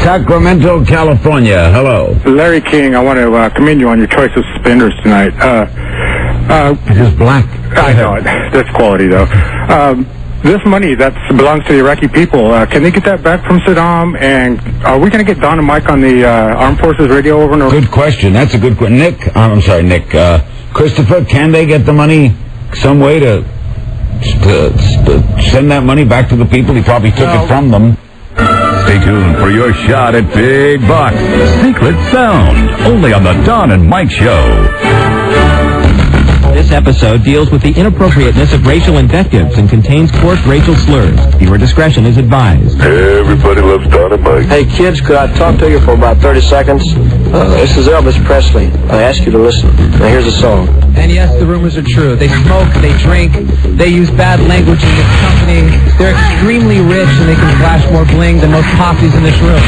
Sacramento, California. Hello. Larry King, I want to commend you on your choice of suspenders tonight. It is black. I know it. That's quality, though. This money that belongs to the Iraqi people, can they get that back from Saddam? And are we going to get Don and Mike on the Armed Forces radio over and over? Good question. That's a good question. Nick, I'm sorry, Nick. Christopher, can they get the money some way to send that money back to the people? He probably took it from them. Stay tuned for your shot at Big Bucks. Secret Sound, only on the Don and Mike Show. This episode deals with the inappropriateness of racial invectives and contains coarse racial slurs. Viewer discretion is advised. Everybody loves Don and Mike. Hey, kids, could I talk to you for about 30 seconds? This is Elvis Presley. I ask you to listen. Now, here's a song. And yes, the rumors are true. They smoke, they drink, they use bad language in this company. They're extremely rich and they can flash more bling than most posses in this room.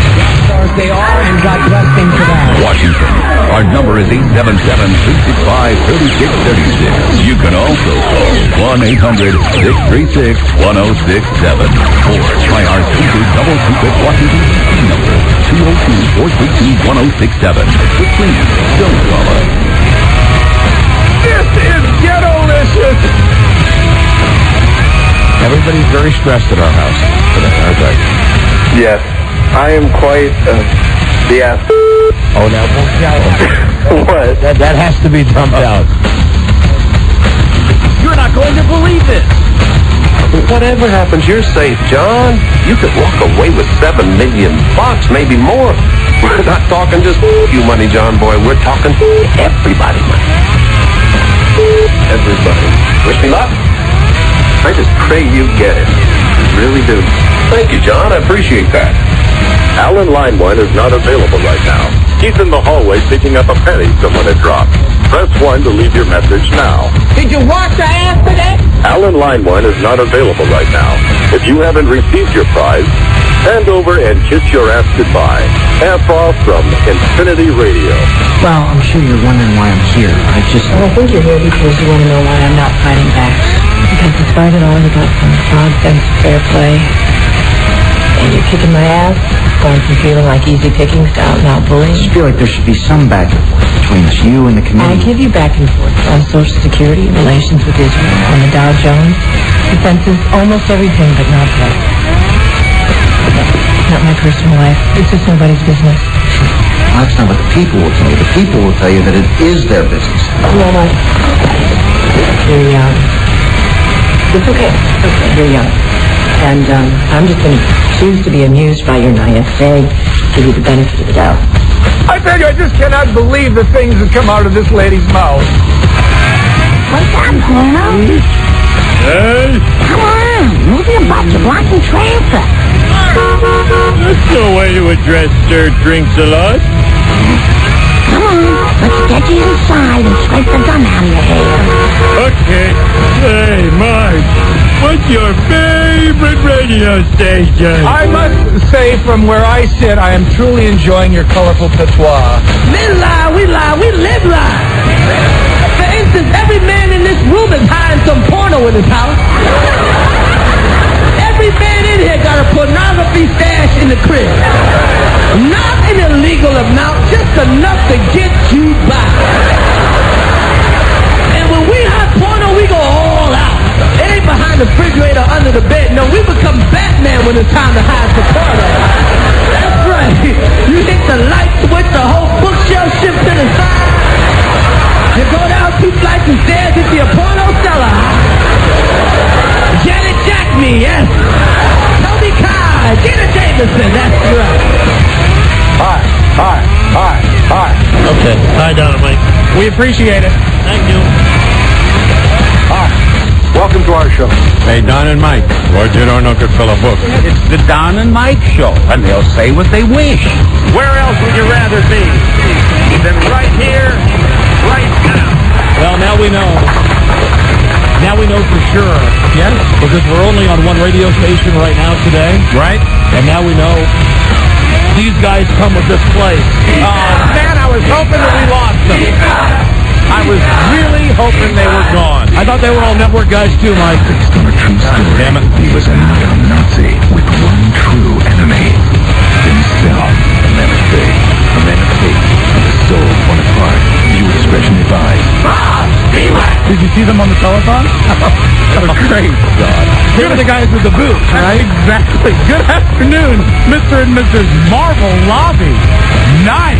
Stars they are, and God bless them for that. Washington, our number is 877-365-3636. You can also call 1-800-636-1067 or try our super double secret Washington number 202-432-1067. But please don't call us. This is ghetto-licious! Everybody's very stressed at our house today, aren't they? Yes, I am quite the Oh, now, What? that has to be dumped out. You're not going to believe this! Whatever happens, you're safe, John. You could walk away with $7 million, maybe more. We're not talking just you money, John boy. We're talking everybody money. Everybody. Wish me luck. I just pray you get it. I really do. Thank you, John. I appreciate that. Alan Limewine is not available right now. He's in the hallway picking up a penny someone had dropped. Press 1 to leave your message now. Did you wash your ass today? Alan Limewine is not available right now. If you haven't received your prize, stand over and kiss your ass goodbye. Half off from Infinity Radio. Well, I'm sure you're wondering why I'm here. I think you're here because you want to know why I'm not fighting back. Because despite it all, you got some odd sense of fair play. And you're kicking my ass, going from feeling like easy pickings to out and out bullying. I just feel like there should be some back and forth between us, you and the committee. I give you back and forth on Social Security, relations with Israel, on the Dow Jones, defenses, almost everything, but not that. Not my personal life. It's just nobody's business. Well, that's not what the people will tell you. The people will tell you that it is their business. You know what? You're young. It's okay. It's okay. You're young. And I'm just going to choose to be amused by your naivete, give you the benefit of the doubt. I tell you, I just cannot believe the things that come out of this lady's mouth. What's up, Bruno? Hey! Come on, maybe a bunch of blocking traffic. That's no way to address stirred drinks a lot. Come on, let's get you inside and scrape the gum out of your hair. Okay. Hey, Mike, what's your favorite radio station? I must say, from where I sit, I am truly enjoying your colorful patois. Men lie, we live lie. For instance, every man in this room is hiding some porno in his house. Every man in here got a pornography stash in the crib. Not an illegal amount, just enough to get you by. And when we hide porno, we go all out. It ain't behind the refrigerator, under the bed. No, we become Batman when it's time to hide the porno. That's right. You hit the light switch, the whole bookshelf shifts to the side. You go down 2 flights of stairs, you see a porno seller. Janet Jackme, yes. Toby Kai, Gina Davidson, that's right. Hi. Okay. Hi, Don and Mike. We appreciate it. Thank you. Hi. Welcome to our show. Hey, Don and Mike. What you don't know could fill a book. It's the Don and Mike Show, and they'll say what they wish. Where else would you rather be than right here, right now? Well, now we know. Now we know for sure. Yes? Because we're only on one radio station right now today. Right? And now we know these guys come with this place. Man, I was hoping that we lost them. I was really hoping they were gone. I thought they were all network guys too, Mike. Based on a true story, Damn it. he was an Nazi with one true enemy, himself. Did you see them on the Telethon? That was great. They were the guys with the boots, right? Exactly. Good afternoon, Mr. and Mrs. Marvel Lobby. Nice.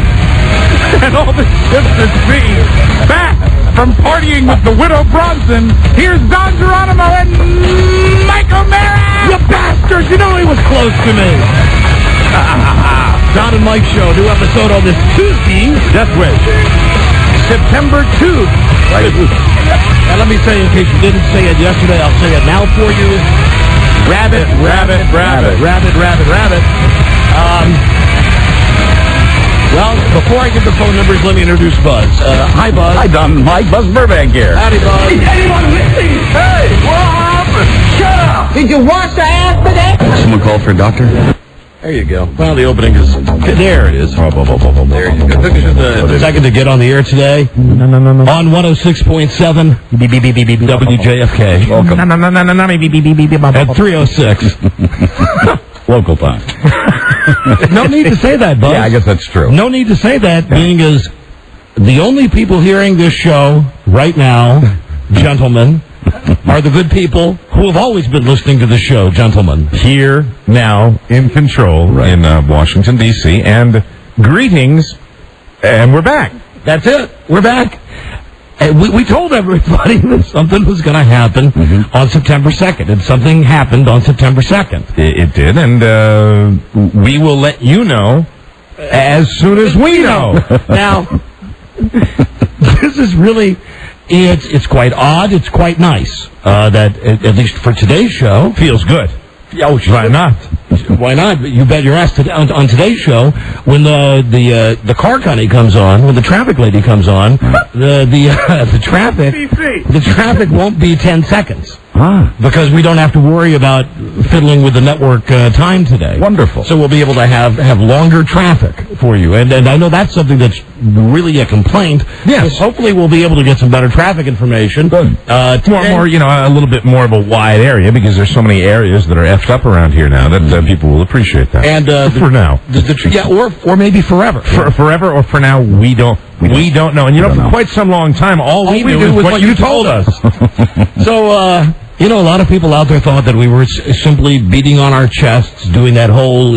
And all the ships at sea. Back from partying with the Widow Bronson, here's Don Geronimo and Mike O'Mara. You bastards! You know he was close to me. Don and Mike Show, new episode on this Tuesday. Death Wish. September 2nd. Right. Now let me say, in case you didn't say it yesterday, I'll say it now for you. Rabbit. Well, before I give the phone numbers, let me introduce Buzz. Hi, Buzz. Hi, Don. Mike. Buzz Burbank here. Howdy, Buzz. Is anyone listening? Hey, what happened? Shut up! Did you wash the ass today? Someone called for a doctor? There you go. Well, the opening is... There it is. There you go. Took us a second to get on the air today. No. On 106.7 WJFK. Welcome. At 306. Local time. No need to say that, Buzz. Yeah, I guess that's true. No need to say that, being as the only people hearing this show right now, gentlemen, are the good people who have always been listening to the show, gentlemen. Here, now, in control in Washington, D.C., and greetings, and we're back. That's it. We're back. And we told everybody that something was going to happen on September 2nd, and something happened on September 2nd. It did, and we will let you know as soon as we know. Now, this is really... It's quite odd. It's quite nice that, at least for today's show... Feels good. Oh, why not? Why not? You bet your ass on today's show, when the car company comes on, when the traffic lady comes on, the traffic won't be 10 seconds. Because we don't have to worry about fiddling with the network time today. Wonderful. So we'll be able to have longer traffic for you. And I know that's something that's really a complaint. Yes. So hopefully we'll be able to get some better traffic information. Good. More, a little bit more of a wide area, because there's so many areas that are effed up around here now that people will appreciate that. And for now. Or maybe forever. Forever or for now, we don't know. And for quite some long time, all we knew was what you told us. So, a lot of people out there thought that we were simply beating on our chests, doing that whole,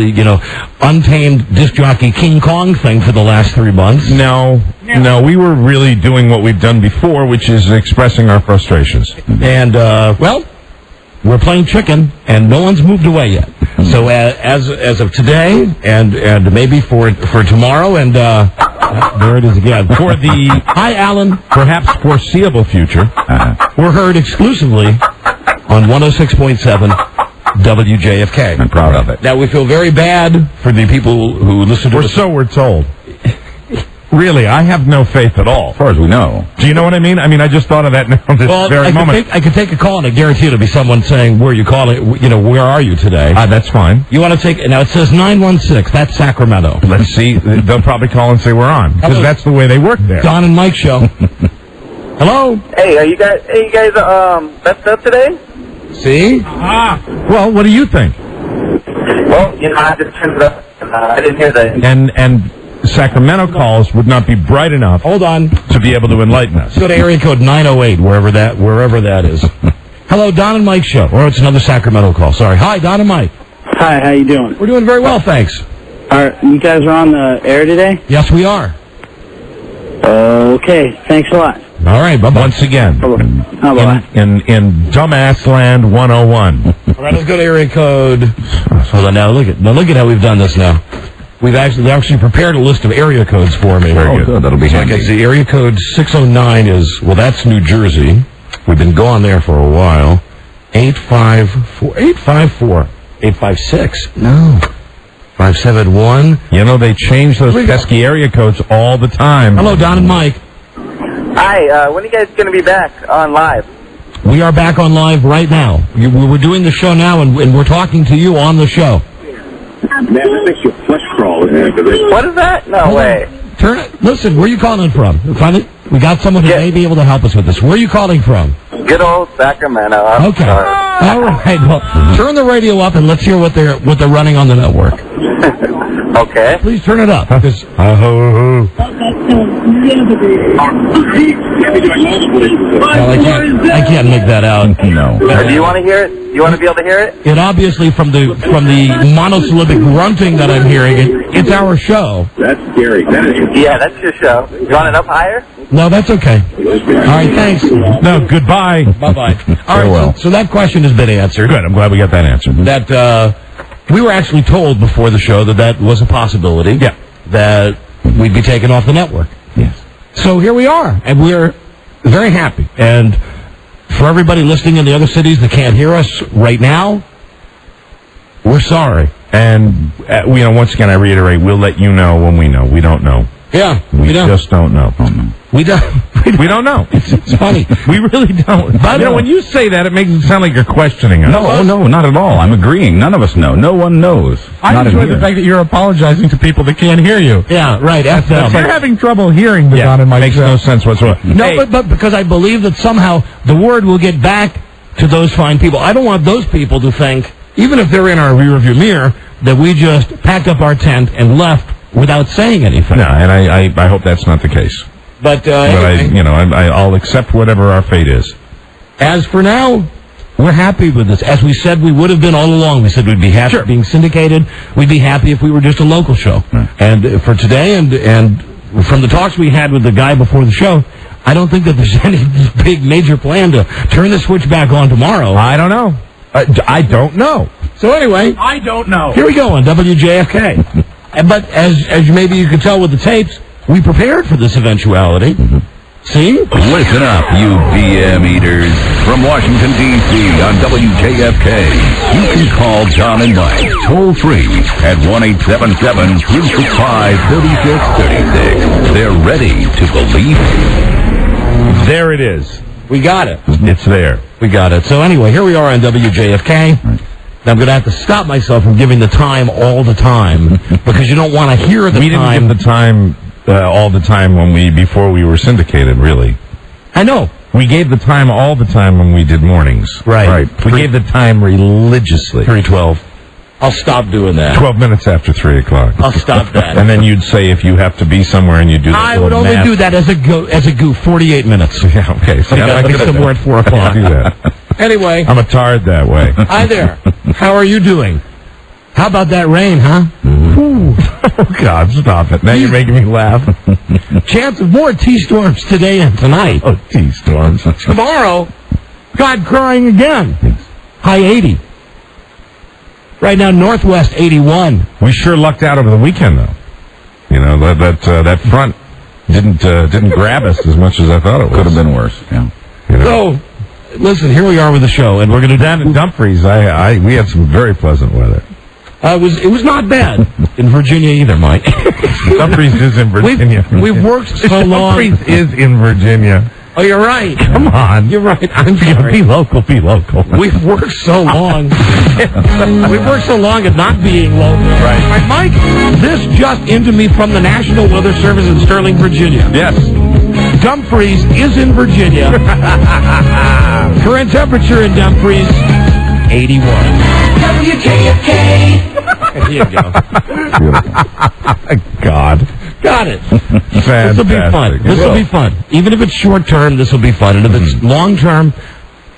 untamed disc jockey King Kong thing for the last 3 months. No, we were really doing what we've done before, which is expressing our frustrations. And, we're playing chicken, and no one's moved away yet. So as of today, and maybe for tomorrow, and there it is again. For the Hi, Alan. Perhaps foreseeable future, we're heard exclusively on 106.7 WJFK. I'm proud of it. Now, we feel very bad for the people who listen to us. So we're told. Really, I have no faith at all. As far as we know. Do you know what I mean? I just thought of that now this very moment. I could take a call, and I guarantee it'll be someone saying, where are you calling? Where are you today? That's fine. You want to take... Now, it says 916. That's Sacramento. Let's see. They'll probably call and say we're on, because that's the way they work there. Don and Mike Show. Hello? Hey, are you guys messed up today? See? Well, what do you think? Well, I just turned it up. I didn't hear that. And Sacramento calls would not be bright enough. Hold on. To be able to enlighten us. Let's go to area code 908, wherever that is. Hello, Don and Mike Show. Or it's another Sacramento call. Sorry. Hi, Don and Mike. Hi, how you doing? We're doing very well, thanks. You guys are on the air today? Yes, we are. Okay, thanks a lot. All right, bye-bye. Once again, bye-bye. In Dumbass Land 101. All right, let's go to area code. Hold on now. Look at how we've done this now. We've actually prepared a list of area codes for me. Very good. That'll be handy. Okay, the area code 609 is, that's New Jersey. We've been gone there for a while. 856. No. 571. They change those pesky area codes all the time. Hello, Don and Mike. Hi, when are you guys going to be back on live? We are back on live right now. We're doing the show now, and we're talking to you on the show. Man, that makes your flesh crawl. What is that? No way. Listen, where are you calling from? Finally, we got someone who may be able to help us with this. Where are you calling from? Good old Sacramento. Okay. All right. Well, turn the radio up and let's hear what they're running on the network. Okay. Please turn it up. Well, I can't make that out. No. Do you want to hear it? You want to be able to hear it? It obviously, from the monosyllabic grunting that I'm hearing, it's our show. That's scary. Yeah, that's your show. You want it up higher? No, that's okay. All right, thanks. No, goodbye. Bye-bye. All right, so that question has been answered. Good, I'm glad we got that answered. That, we were actually told before the show that was a possibility. Yeah. That we'd be taken off the network. Yes. So here we are, and we're very happy. And for everybody listening in the other cities that can't hear us right now, we're sorry. And, once again, I reiterate, we'll let you know when we know. We don't know. Yeah, we don't. just don't know. We don't. We don't know. It's funny. We really don't. But when you say that, it makes it sound like you're questioning us. No, not at all. I'm agreeing. None of us know. No one knows. I enjoy the fact that you're apologizing to people that can't hear you. Yeah, right. F them. You're having trouble hearing the Don and Mike makes no sense whatsoever. No, but because I believe that somehow the word will get back to those fine people. I don't want those people to think, even if they're in our rearview mirror, that we just packed up our tent and left without saying anything. No, and I hope that's not the case. But anyway, I'll accept whatever our fate is. As for now, we're happy with this. As we said we would have been all along. We said we'd be happy being syndicated. We'd be happy if we were just a local show. Right. And for today, and from the talks we had with the guy before the show, I don't think that there's any big major plan to turn the switch back on tomorrow. I don't know. I don't know. So anyway, I don't know. Here we go on WJFK. But as maybe you could tell with the tapes, we prepared for this eventuality. See? Listen up, you BM eaters. From Washington, D.C. on WJFK, you can call John and Mike toll free at 1-877-365-3636. They're ready to believe it. There it is. We got it. It's there. We got it. So anyway, here we are on WJFK. Now, I'm going to have to stop myself from giving the time all the time because you don't want to hear the time. We didn't give the time all the time before we were syndicated, really. I know. We gave the time all the time when we did mornings. Right. We gave the time religiously. 3:12. I'll stop doing that. 12 minutes after 3 o'clock. I'll stop that. And then you'd say if you have to be somewhere and you do that. I would only do that as a goof, 48 minutes. Yeah, okay. So I get somewhere at 4 o'clock. Do that. Anyway. I'm a tard that way. Hi there. How are you doing? How about that rain, huh? Ooh. Oh, God, stop it. Now you're making me laugh. Chance of more T-storms today and tonight. Oh, T-storms. Tomorrow, God crying again. High 80. Right now, northwest 81. We sure lucked out over the weekend, though. That front didn't grab us as much as I thought it was. Could have been worse, yeah. So, listen, here we are with the show, and we're going to down in Dumfries. We had some very pleasant weather. It was not bad in Virginia either, Mike. Dumfries is in Virginia. We've worked so long. Dumfries is in Virginia. Oh, you're right. Come on. You're right. I'm sorry. Be local. We've worked so long. We've worked so long at not being local. Right. Mike, this just into me from the National Weather Service in Sterling, Virginia. Yes. Dumfries is in Virginia. Current temperature in Dumfries, 81. WJFK. Here you go. God. Got it. This will be fun. This will be fun. Even if it's short term, this will be fun. And if it's long term,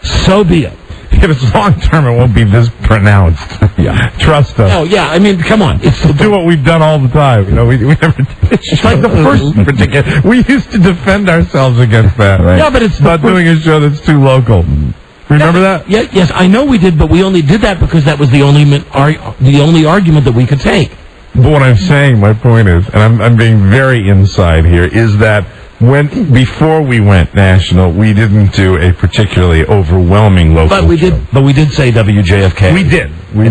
so be it. If it's long term, it won't be this pronounced. Yeah. Trust us. Oh, yeah. I mean, come on. We'll do what we've done all the time. We never did. It's like the first particular. We used to defend ourselves against that. Right? Yeah, but it's not doing a show that's too local. Remember that? Yeah, yes, I know we did, but we only did that because that was the only argument that we could take. But what I'm saying, my point is, and I'm being very inside here, is that before we went national, we didn't do a particularly overwhelming local But we show. did say WJFK. We did. We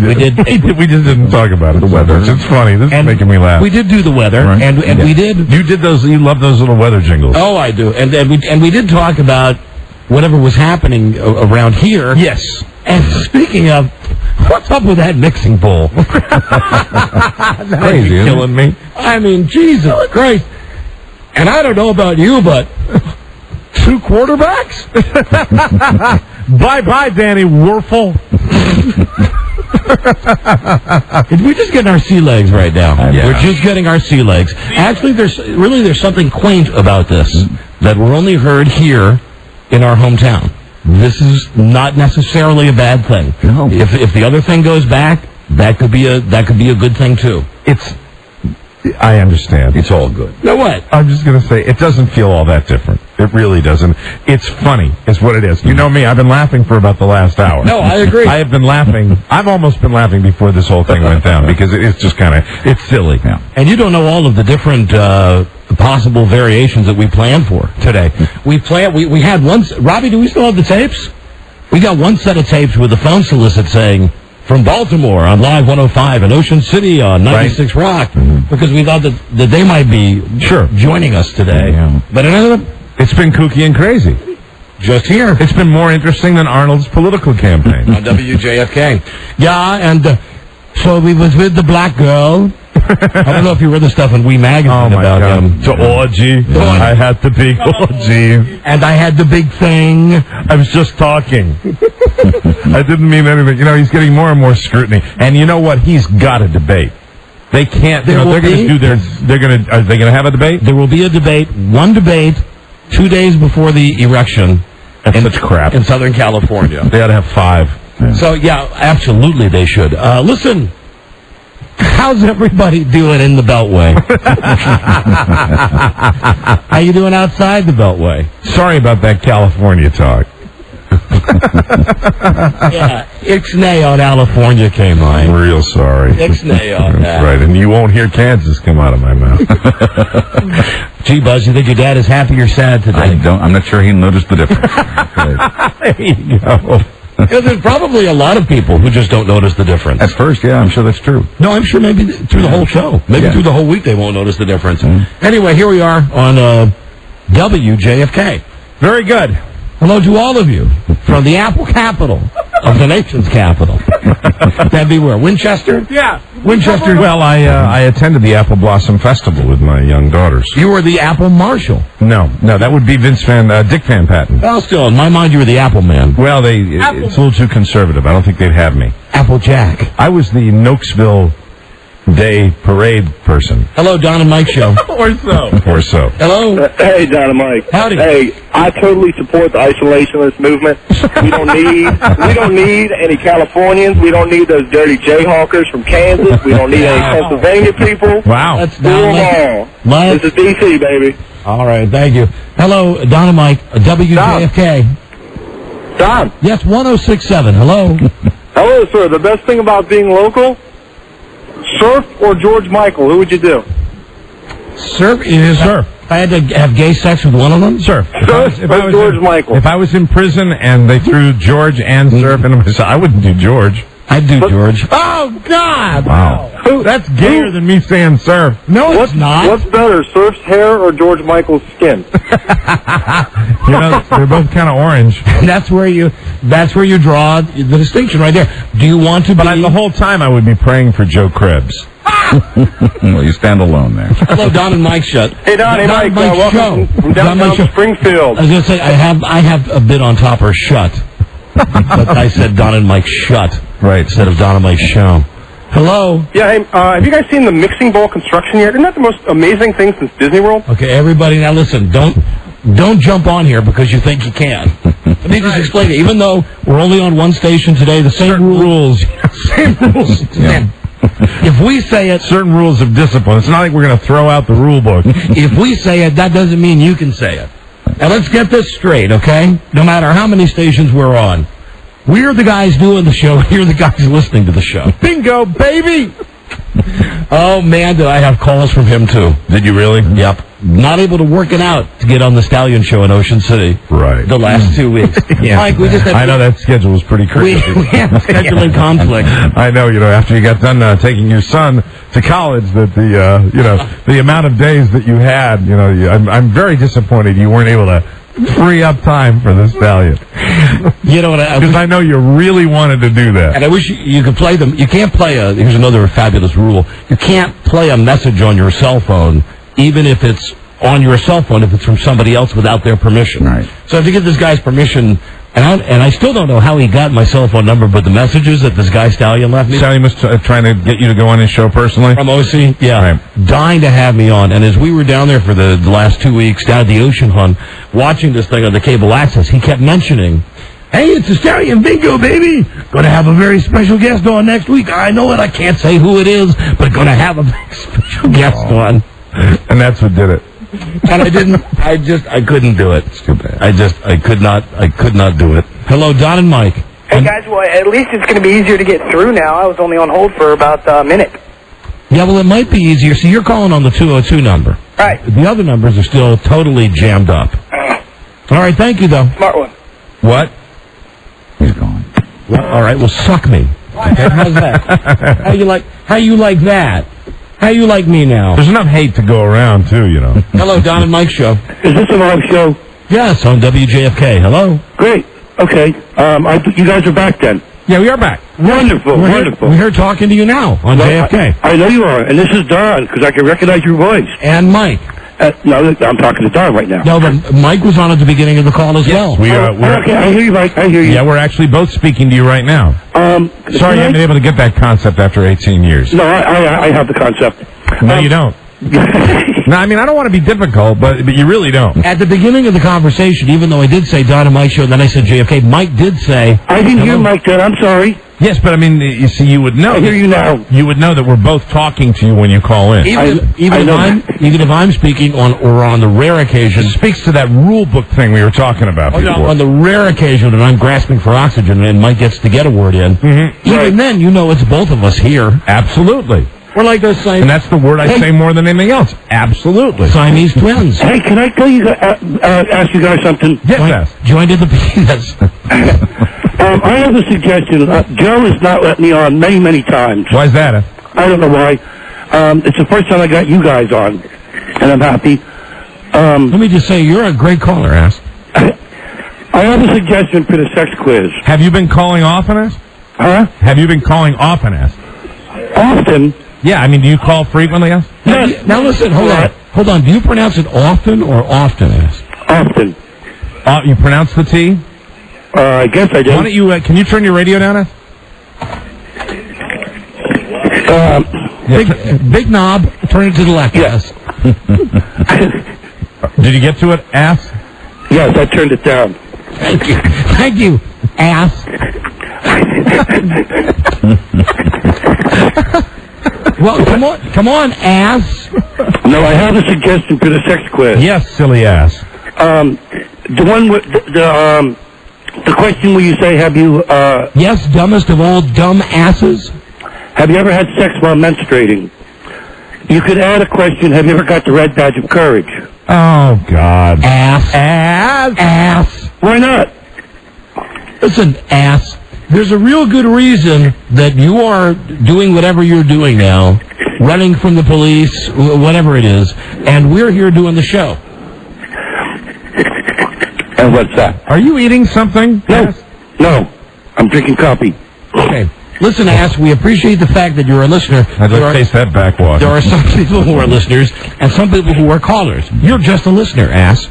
just didn't talk about it. The weather. It's funny. This is making me laugh. We did do the weather, right. and we did. You did those. You love those little weather jingles. Oh, I do. And we did talk about whatever was happening around here. Yes. And speaking of, what's up with that mixing bowl? That's crazy. Killing me. I mean, Jesus Christ. And I don't know about you, but 2 quarterbacks? Bye-bye, Danny Werfel. We're just getting our sea legs right now. Yeah. We're just getting our sea legs. Actually, there's something quaint about this that we're only heard here in our hometown. This is not necessarily a bad thing. No. If the other thing goes back, that could be a good thing too. I understand. It's all good. Now what? I'm just going to say, it doesn't feel all that different. It really doesn't. It's funny, is what it is. You know me, I've been laughing for about the last hour. No, I agree. I have been laughing. I've almost been laughing before this whole thing went down, because it's just it's silly. Yeah. And you don't know all of the different possible variations that we planned for today. We had one. Robbie, do we still have the tapes? We got one set of tapes with the phone solicit saying, from Baltimore on Live 105 and Ocean City on 96 Rock, because we thought that they might be joining us today. Yeah. But it ended up, It's been kooky and crazy. Just here. It's been more interesting than Arnold's political campaign. On WJFK. Yeah, and so we was with the black girl. I don't know if you read the stuff in We Magazine about him. To orgy. I had the big orgy. And I had the big thing. I was just talking. I didn't mean anything. He's getting more and more scrutiny. And you know what? He's got a debate. They can't. Are they going to have a debate? There will be a debate. One debate 2 days before the election. That's such crap. In Southern California. They ought to have 5. Yeah. So, yeah, absolutely they should. Listen, how's everybody doing in the Beltway? How you doing outside the Beltway? Sorry about that California talk. Yeah, Ixnay on California came on. I'm real sorry. Ixnay on that. Right, and you won't hear Kansas come out of my mouth. Gee, Buzz, you think your dad is happy or sad today? I'm not sure he noticed the difference. There you go. Because there's probably a lot of people who just don't notice the difference. At first, yeah, I'm sure that's true. No, I'm sure maybe through the whole show. Maybe through the whole week they won't notice the difference. Anyway, here we are on WJFK. Very good. Hello to all of you from the Apple capital of the nation's capital. That'd be where? Winchester? Yeah. Winchester. Well, I attended the Apple Blossom Festival with my young daughters. You were the Apple Marshal. No, that would be Dick Van Patten. Well, still, in my mind, you were the Apple Man. Well, it's a little too conservative. I don't think they'd have me. Apple Jack. I was the Nokesville Day Parade person. Hello, Don and Mike show. Or so. Hello. Hey, Don and Mike. Howdy. Hey, I totally support the isolationist movement. We don't need any Californians. We don't need those dirty Jayhawkers from Kansas. We don't need any Pennsylvania people. Wow. Let's Do them all. This is DC, baby. All right, thank you. Hello, Don and Mike, WJFK. Don. Yes, 106.7. Hello. Hello, sir. The best thing about being local, Surf or George Michael, who would you do? Surf? Surf. If I had to have gay sex with one of them? Surf. If I was George Michael. If I was in prison and they threw George and Surf into my I wouldn't do George. I'd do George. Oh, God! Wow. That's gayer than me saying Surf. No, it's not. What's better, Surf's hair or George Michael's skin? They're both kind of orange. That's where you draw the distinction right there. Do you want to be... But the whole time I would be praying for Joe Krebs. Well, you stand alone there. Hello, Don and Mike Shut. Hey, Don, hey, Mike. Welcome from downtown Springfield. I was going to say, I have a bit on top or Shut. But I said Don and Mike Shut. Right. Instead of Don and Mike Show. Hello? Yeah, hey, have you guys seen the mixing bowl construction yet? Isn't that the most amazing thing since Disney World? Okay, everybody, now listen, don't jump on here because you think you can. Let me just explain it. Even though we're only on one station today, the same rules. Same rules. Yeah. If we say it... Certain rules of discipline. It's not like we're going to throw out the rule book. If we say it, that doesn't mean you can say it. Now, let's get this straight, okay? No matter how many stations we're on. We're the guys doing the show. You're the guys listening to the show. Bingo, baby! Oh, man, did I have calls from him, too. Did you really? Yep. Not able to work it out to get on the Stallion show in Ocean City. Right. The last 2 weeks. Yeah. Mike, we just had... I know that schedule was pretty crazy. We had scheduling conflict. I know, after you got done taking your son to college, that the amount of days that you had, I'm very disappointed you weren't able to free up time for the Stallion. You know what? Because I know you really wanted to do that. And I wish you could play them. You can't play here's another fabulous rule. You can't play a message on your cell phone, even if it's on your cell phone, if it's from somebody else without their permission. Right. So I have to get this guy's permission And I still don't know how he got my cell phone number, but the messages that this guy Stallion left me. Stallion was trying to get you to go on his show personally? From OC? Yeah. Right. Dying to have me on. And as we were down there for the last 2 weeks, down at the Ocean Hunt, watching this thing on the cable access, he kept mentioning, hey, it's a Stallion Bingo, baby. Going to have a very special guest on next week. I know it. I can't say who it is, but going to have a very special guest on. And that's what did it. And I couldn't do it. It's too bad. I could not do it. Hello, Don and Mike. Hey, guys, well, at least it's going to be easier to get through now. I was only on hold for about a minute. Yeah, well, it might be easier. See, you're calling on the 202 number. Right. The other numbers are still totally jammed up. All right, thank you, though. Smart one. What? He's gone. Well, all right, well, suck me. How's that? How you like that? How you like me now? There's enough hate to go around, too, you know. Hello, Don and Mike show. Is this a live show? Yes, on WJFK. Hello. Great. Okay. You guys are back then. Yeah, we are back. Wonderful, wonderful. We're here talking to you now on JFK. I know you are, and this is Don, because I can recognize your voice. And Mike. No, I'm talking to Don right now. No, but Mike was on at the beginning of the call as well. Okay, I hear you, Mike. I hear you. Yeah, we're actually both speaking to you right now. Sorry you haven't been able to get that concept after 18 years. No, I have the concept. No, you don't. No, I mean, I don't want to be difficult, but you really don't. At the beginning of the conversation, even though I did say Don and Mike show, and then I said JFK, Mike did say... I didn't hear Mike then. I'm sorry. Yes, but I mean, you see, you would know. I hear you now. You would know that we're both talking to you when you call in. Even if I'm speaking on the rare occasion... It speaks to that rule book thing we were talking about before. No, on the rare occasion that I'm grasping for oxygen and Mike gets to get a word in, even then, you know it's both of us here. Absolutely. We're like those Siamese... And that's the word I say more than anything else. Absolutely. Siamese twins. Hey, can I tell you, ask you guys something? Yes, Joined in the penis. I have a suggestion. Joe has not let me on many, many times. Why is that? I don't know why. It's the first time I got you guys on, and I'm happy. Let me just say, you're a great caller, Ass. I have a suggestion for the sex quiz. Have you been calling often, Ass? Huh? Have you been calling often, Ass? Often? Yeah, I mean, do you call frequently, Ass? Yes. Now listen, hold on. Do you pronounce it often or often, Ass? Often. You pronounce the T? I guess I do. Why don't you, can you turn your radio down, Ass? Big knob, turn it to the left, yes. Did you get to it, Ass? Yes, I turned it down. Thank you, Ass. Well, come on, Ass. No, I have a suggestion for the sex quiz. Yes, silly ass. The one with the question where you say, have you... Yes, dumbest of all dumb asses. Have you ever had sex while menstruating? You could add a question, have you ever got the red badge of courage? Oh, God. Ass. Why not? Listen, ass. There's a real good reason that you are doing whatever you're doing now, running from the police, whatever it is, and we're here doing the show. And what's that? Are you eating something? No. No. I'm drinking coffee. Okay. Listen, ass, we appreciate the fact that you're a listener. I'd like to taste that backwash. There are some people who are listeners and some people who are callers. You're just a listener, ass.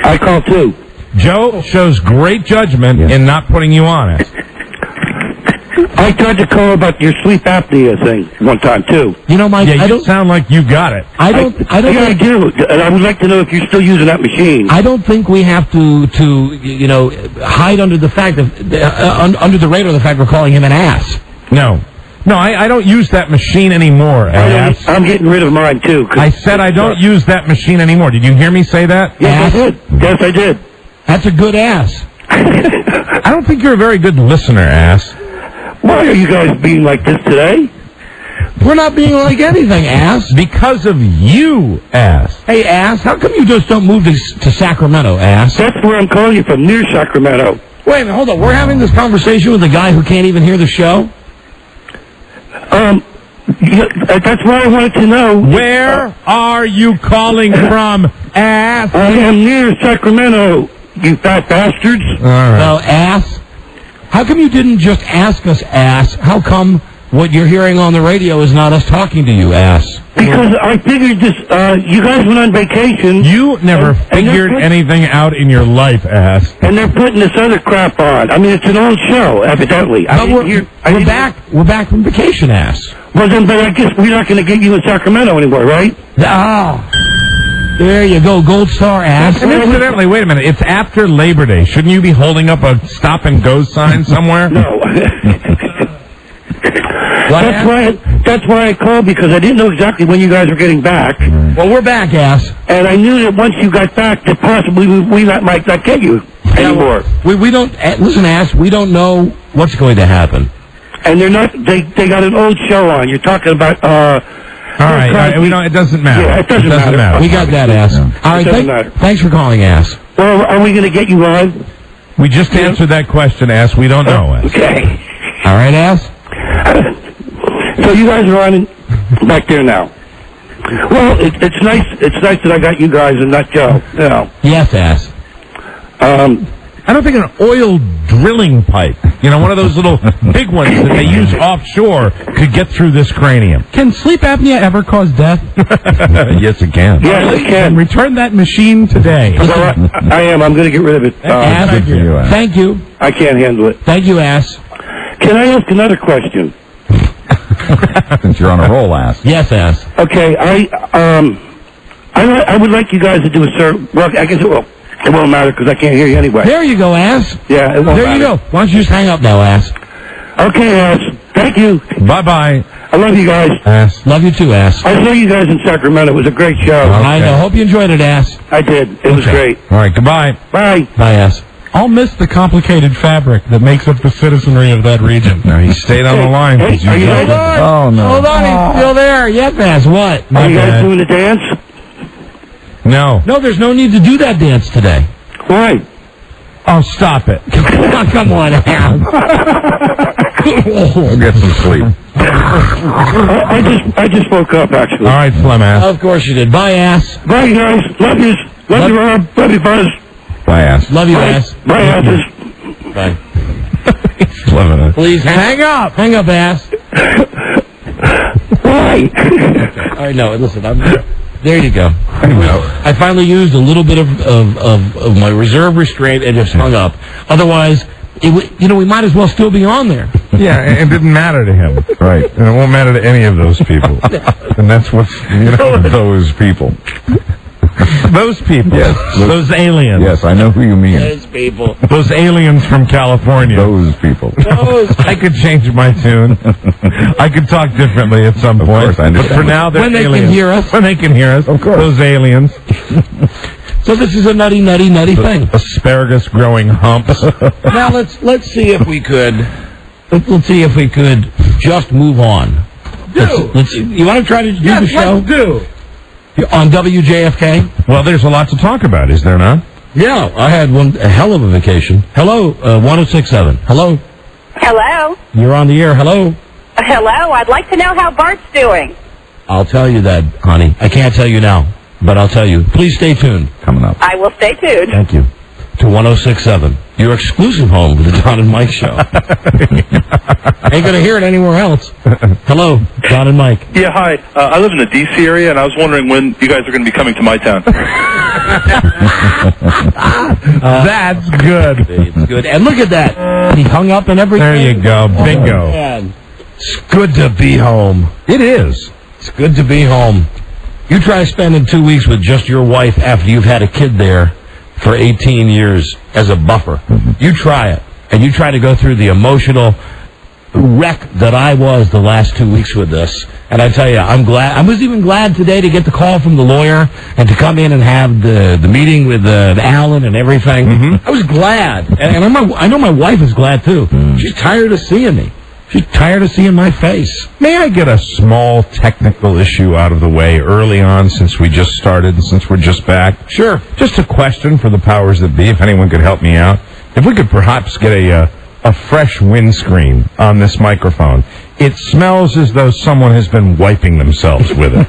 I call too. Joe shows great judgment in not putting you on it. I tried to call about your sleep apnea thing one time too. You know, Mike, I don't sound like you got it. I don't. Yeah, I do. And I would like to know if you're still using that machine. I don't think we have to hide under the fact of under the radar the fact we're calling him an ass. No, I don't use that machine anymore. I'm getting rid of mine too. I said I don't use that machine anymore. Did you hear me say that? Yes, I did. Yes, I did. That's a good ass. I don't think you're a very good listener, ass. Why are you guys being like this today? We're not being like anything, ass. Because of you, ass. Hey, ass, how come you just don't move to Sacramento, ass? That's where I'm calling you from, near Sacramento. Wait a minute, hold on. We're having this conversation with a guy who can't even hear the show? That's why I wanted to know. Where are you calling from, ass? I am near Sacramento, you fat bastards. All right. Well, ass, how come you didn't just ask us, ass, how come what you're hearing on the radio is not us talking to you, ass. Because I figured this, you guys went on vacation. You never figured anything out in your life, ass. And they're putting this other crap on. I mean, it's an old show, evidently. But we're back. We're back from vacation, ass. Well, then, but I guess we're not going to get you in Sacramento anymore, right? Ah. There you go, Gold Star, ass. And incidentally, wait a minute. It's after Labor Day. Shouldn't you be holding up a stop and go sign somewhere? No. That's why I called, because I didn't know exactly when you guys were getting back. Well, we're back, ass. And I knew that once you got back, that possibly we might not get you anymore. We don't, listen, ass, we don't know what's going to happen. And they're not, they got an old show on. You're talking about, all right, we don't, it doesn't matter. Yeah, it doesn't matter. We got that, ass. All right, thanks for calling, ass. Well, are we going to get you on? We just answered that question, ass. We don't know, ass. Okay. All right, ass. So you guys are on back there now. Well, it's nice. It's nice that I got you guys and not Joe. You know. Yes, ass. I don't think an oil drilling pipe, one of those little big ones that they use offshore, could get through this cranium. Can sleep apnea ever cause death? Yes, it can. Yes, it can. Return that machine today. Well, I am. I'm going to get rid of it. Ass, thank you. I can't handle it. Thank you, ass. Can I ask another question? Since you're on a roll, ass. Yes, ass. Okay, I would like you guys to do a certain. Well, I guess it won't matter because I can't hear you anyway. There you go, ass. Yeah, it won't matter. There you go. Why don't you just hang up now, ass? Okay, ass. Thank you. Bye-bye. I love you guys. Ass. Love you too, ass. I saw you guys in Sacramento. It was a great show. Okay. I know. Hope you enjoyed it, ass. I did. It was great. All right, goodbye. Bye. Bye, ass. I'll miss the complicated fabric that makes up the citizenry of that region. No, he stayed on the line. Hey, are you guys? Oh, no. Hold on, he's still there. Yes, ass. What? Are you guys doing the dance? No. No, there's no need to do that dance today. Why? Oh, stop it. Come on, ass. We'll get some sleep. I just woke up, actually. All right, Flem, ass. Of course you did. Bye, ass. Bye, guys. Love you. Love you, Rob. Love you, Buzz. Bye, ass. Love you, ass. Bye, asses. Bye. He's loving it. Please hang up. Hang up, ass. Why? Okay. All right, no, listen. There you go. I know. I finally used a little bit of my reserve restraint and just hung up. Otherwise, we might as well still be on there. Yeah, it didn't matter to him. Right. And it won't matter to any of those people. And that's what's, Those people. Those people. Yes. Those aliens. Yes, I know who you mean. Those people. Those aliens from California. Those people. I could change my tune. I could talk differently at some point. Of course, I understand. But for now, they're When they aliens. can hear us. When they can hear us. Of course. Those aliens. So this is a nutty thing. Asparagus growing humps. Now let's see if we could. Let's see if we could just move on. Let's you want to try to do the show? Let's do. On WJFK? Well, there's a lot to talk about, is there not? Yeah, I had a hell of a vacation. Hello, 1067. Hello. Hello. You're on the air. Hello. Hello. I'd like to know how Bart's doing. I'll tell you that, honey. I can't tell you now, but I'll tell you. Please stay tuned. Coming up. I will stay tuned. Thank you. To 1067, your exclusive home for the Don and Mike Show. Ain't going to hear it anywhere else. Hello, Don and Mike. Yeah, hi. I live in the D.C. area, and I was wondering when you guys are going to be coming to my town. That's good. It's good. And look at that. He hung up and everything. There you go. Bingo. Man. It's good to be home. It is. It's good to be home. You try spending 2 weeks with just your wife after you've had a kid there for 18 years as a buffer. You try it. And you try to go through the emotional wreck that I was the last 2 weeks with this. And I tell you, I'm glad. I was even glad today to get the call from the lawyer and to come in and have the meeting with Alan and everything. I was glad. And I know my wife is glad, too. She's tired of seeing me. She's tired of seeing my face. May I get a small technical issue out of the way early on since we just started and since we're just back? Sure. Just a question for the powers that be, if anyone could help me out. If we could perhaps get a fresh windscreen on this microphone. It smells as though someone has been wiping themselves with it.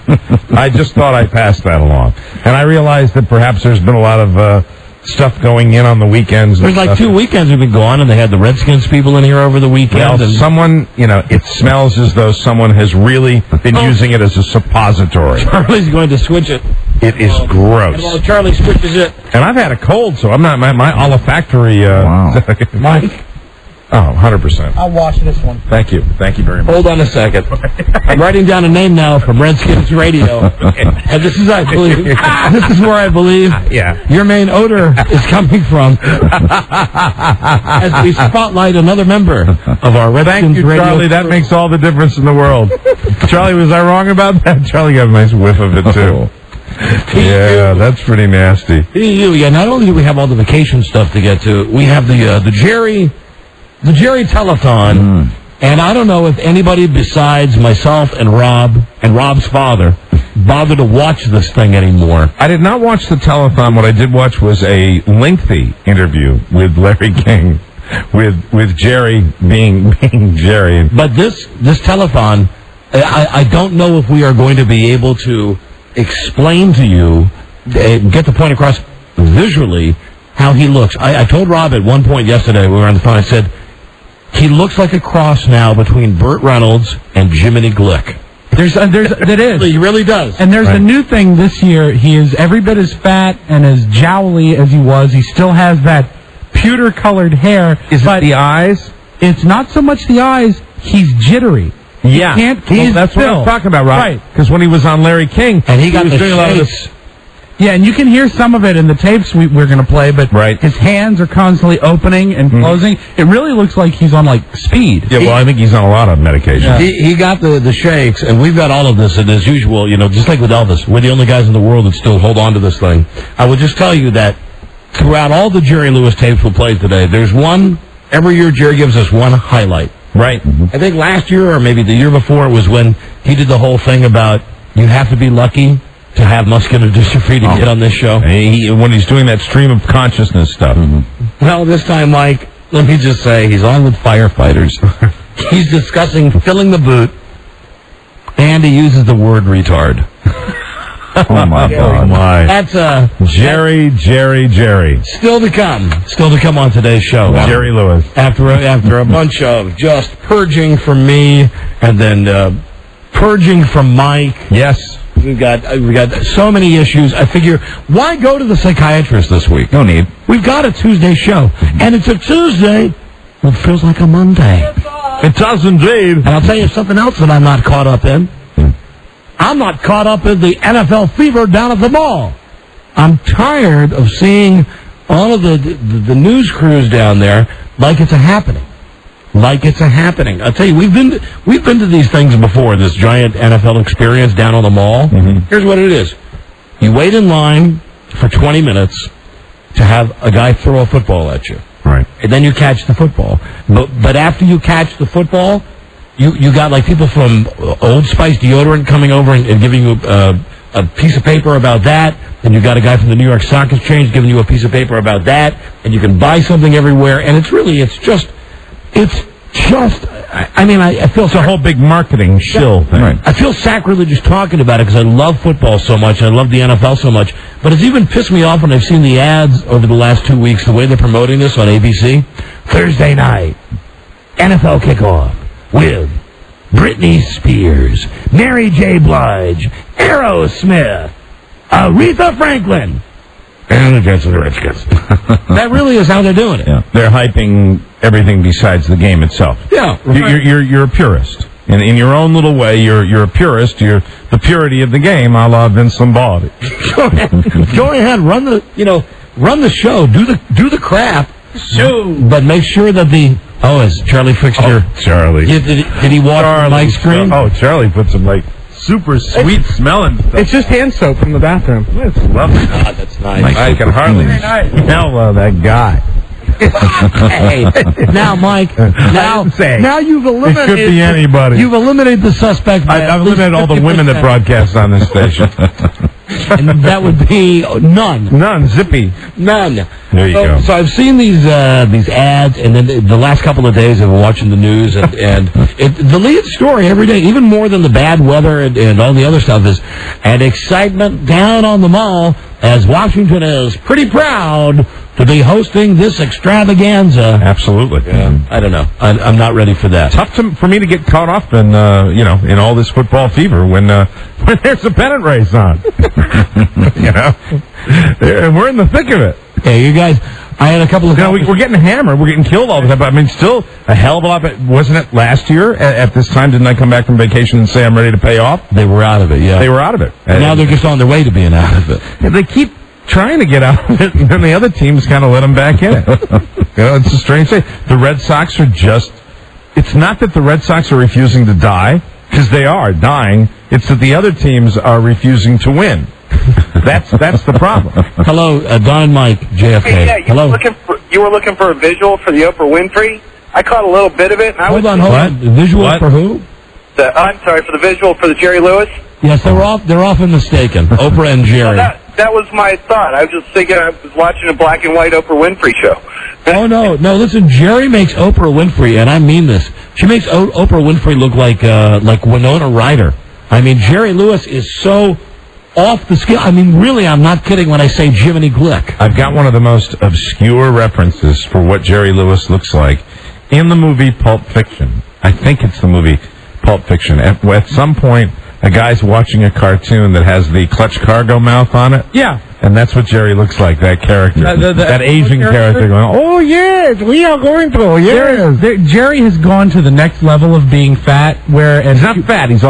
I just thought I'd pass that along. And I realized that perhaps there's been a lot of stuff going in on the weekends. There's like 2 weekends we've been gone, and they had the Redskins people in here over the weekend. Well, and someone, it smells as though someone has really been using it as a suppository. Charlie's going to switch it. It is gross. And while Charlie switches it. And I've had a cold, so I'm not, my olfactory, Mike. Oh, 100%. I'll wash this one. Thank you very much. Hold on a second. I'm writing down a name now from Redskins Radio. And this is, I believe, this is where I believe your main odor is coming from. As we spotlight another member of our Redskins Radio. Thank you, Charlie. That makes all the difference in the world. Charlie, was I wrong about that? Charlie got a nice whiff of it, too. Yeah, that's pretty nasty. Yeah, not only do we have all the vacation stuff to get to, we have the Jerry Telethon, and I don't know if anybody besides myself and Rob and Rob's father bother to watch this thing anymore. I did not watch the telethon. What I did watch was a lengthy interview with Larry King, with Jerry being Jerry. But this telethon, I don't know if we are going to be able to explain to you, get the point across visually, how he looks. I told Rob at one point yesterday, we were on the phone, I said, he looks like a cross now between Burt Reynolds and Jiminy Glick. It is. He really does. And there's a new thing this year. He is every bit as fat and as jowly as he was. He still has that pewter-colored hair. Is it the eyes? It's not so much the eyes. He's jittery. Yeah. That's what I'm talking about, Rob. Right. Because when he was on Larry King, and he got was the doing a lot of shakes. this. Yeah, and you can hear some of it in the tapes we're going to play, but his hands are constantly opening and closing. It really looks like he's on, speed. Yeah, well, I think he's on a lot of medication. Yeah. He got the shakes, and we've got all of this, and as usual, just like with Elvis, we're the only guys in the world that still hold on to this thing. I will just tell you that throughout all the Jerry Lewis tapes we'll play today, there's one, every year Jerry gives us one highlight. Right. I think last year, or maybe the year before, was when he did the whole thing about you have to be lucky to have muscular dystrophy to get on this show. When he's doing that stream of consciousness stuff. Well, this time, Mike, let me just say, he's on with firefighters. He's discussing filling the boot, and he uses the word retard. Oh, my God. My. That's Jerry. Still to come on today's show. Wow. Jerry Lewis. After a bunch of just purging from me, and then purging from Mike. Yes. We've got so many issues. I figure, why go to the psychiatrist this week? No need. We've got a Tuesday show, and it's a Tuesday. It feels like a Monday. It does indeed. And I'll tell you something else that I'm not caught up in. I'm not caught up in the NFL fever down at the mall. I'm tired of seeing all of the news crews down there like it's a happening. I'll tell you, we've been to these things before, this giant NFL experience down on the mall. Here's what it is. You wait in line for 20 minutes to have a guy throw a football at you. Right. And then you catch the football. But after you catch the football, you got people from Old Spice deodorant coming over and giving you a piece of paper about that. And you got a guy from the New York Stock Exchange giving you a piece of paper about that. And you can buy something everywhere. And I feel it's a whole big marketing shill thing. Right. I feel sacrilegious talking about it because I love football so much. I love the NFL so much. But it's even pissed me off when I've seen the ads over the last 2 weeks, the way they're promoting this on ABC. Thursday night, NFL kickoff with Britney Spears, Mary J. Blige, Aerosmith, Aretha Franklin, and the Jets of the Redskins. That really is how they're doing it. Yeah. They're hyping everything besides the game itself. Yeah. Right. You're a purist. In your own little way, you're a purist. You're the purity of the game, a la Vince Lombardi. Go ahead, run the show, do the crap. So, but make sure that is Charlie Fixture. Oh, Charlie. Did he walk Mike's screen? Oh, Charlie put some super sweet smelling stuff. It's just hand soap from the bathroom. It's lovely. God, that's nice. I can hardly smell that guy. Hey, now, Mike. Now you've eliminated. It could be anybody. You've eliminated the suspect. I've eliminated all the women that broadcast on this station. And that would be none. None. Zippy. None. There you go. So I've seen these ads, and then the last couple of days I've been watching the news, and the lead story every day, even more than the bad weather and all the other stuff, is an excitement down on the mall. as Washington is pretty proud to be hosting this extravaganza. Absolutely. Yeah. I don't know. I'm not ready for that. Tough for me to get caught up in, in all this football fever when there's a pennant race on. And we're in the thick of it. Hey, you guys, I had a couple of... we're getting hammered. We're getting killed all the time. But, I mean, still a hell of a lot. But wasn't it last year at this time? Didn't I come back from vacation and say I'm ready to pay off? They were out of it, yeah. They were out of it. And now they're just on their way to being out of it. They keep trying to get out of it, and then the other teams kind of let them back in. It's a strange thing. The Red Sox are just... It's not that the Red Sox are refusing to die, because they are dying. It's that the other teams are refusing to win. That's the problem. Hello, Don and Mike, JFK. Hey, yeah, Hello. You were looking for a visual for the Oprah Winfrey? I caught a little bit of it. And Hold on. Visual for who? I'm sorry, for the visual for the Jerry Lewis? Yes, they're often mistaken. Oprah and Jerry. That was my thought. I was just thinking I was watching a black and white Oprah Winfrey show. Oh, no, listen, Jerry makes Oprah Winfrey, and I mean this. She makes Oprah Winfrey look like Winona Ryder. I mean, Jerry Lewis is so off the scale. I mean, really, I'm not kidding when I say Jiminy Glick. I've got one of the most obscure references for what Jerry Lewis looks like in the movie Pulp Fiction. I think it's the movie Pulp Fiction. At some point, a guy's watching a cartoon that has the clutch cargo mouth on it. Yeah. And that's what Jerry looks like, that character. That Asian character going, oh, yes, we are going to, yes. Jerry has gone to the next level of being fat, where... And he's not fat, he's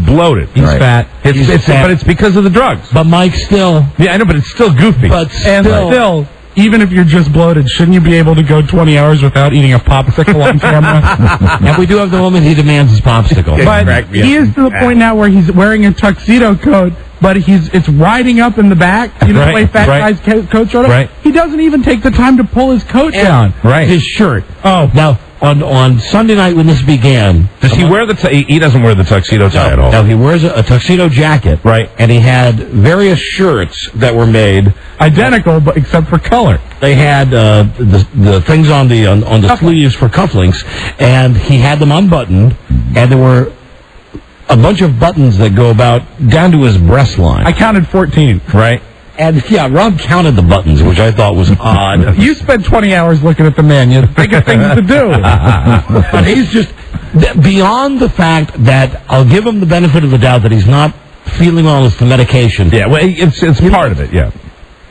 bloated. He's fat. But it's because of the drugs. But Mike still... Yeah, I know, but it's still goofy. But still, even if you're just bloated, shouldn't you be able to go 20 hours without eating a popsicle on camera? And we do have the woman he demands his popsicle. But he is to the point now where he's wearing a tuxedo coat, but it's riding up in the back. You know the way fat guys' coats are? Right. He doesn't even take the time to pull his coat down. Right. His shirt. Oh. Now, on Sunday night when this began... Does he wear he doesn't wear the tuxedo tie at all. No, he wears a tuxedo jacket. Right. And he had various shirts that were made... Identical, but except for color. They had the things on the sleeves for cufflinks, and he had them unbuttoned, and there were a bunch of buttons that go about down to his breast line. I counted 14. Right. And, yeah, Rob counted the buttons, which I thought was odd. You spent 20 hours looking at the man. You had bigger things to do. But he's just, beyond the fact that I'll give him the benefit of the doubt that he's not feeling all the medication. Yeah, well, it's part of it, yeah.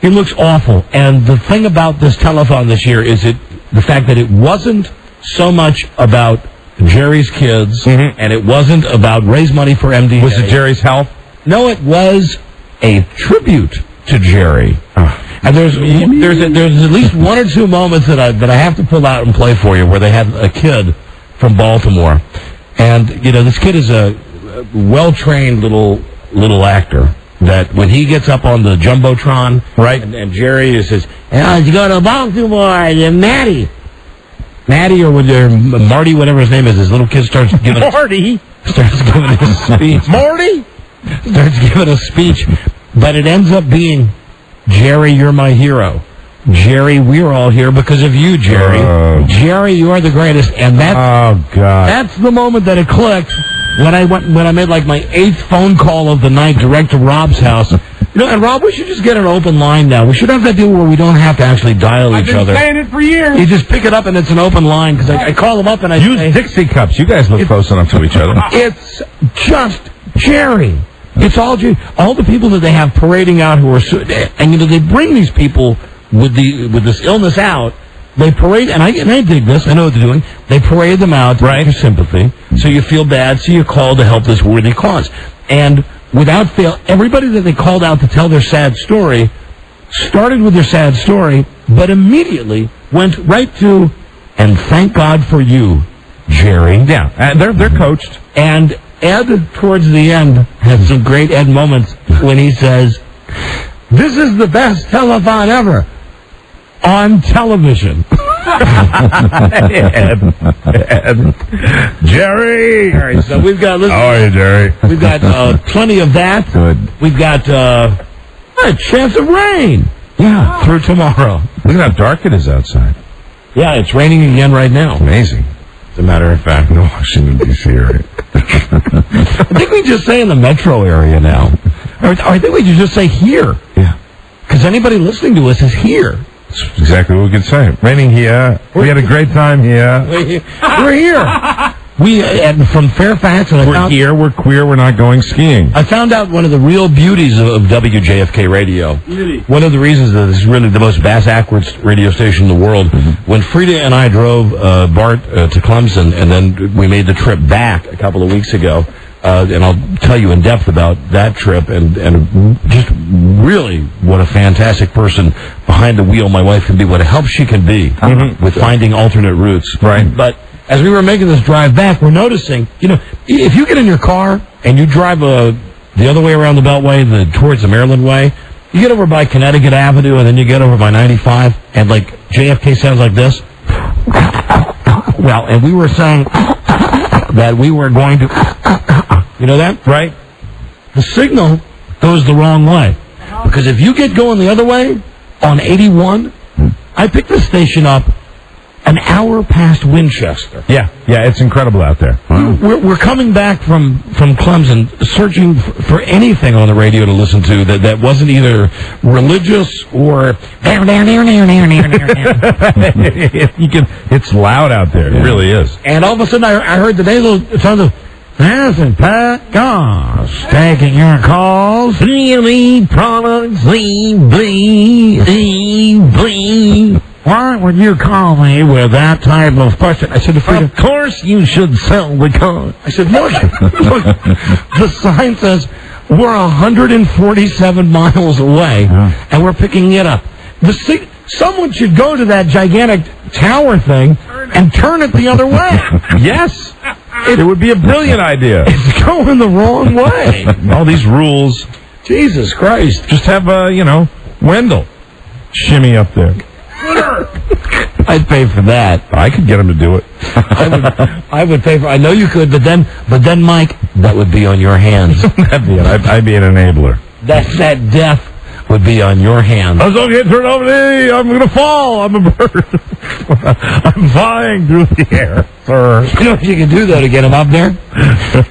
He looks awful. And the thing about this telethon this year is the fact that it wasn't so much about Jerry's kids, and it wasn't about raise money for MDA. Was it Jerry's health? No, it was a tribute to Jerry. And there's at least one or two moments that I have to pull out and play for you where they had a kid from Baltimore. And, this kid is a well-trained little actor. That when he gets up on the Jumbotron, right, and Jerry says, you go to Baltimore, you're Matty, or Marty, whatever his name is, his little kid starts giving Marty starts giving a speech. Marty starts giving a speech, but it ends up being, Jerry, you're my hero. Jerry, we're all here because of you, Jerry. Jerry, you are the greatest, and that's the moment that it clicked. When I made like my 8th phone call of the night direct to Rob's house. And Rob, we should just get an open line now. We should have that deal where we don't have to actually dial each other. I've been saying it for years. You just pick it up and it's an open line because I call them up and I use Dixie cups. You guys look close enough to each other. It's just Jerry. It's all Jerry. All the people that they have parading out who are, and they bring these people with this illness out. They parade, and I dig this, I know what they're doing. They parade them out to get your sympathy, so you feel bad, so you call to help this worthy cause. And without fail, everybody that they called out to tell their sad story started with their sad story, but immediately went right to, and thank God for you, Jerry. Yeah, and they're coached. And Ed, towards the end, has some great Ed moments when he says, this is the best telethon ever. On television. Jerry! So we've got... How are you, Jerry? We've got plenty of that. Good. We've got a chance of rain. Yeah, through tomorrow. Look at how dark it is outside. Yeah, it's raining again right now. It's amazing. As a matter of fact. No, Washington, D.C. area. I think we just say in the metro area now. Or I think we just say here. Yeah. anybody listening to us is here. That's exactly what we could say. Raining here. We had a great time here. We're here. And from Fairfax, and we're here. We're queer. We're not going skiing. I found out one of the real beauties of WJFK radio. One of the reasons that this is really the most bass-backwards radio station in the world. When Fredya and I drove Bart to Clemson, and then we made the trip back a couple of weeks ago, and I'll tell you in depth about that trip, and just really what a fantastic person behind the wheel my wife can be, what a help she can be with finding alternate routes. Right. But as we were making this drive back, we're noticing, if you get in your car and you drive the other way around the Beltway, towards the Maryland Way, you get over by Connecticut Avenue, and then you get over by 95, and like JFK sounds like this. Well, and we were saying that we were going to, you know that? Right. The signal goes the wrong way. Because if you get going the other way, on 81, I picked the station up an hour past Winchester. Yeah, it's incredible out there. We're coming back from Clemson, searching for anything on the radio to listen to that wasn't either religious or It's loud out there. It really is. And all of a sudden, I heard the nasal sounds of Pat Goss taking your calls. Lead products, lead. Why would you call me with that type of question? I said to Fredya, of course you should sell the car. I said, look, the sign says we're 147 miles away, and we're picking it up. Someone should go to that gigantic tower thing and turn it the other way. Yes. It would be a brilliant idea. It's going the wrong way. All these rules. Jesus Christ. Just have, Wendell shimmy up there. I'd pay for that. I could get him to do it. I would pay for. I know you could, but then, Mike, that would be on your hands. I'd be an enabler. That death would be on your hands. I was going to get turned over. I'm going to fall. I'm a bird. I'm flying through the air, sir. You know what you can do, though, to get him up there?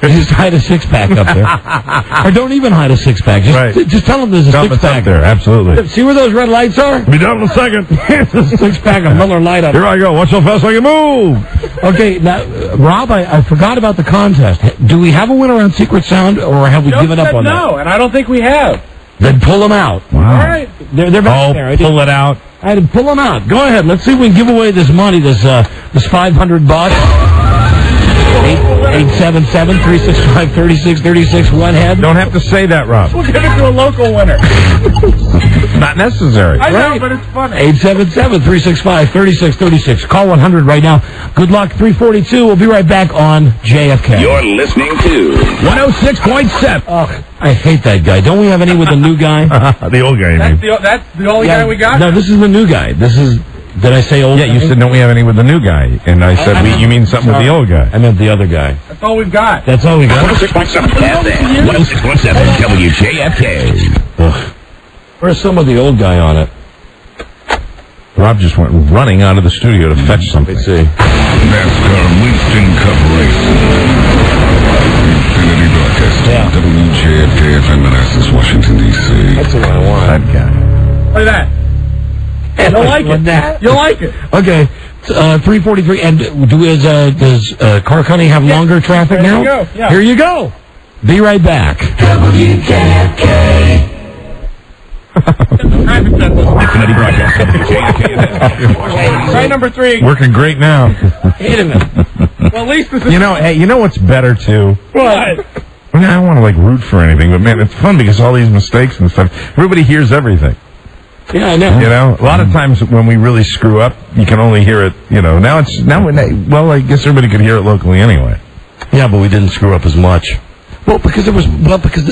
Just hide a six-pack up there. Or don't even hide a six-pack. Just tell him there's a six-pack up there. Absolutely. See where those red lights are? Be done in a second. There's a six-pack of Miller Lite up. Here I go. Watch how fast I can move. Okay, now, Rob, I forgot about the contest. Do we have a winner on Secret Sound, or have we given up on that? No, and I don't think we have. Then pull them out. Wow. All right. They're back there. Pull it out. I had to pull them out. Go ahead. Let's see if we can give away this money, this $500. 877-365-3636, one head. Don't have to say that, Rob. We'll give it to a local winner. Not necessary. I know, but it's funny. 877-365-3636. Call 100 right now. Good luck. 342. We'll be right back on JFK. You're listening to 106.7. Oh, I hate that guy. Don't we have any with the new guy? The old guy, you mean? That's the only guy we got? No, this is the new guy. Did I say old guy? Yeah, you said, don't we have any with the new guy? And I said, you mean something with the old guy. I meant the other guy. That's all we've got. That's all we got? 106.7 FM. 106.7 WJFK. Ugh. Where's some of the old guy on it? Rob just went running out of the studio to fetch something. Let's see. NASCAR Winston Cup race. Infinity broadcast. Yeah. WJFK FM Manassas, Washington, D.C. That's what I want. That guy. Play that. You'll like it. You'll like it. Okay. 343. And does Car County have longer traffic now? Here you go. Yeah. Here you go. Be right back. WJFK. Infinity broadcast. Try number 3. Working great now. Wait a minute. Well, at least this is... You know what's better, too? What? I don't want to, root for anything, but, man, it's fun because all these mistakes and stuff, everybody hears everything. Yeah, I know. You know, a lot of times when we really screw up, you can only hear it, now I guess everybody could hear it locally anyway. Yeah, but we didn't screw up as much. Well, because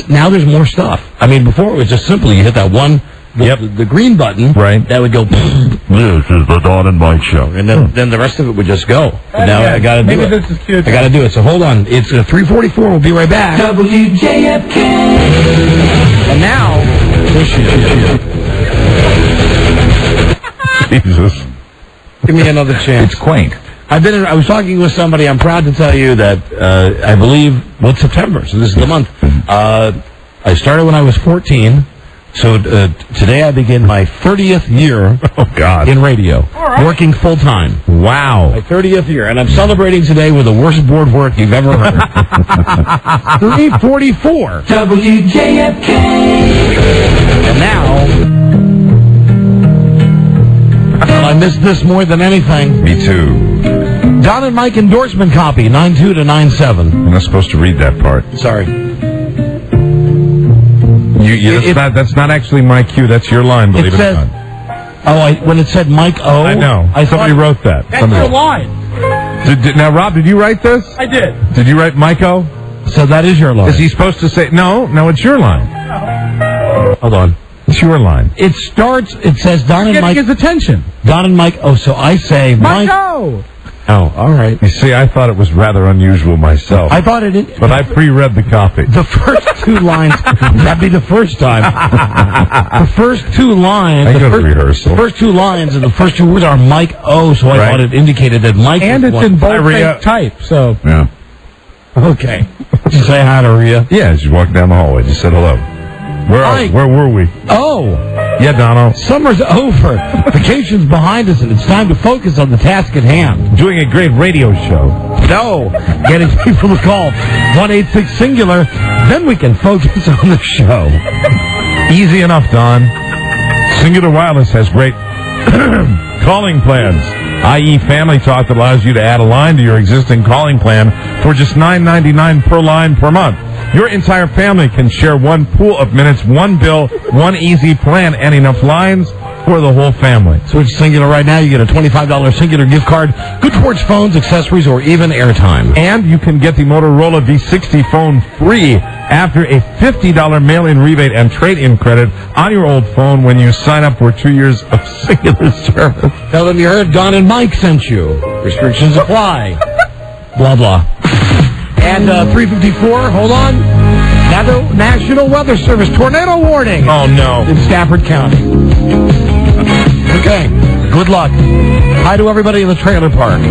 now there's more stuff. I mean, before it was just simply you hit that one, the green button, right? That would go. This is the Dawn and Mike Show, and then the rest of it would just go. But now I got to do it. Maybe this is cute. I got to do it. So hold on. It's 3:44. We'll be right back. WJFK. And now, Jesus, give me another chance. It's quaint. I was talking with somebody. I'm proud to tell you that I believe it's September, so this is the month. I started when I was 14. So today I begin my 30th year in radio, working full-time. Wow. My 30th year, and I'm celebrating today with the worst board work you've ever heard. 344. WJFK. And now, I miss this more than anything. Me too. Don and Mike endorsement copy, 92 to 97. I'm not supposed to read that part. Sorry. That's not actually my cue. That's your line, believe it or not. When it said Mike O. I know. Somebody wrote that. That's your line. Now, Rob, did you write this? I did. Did you write Mike O? So that is your line. Is he supposed to say... No, it's your line. Hold on. It's your line. It says Don and Mike... Getting his attention. Don and Mike O. So I say Mike... O. Oh, all right. You see, I thought it was rather unusual myself. I thought it... But I pre-read the copy. The first two lines... That'd be the first time. The first two lines... I go to rehearsal. The first two lines and the first two words are Mike O, so I thought it indicated that Mike... And it's in bold type, so... Yeah. Okay. Did you say hi to Rhea? Yeah, she walked down the hallway. Just said hello. Where were we? Oh. Yeah, Dono. Summer's over. Vacation's behind us, and it's time to focus on the task at hand. Doing a great radio show. No. Getting people to call 186-SINGULAR. Then we can focus on the show. Easy enough, Don. Singular Wireless has great calling plans, i.e. Family Talk that allows you to add a line to your existing calling plan for just $9.99 per line per month. Your entire family can share one pool of minutes, one bill, one easy plan, and enough lines for the whole family. Switch Singular right now. You get a $25 Singular gift card, good towards phones, accessories, or even airtime. And you can get the Motorola V60 phone free after a $50 mail-in rebate and trade-in credit on your old phone when you sign up for 2 years of Singular service. Tell them you heard Don and Mike sent you. Restrictions apply. Blah, blah. And 354, hold on. National Weather Service tornado warning. Oh, no. In Stafford County. Okay, good luck. Hi to everybody in the trailer park.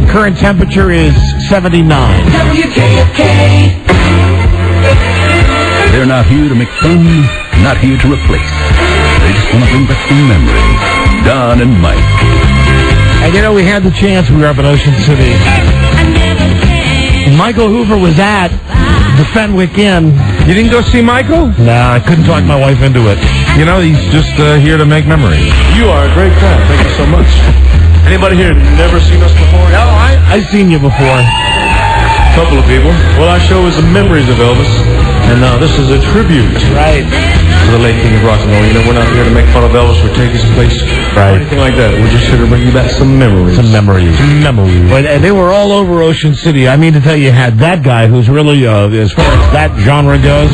Current temperature is 79. WJFK. They're not here to make fun, not here to replace. They just want to bring back some memories. Don and Mike. And we had the chance. We were up in Ocean City. Michael Hoover was at the Fenwick Inn. You didn't go see Michael? Nah, I couldn't talk my wife into it. He's just here to make memories. You are a great crowd. Thank you so much. Anybody here never seen us before? No, I've seen you before. A couple of people. Well, our show is the memories of Elvis, and this is a tribute. Right. To the late king of rock and roll. We're not here to make fun of Elvis or take his place or anything like that. We're just here to bring you back some memories. Some memories. But they were all over Ocean City. I mean to tell you, had that guy who's really, as far as that genre goes,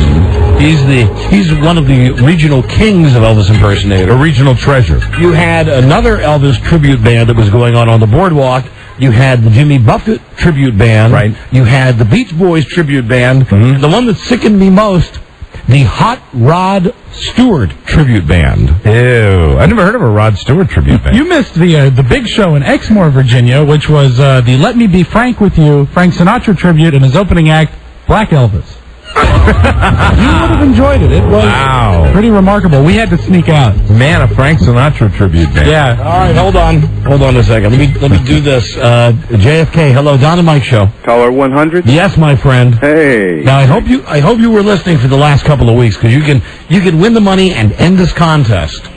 he's one of the regional kings of Elvis impersonator. A regional treasure. You had another Elvis tribute band that was going on the boardwalk. You had the Jimmy Buffett tribute band. Right. You had the Beach Boys tribute band. Mm-hmm. And the one that sickened me most, the Hot Rod Stewart tribute band. Ew. I never heard of a Rod Stewart tribute band. You missed the big show in Exmoor, Virginia, which was the Let Me Be Frank With You, Frank Sinatra tribute, and his opening act, Black Elvis. You would have enjoyed it. It was pretty remarkable. We had to sneak out. Man, a Frank Sinatra tribute band. Yeah. All right, hold on a second. Let me do this. JFK, hello, Don and Mike show. Caller 100? Yes, my friend. Hey. Now I hope you were listening for the last couple of weeks, because you can win the money and end this contest.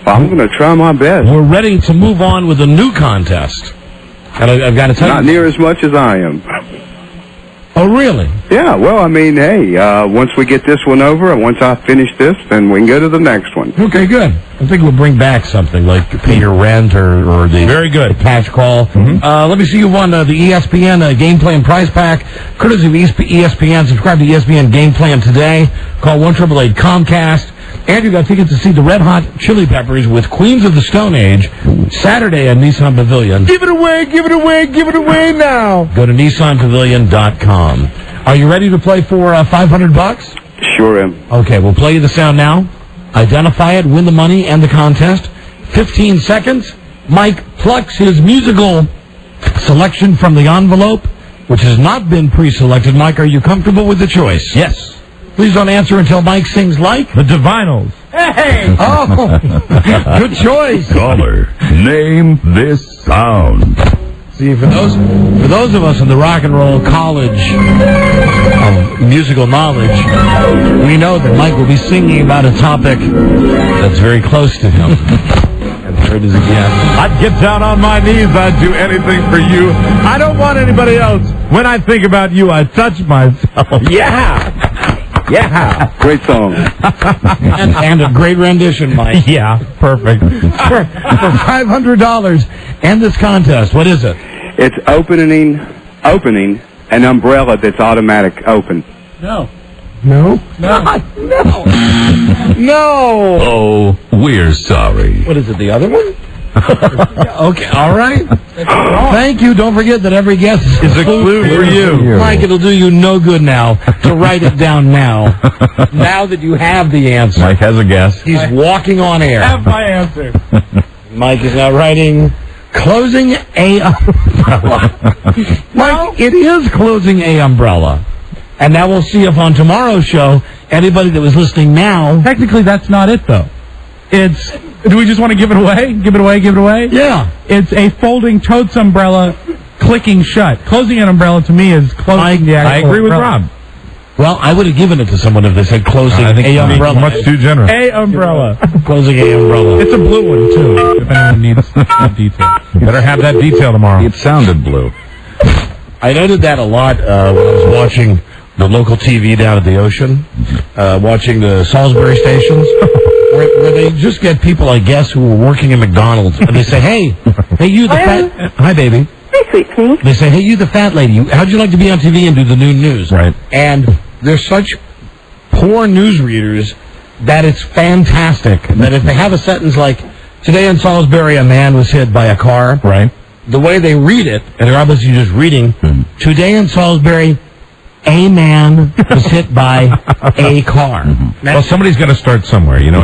I'm going to try my best. We're ready to move on with a new contest. And I've got to tell you. Not near as much as I am. Oh, really? Yeah, well, I mean, hey, once we get this one over, and once I finish this, then we can go to the next one. Okay, good. I think we'll bring back something like pay your rent or the very good cash call. Mm-hmm. Let me see you won the ESPN Game Plan prize pack. Courtesy of ESPN. Subscribe to ESPN Game Plan today. Call 1-888-COMCAST. And you got tickets to see the Red Hot Chili Peppers with Queens of the Stone Age Saturday at Nissan Pavilion. Give it away, give it away, give it away now. Go to NissanPavilion.com. Are you ready to play for $500? Sure am. Okay, we'll play you the sound now. Identify it, win the money, and the contest. 15 seconds. Mike plucks his musical selection from the envelope, which has not been pre-selected. Mike, are you comfortable with the choice? Yes. Please don't answer until Mike sings like the Divinals. Hey! Oh, good choice. Caller, name this sound. See, for those of us in the rock and roll college of musical knowledge, we know that Mike will be singing about a topic that's very close to him. And there it is again. I'd get down on my knees. I'd do anything for you. I don't want anybody else. When I think about you, I touch myself. Yeah. Yeah. Great song. and a great rendition, Mike. Yeah, perfect. For $500, end this contest. What is it? It's opening an umbrella that's automatic open. No. No? No. No. Oh, we're sorry. What is it, the other one? Okay, all right. Thank you. Don't forget that every guess is a clue for you. Mike, it'll do you no good now to write it down now. Now that you have the answer. Mike has a guess. He's walking on air. Have my answer. Mike is now writing closing a umbrella. Mike, it is closing a umbrella. And now we'll see if on tomorrow's show, anybody that was listening now... Technically, that's not it, though. It's... Do we just want to give it away? Give it away, give it away? Yeah. It's a folding totes umbrella clicking shut. Closing an umbrella, to me, is closing the actual I agree with umbrella. Rob. Well, I would have given it to someone if they said closing I think a umbrella. much too generous. A umbrella. Closing a umbrella. It's a blue one, too, if anyone needs details. You better have that detail tomorrow. It sounded blue. I noted that a lot when I was watching the local TV down at the ocean, watching the Salisbury stations, where they just get people, I guess, who are working at McDonald's, and they say, hey, you the fat... Hi, baby. Hey, sweet pea. They say, hey, you the fat lady, how'd you like to be on TV and do the noon news? Right. And they're such poor newsreaders that it's fantastic, that if they have a sentence like, today in Salisbury, a man was hit by a car. Right. The way they read it, and they're obviously just reading, today in Salisbury, a man was hit by a car. Well, somebody's got to start somewhere, and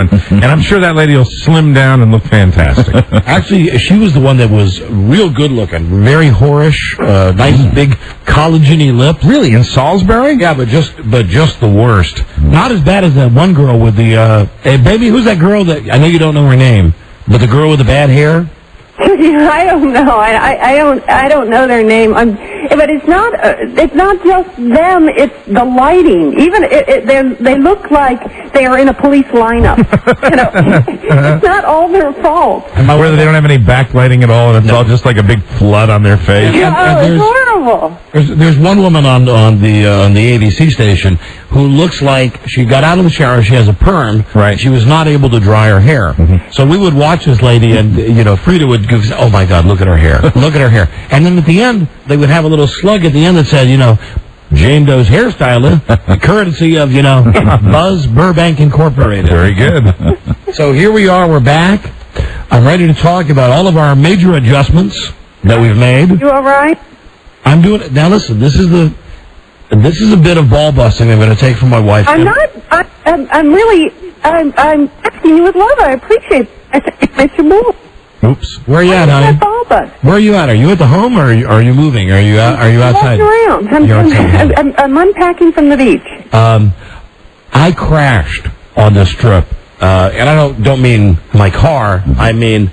I'm sure that lady will slim down and look fantastic. Actually, she was the one that was real good looking, very whorish, nice big collagen-y lips. Really, in Salisbury? Yeah, but just the worst. Not as bad as that one girl with the. Hey, baby, who's that girl that I know you don't know her name, but the girl with the bad hair? I don't know. I don't know their name. But it's not just them. It's the lighting. Even they look like they are in a police lineup. It's not all their fault. Where they don't have any backlighting at all, and it's all just like a big flood on their face. Yeah, it's horrible. There's one woman on the ABC station who looks like she got out of the shower. She has a perm. Right. She was not able to dry her hair. So we would watch this lady, and Fredya would go, oh my God, look at her hair, look at her hair. And then at the end, they would have a little slug at the end that said, Jane Doe's hairstylist, courtesy of, Buzz Burbank Incorporated. Very good. So here we are, we're back. I'm ready to talk about all of our major adjustments that we've made. You all right? I'm doing it. Now listen, this is a bit of ball busting I'm going to take from my wife. I'm asking you with love. I appreciate it. I think it's your move. Oops. Where are you at, honey? Where are you at? Are you at the home, or are you moving? Are you outside? I'm walking around. I'm unpacking from the beach. I crashed on this trip, and I don't mean my car. I mean,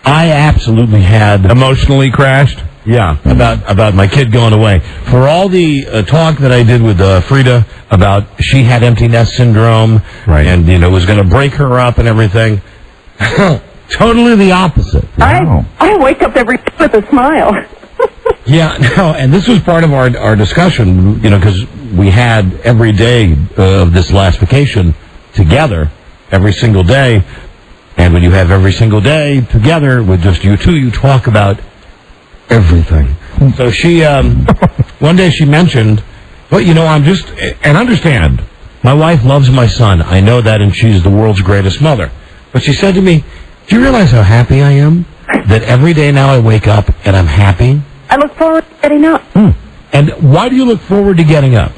I absolutely had emotionally crashed. Yeah, about my kid going away. For all the talk that I did with Fredya about she had empty nest syndrome, right, and was going to break her up and everything. Totally the opposite. Wow. I wake up every day with a smile. Yeah, no, and this was part of our discussion, because we had every day of this last vacation together, every single day. And when you have every single day together with just you two, you talk about everything. So she, one day she mentioned, well, and understand, my wife loves my son. I know that, and she's the world's greatest mother. But she said to me, do you realize how happy I am? That every day now I wake up and I'm happy? I look forward to getting up. And why do you look forward to getting up?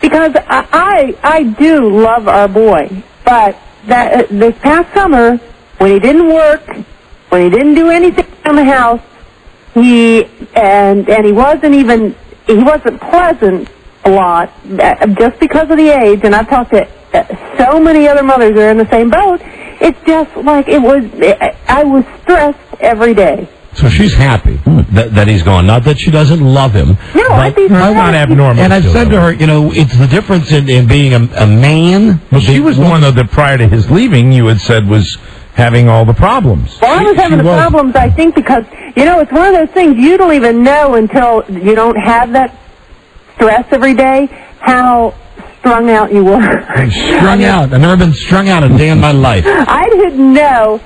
Because I do love our boy. But this past summer, when he didn't work, when he didn't do anything in the house, he wasn't pleasant lot, just because of the age, and I've talked to so many other mothers that are in the same boat. It's just like I was stressed every day. So she's happy that he's gone. Not that she doesn't love him. No, I'd be not abnormal. And I've said to her, it's the difference in being a man. Well, she was the one, though, that prior to his leaving, you had said was having all the problems. Well, I was having the problems, I think, because, it's one of those things you don't even know until you don't have that stress every day, how strung out you were. Strung out. I've never been strung out a day in my life. I didn't know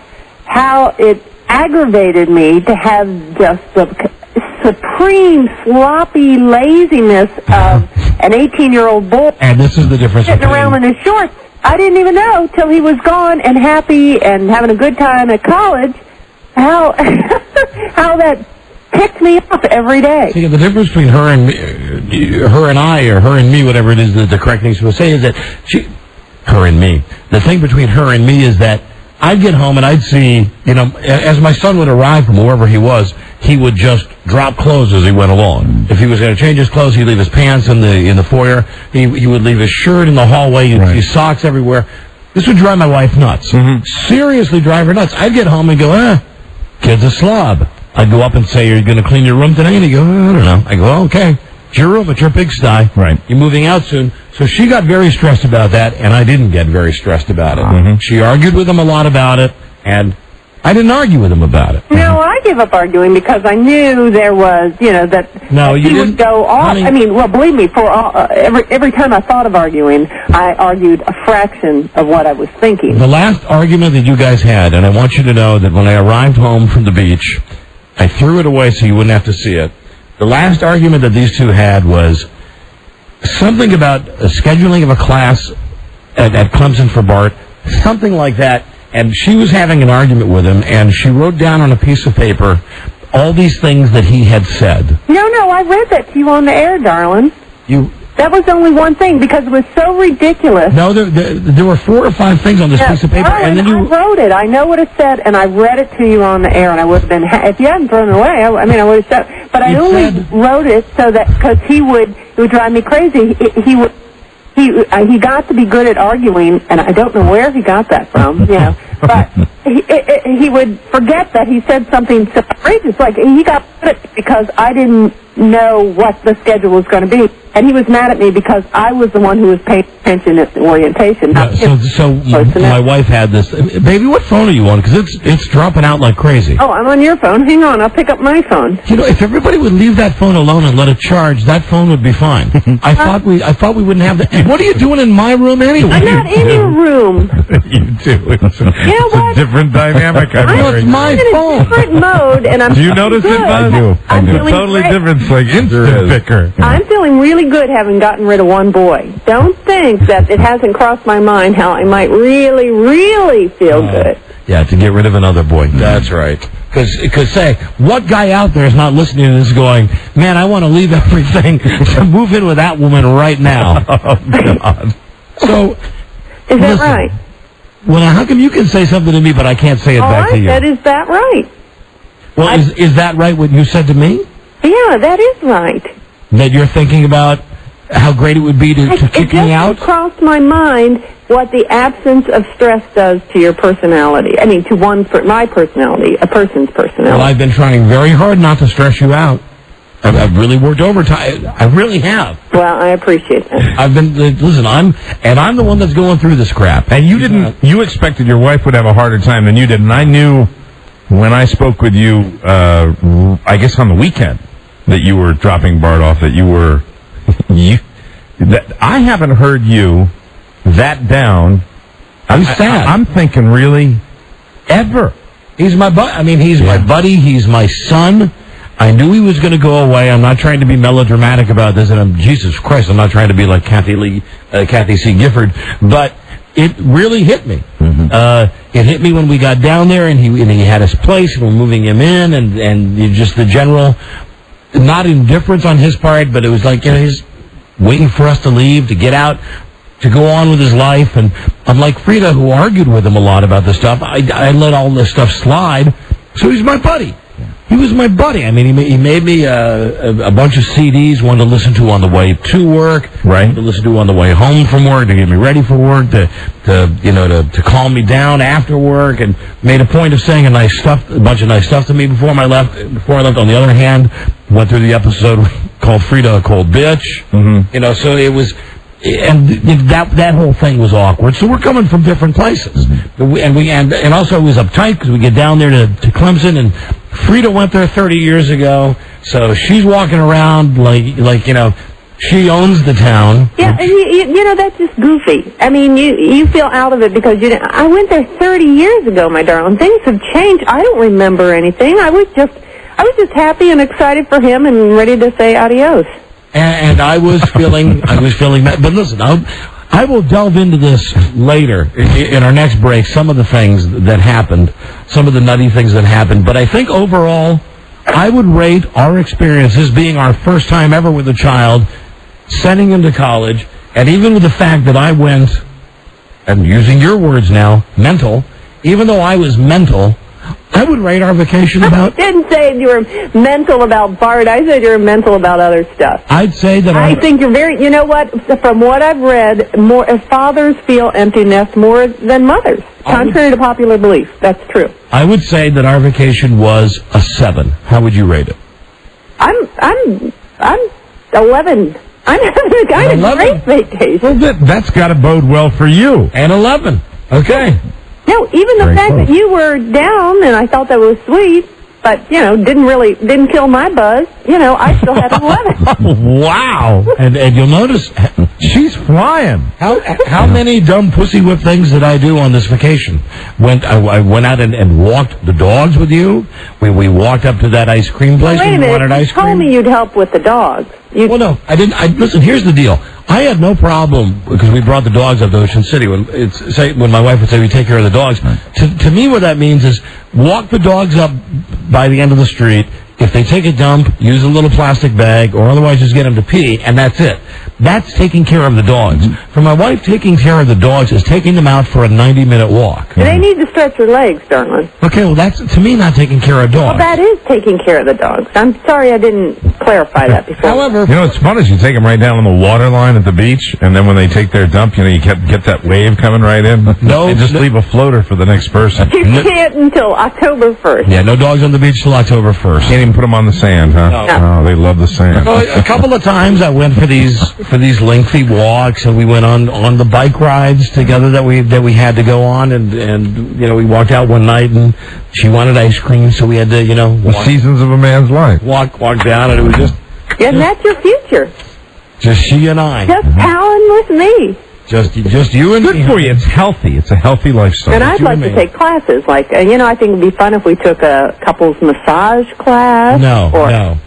how it aggravated me to have just the supreme sloppy laziness of an 18-year-old boy. And this is the difference. Sitting around in his shorts. I didn't even know till he was gone and happy and having a good time at college how that picked me up every day. See, the difference between her and I, or her and me, whatever it is that the correct thing to say, is that her and me. The thing between her and me is that I'd get home and I'd see, as my son would arrive from wherever he was, he would just drop clothes as he went along. If he was going to change his clothes, he'd leave his pants in the foyer. He would leave his shirt in the hallway. You'd see socks everywhere. This would drive my wife nuts. Seriously drive her nuts. I'd get home and go, kid's a slob. I'd go up and say, are you going to clean your room today? And he'd go, I don't know. I go, okay. It's your room. It's your pigsty. Right. You're moving out soon. So she got very stressed about that, and I didn't get very stressed about it. She argued with him a lot about it, and I didn't argue with him about it. No, I gave up arguing because I knew there was, that he would go off. Honey, believe me, for every time I thought of arguing, I argued a fraction of what I was thinking. The last argument that you guys had, and I want you to know that when I arrived home from the beach, I threw it away so you wouldn't have to see it. The last argument that these two had was something about scheduling of a class at Clemson for Bart, something like that. And she was having an argument with him, and she wrote down on a piece of paper all these things that he had said. No, I read that to you on the air, darling. That was only one thing, because it was so ridiculous. No, there were 4 or 5 things on this piece of paper, and then I wrote it. I know what it said, and I read it to you on the air, and I would have been, if you hadn't thrown it away, I would have said, but I only wrote it so that, because it would drive me crazy. He got to be good at arguing, and I don't know where he got that from, but he would forget that he said something so outrageous, like he got good at it because I didn't know what the schedule was going to be, and he was mad at me because I was the one who was paying attention at the orientation. So my wife had this. Baby, what phone are you on? Because it's dropping out like crazy. Oh, I'm on your phone. Hang on, I'll pick up my phone. If everybody would leave that phone alone and let it charge, that phone would be fine. I thought we wouldn't have that. What are you doing in my room anyway? I'm not in your room. You do. It's a different dynamic. It's my phone. I'm in a different mode, and I'm. Do you notice it, Buzz? I do. It's totally different. It's like instant picker. I'm feeling really good having gotten rid of one boy. Don't think that it hasn't crossed my mind how I might really, really feel good. Yeah, to get rid of another boy. That's right. Because say, what guy out there is not listening to this going, man, I want to leave everything to move in with that woman right now. Oh, God. So, is that right? Well, how come you can say something to me, but I can't say it back to you? I said, is that right? Well, is that right what you said to me? Yeah, that is right. That you're thinking about how great it would be to kick me out? It just crossed my mind what the absence of stress does to your personality. I mean, to my personality, a person's personality. Well, I've been trying very hard not to stress you out. I've really worked overtime. I really have. Well, I appreciate that. I've been, listen, I'm the one that's going through this crap. And you expected your wife would have a harder time than you did, and I knew when I spoke with you, I guess on the weekend, that you were dropping Bart off, that you were, I haven't heard you that down. I'm sad. I'm thinking really, ever. He's my buddy. He's my buddy. He's my son. I knew he was going to go away. I'm not trying to be melodramatic about this, and Jesus Christ, I'm not trying to be like Kathy C. Gifford, but it really hit me. It hit me when we got down there, and he had his place, and we're moving him in, and just the general, not indifference on his part, but it was like, he's waiting for us to leave, to get out, to go on with his life. And I'm like Fredya, who argued with him a lot about this stuff. I let all this stuff slide, so he's my buddy. he was my buddy. I mean, he made me a bunch of CDs, one to listen to on the way to work, right? To listen to on the way home from work, to get me ready for work, to calm me down after work, and made a point of saying a bunch of nice stuff to me before I left. On the other hand, went through the episode called Fredya a Cold Bitch. Mm-hmm. So it was. And that whole thing was awkward. So we're coming from different places, and also it was uptight because we get down there to Clemson, and Fredya went there 30 years ago, so she's walking around like she owns the town. Yeah, and that's just goofy. I mean, you feel out of it because you didn't. I went there 30 years ago, my darling. Things have changed. I don't remember anything. I was just happy and excited for him and ready to say adios. And I was feeling that. But listen, I will delve into this later in our next break, some of the things that happened, some of the nutty things that happened. But I think overall, I would rate our experiences being our first time ever with a child, sending him to college, and even with the fact that I went, and using your words now, mental, even though I was mental, I would rate our vacation about... I didn't say you were mental about Bart. I said you were mental about other stuff. I'd say that I think you're very... You know what? From what I've read, fathers feel empty nest more than mothers. Contrary to popular belief. That's true. I would say that our vacation was a 7. How would you rate it? I'm 11. I'm having a great vacation. Well, that's got to bode well for you. And 11. Okay. No, even the fact that you were down, and I thought that was sweet, but, didn't kill my buzz. I still had an 11. Wow. And you'll notice, she's flying. How many dumb pussy whip things did I do on this vacation? I went out and walked the dogs with you. We walked up to that ice cream place. Wait a minute. Wanted ice You told me you'd help with the dogs. Well, no, I didn't. Listen, here's the deal. I had no problem because we brought the dogs up to Ocean City. When my wife would say we take care of the dogs, to me what that means is walk the dogs up by the end of the street. If they take a dump, use a little plastic bag, or otherwise just get them to pee, and that's it. That's taking care of the dogs. For my wife, taking care of the dogs is taking them out for a 90-minute walk. They need to stretch their legs, darling. Okay, well, that's, to me, not taking care of dogs. Well, that is taking care of the dogs. I'm sorry I didn't clarify that before. However... what's fun is you take them right down on the water line at the beach, and then when they take their dump, you get that wave coming right in. And just leave a floater for the next person. You can't until October 1st. Yeah, no dogs on the beach till October 1st. Can't even put them on the sand, huh? No. Oh, they love the sand. Well, a couple of times I went for these lengthy walks, and we went on the bike rides together that we had to go on, and we walked out one night, and she wanted ice cream, so we had to the seasons of a man's life. Walk down, and it was just... And that's your future. Just she and I. Just Alan with me. Just you and me. Good for you. It's healthy. It's a healthy lifestyle. And I'd like to take classes. Like, I think it'd be fun if we took a couples massage class. No.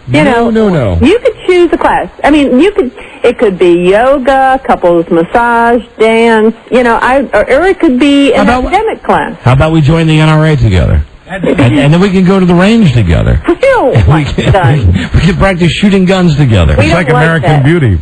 No. You could choose a class. I mean, it could be yoga, couples massage, dance, or it could be an academic class. How about we join the NRA together? And then we can go to the range together. Ew, we can practice shooting guns together. It's like American Beauty.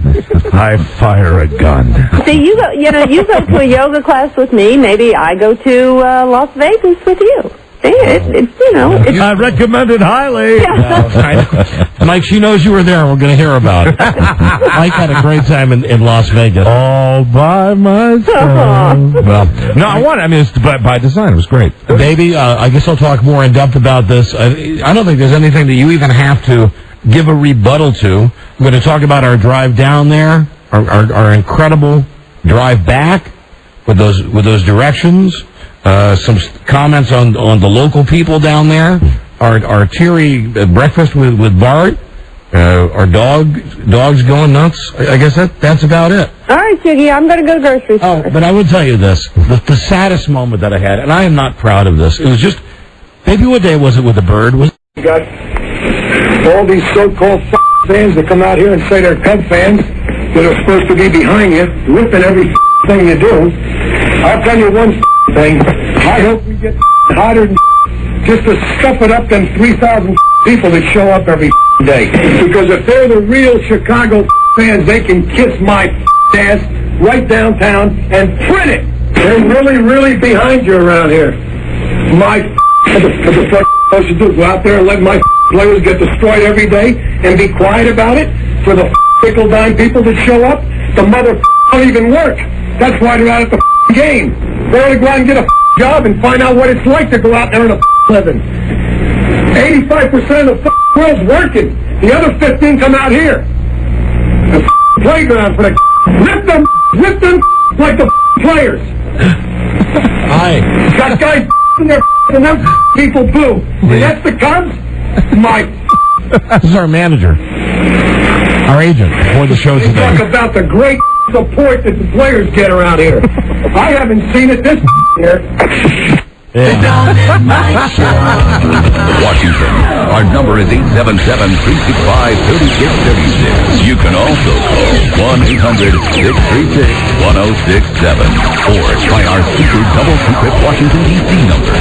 I fire a gun. See, you go to a yoga class with me. Maybe I go to Las Vegas with you. I recommend it highly. Yeah. Mike, she knows you were there. We're going to hear about it. Mike had a great time in Las Vegas. All by myself. Well, no, I mean, it's by design. It was great. Baby, I guess I'll talk more in depth about this. I don't think there's anything that you even have to give a rebuttal to. I'm going to talk about our drive down there, our incredible drive back with those directions. Some comments on the local people down there, our teary breakfast with Bart, our dogs going nuts. I guess that's about it. All right, Jiggy, I'm going to go grocery store. Oh, but I would tell you this: the saddest moment that I had, and I am not proud of this. It was just, maybe what day was it with the bird? You got all these so-called fans that come out here and say they're Cub fans that are supposed to be behind you, ripping every thing you do. I'll tell you one thing. I hope we get hotter than just to stuff it up them 3,000 people that show up every day. Because if they're the real Chicago fans, they can kiss my ass right downtown and print it. They're really, really behind you around here. My What the fuck supposed to do? Go out there and let my players get destroyed every day and be quiet about it? For the nickel-dime people that show up? The mother don't even work. That's why they're out at the game. They ought to go out and get a job and find out what it's like to go out there and living. 85% of the world's working. The other 15 come out here. The playground for the rip them like the players. Hi. Got guys in their and them people too. And that's the Cubs? Mike. This is our manager. Our agent for the show today. Talk about the great support that the players get around here. I haven't seen it this year. Washington. Our number is 877-365-3636. You can also call 1-800-636-1067. Or try our super double secret Washington, D.C. number,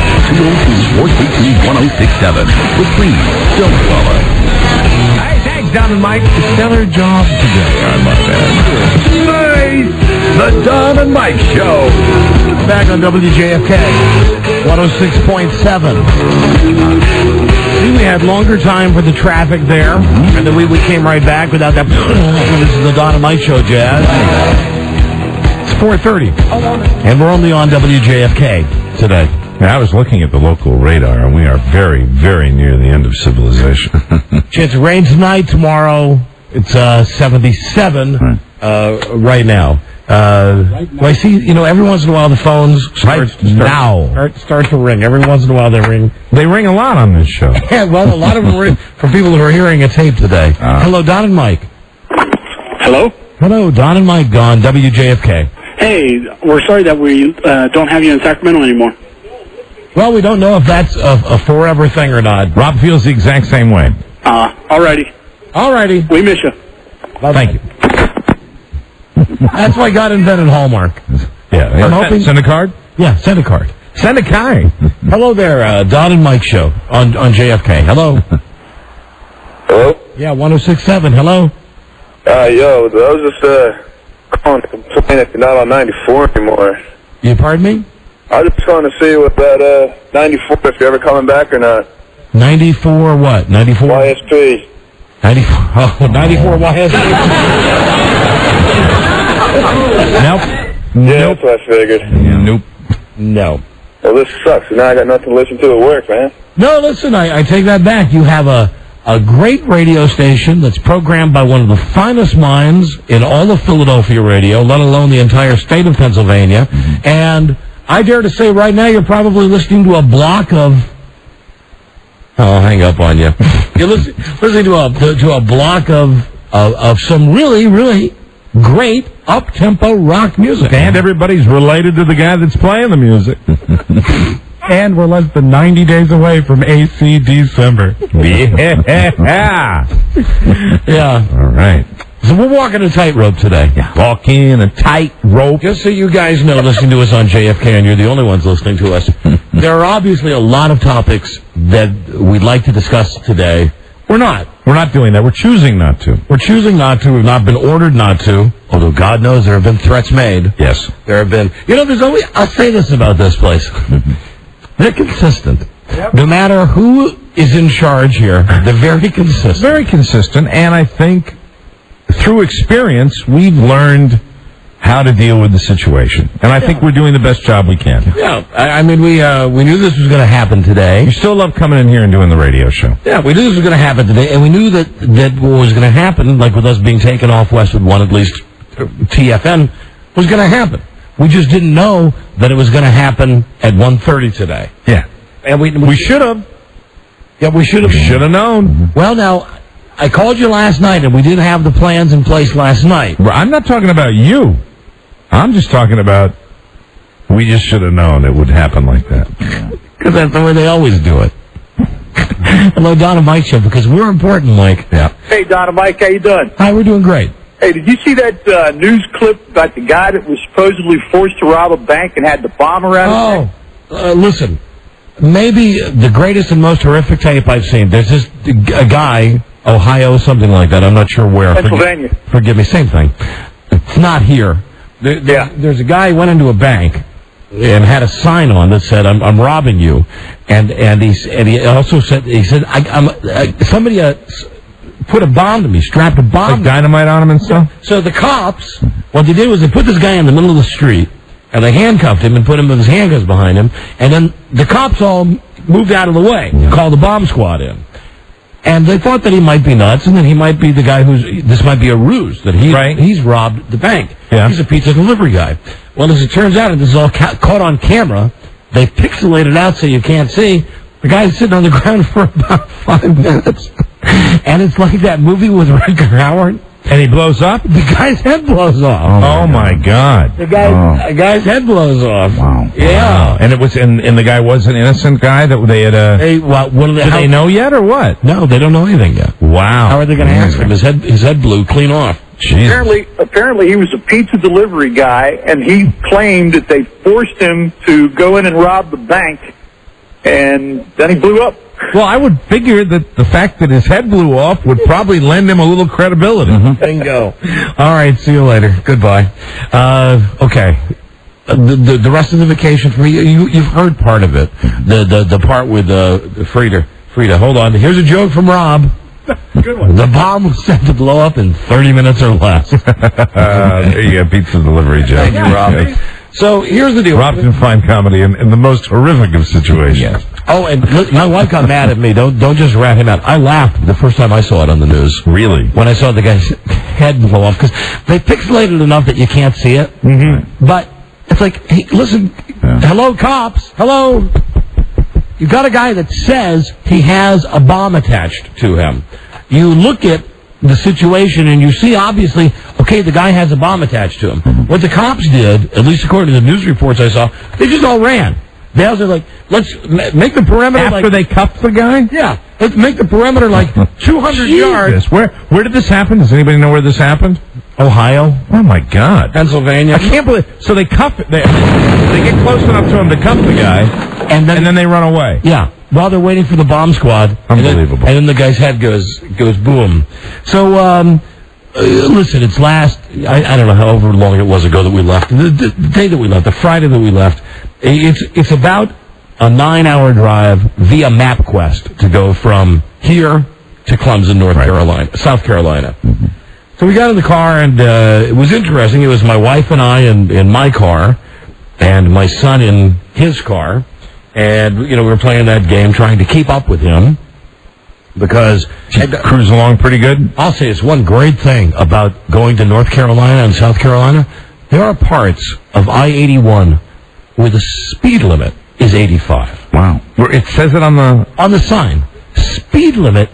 202-432-1067. But please, don't call us. Hey, thanks, Don and Mike. Stellar job today. I love that. Nice! The Don and Mike Show. Back on WJFK, 106.7. We had longer time for the traffic there, and then we came right back without that. This is the Don and Mike Show, Jazz. It's 4:30, and we're only on WJFK today. I was looking at the local radar, and we are very, very near the end of civilization. Chance of rain tonight, tomorrow. It's 77 right now. Well, I see, every once in a while the phones start to ring. Every once in a while they ring. They ring a lot on this show. Yeah, well, a lot of them ring for people who are hearing a tape today. Hello, Don and Mike. Hello? Hello, Don and Mike on WJFK. Hey, we're sorry that we don't have you in Sacramento anymore. Well, we don't know if that's a forever thing or not. Rob feels the exact same way. Alrighty. Alrighty. We miss you. Thank you. That's why God invented Hallmark. Yeah. I'm hoping. Send a card? Yeah, send a card. Send a card. Hello there, Don and Mike Show on JFK. Hello. Hello? Yeah, 106.7. Hello. Yo, I was just calling to complain if you're not on 94 anymore. You pardon me? I was just calling to see what that 94, if you're ever coming back or not. 94 what? 94? YSP. 94. Oh, 94 YSP. Nope. Yeah, that's what I figured. Nope. No. Well, this sucks. Now I got nothing to listen to at work, man. No, listen, I take that back. You have a great radio station that's programmed by one of the finest minds in all of Philadelphia radio, let alone the entire state of Pennsylvania. And I dare to say right now you're probably listening to a block of... I'll hang up on you. You're listening to a block of some really, really great up-tempo rock music. And everybody's related to the guy that's playing the music. And we're less than 90 days away from AC December. Yeah. Yeah. All right. So we're walking a tightrope today. Yeah. Walking a tightrope. Just so you guys know, listening to us on JFK, and you're the only ones listening to us, there are obviously a lot of topics that we'd like to discuss today. We're not. We're not doing that. We're choosing not to. We're choosing not to. We've not been ordered not to. Although God knows there have been threats made. Yes. There have been. There's always... I'll say this about this place. They're consistent. Yep. No matter who is in charge here, they're very consistent. Very consistent, and I think through experience, we've learned how to deal with the situation. And I think we're doing the best job we can. Yeah. I mean, we knew this was going to happen today. You still love coming in here and doing the radio show. Yeah, we knew this was going to happen today, and we knew that what was going to happen, like with us being taken off Westwood 1, at least TFN, was going to happen. We just didn't know that it was going to happen at 1:30 today. Yeah. And we should have. Yeah, we should have. Should have known. Well, now, I called you last night, and we didn't have the plans in place last night. I'm not talking about you. I'm just talking about we just should have known it would happen like that. Because that's the way they always do it. Hello, Don and Mike Show, because we're important, Mike. Yeah. Hey, Don and Mike, how you doing? Hi, we're doing great. Hey, did you see that news clip about the guy that was supposedly forced to rob a bank and had the bomb around his neck? Listen, maybe the greatest and most horrific tape I've seen. There's this a guy, Ohio, something like that. I'm not sure where. Pennsylvania. Forgive me, same thing. It's not here. There's a guy who went into a bank, and had a sign on that said, "I'm robbing you," and he also said somebody put a bomb to me, strapped a bomb, like dynamite on him and stuff. So the cops, what they did was they put this guy in the middle of the street and they handcuffed him and put him with his handcuffs behind him, and then the cops all moved out of the way, called the bomb squad in. And they thought that he might be nuts, and that he might be the guy this might be a ruse, that he's robbed the bank. Yeah. He's a pizza delivery guy. Well, as it turns out, and this is all caught on camera, they pixelate it out so you can't see. The guy's sitting on the ground for about 5 minutes. And it's like that movie with Rutger Hauer. And he blows up? The guy's head blows off. Oh my God. The guy's head blows off. Wow. Yeah. Wow. And it was, and the guy was an innocent guy that they had do they know yet or what? No, they don't know anything yet. Wow. How are they going to ask him? His head blew clean off. Apparently he was a pizza delivery guy, and he claimed that they forced him to go in and rob the bank, and then he blew up. Well, I would figure that the fact that his head blew off would probably lend him a little credibility. Bingo. All right, see you later. Goodbye. Okay. The rest of the vacation for you've heard part of it. The part with Fredya. Fredya, hold on. Here's a joke from Rob. Good one. The bomb was set to blow up in 30 minutes or less. There you go, pizza delivery joke. Thank you, Rob. So here's the deal. Rob can find comedy in the most horrific of situations. Yes. Oh, and look, my wife got mad at me. Don't just rat him out. I laughed the first time I saw it on the news. Really? When I saw the guy's head blow off, because they pixelated enough that you can't see it. Mm-hmm. But it's like, hey, listen, hello, cops, hello. You got a guy that says he has a bomb attached to him. You look at the situation and you see, obviously, okay, the guy has a bomb attached to him. Mm-hmm. What the cops did, at least according to the news reports I saw, they just all ran. They also like, let's make the perimeter after they cuffed the guy? Yeah. Let's make the perimeter like 200 yards. Where did this happen? Does anybody know where this happened? Ohio. Oh, my God. Pennsylvania. I can't believe. So they cuff it. They get close enough to him to cuff the guy, and then they run away. Yeah. While they're waiting for the bomb squad. Unbelievable. And then the guy's head goes boom. So, listen, it's I don't know however long it was ago that we left. The day that we left, the Friday that we left, it's about a 9-hour drive via MapQuest to go from here to Clemson, South Carolina. Mm-hmm. So we got in the car, and it was interesting. It was my wife and I in my car, and my son in his car. And, we were playing that game, trying to keep up with him, because... Cruise along pretty good? I'll say it's one great thing about going to North Carolina and South Carolina. There are parts of I-81 where the speed limit is 85. Wow. It says it on the sign. Speed limit,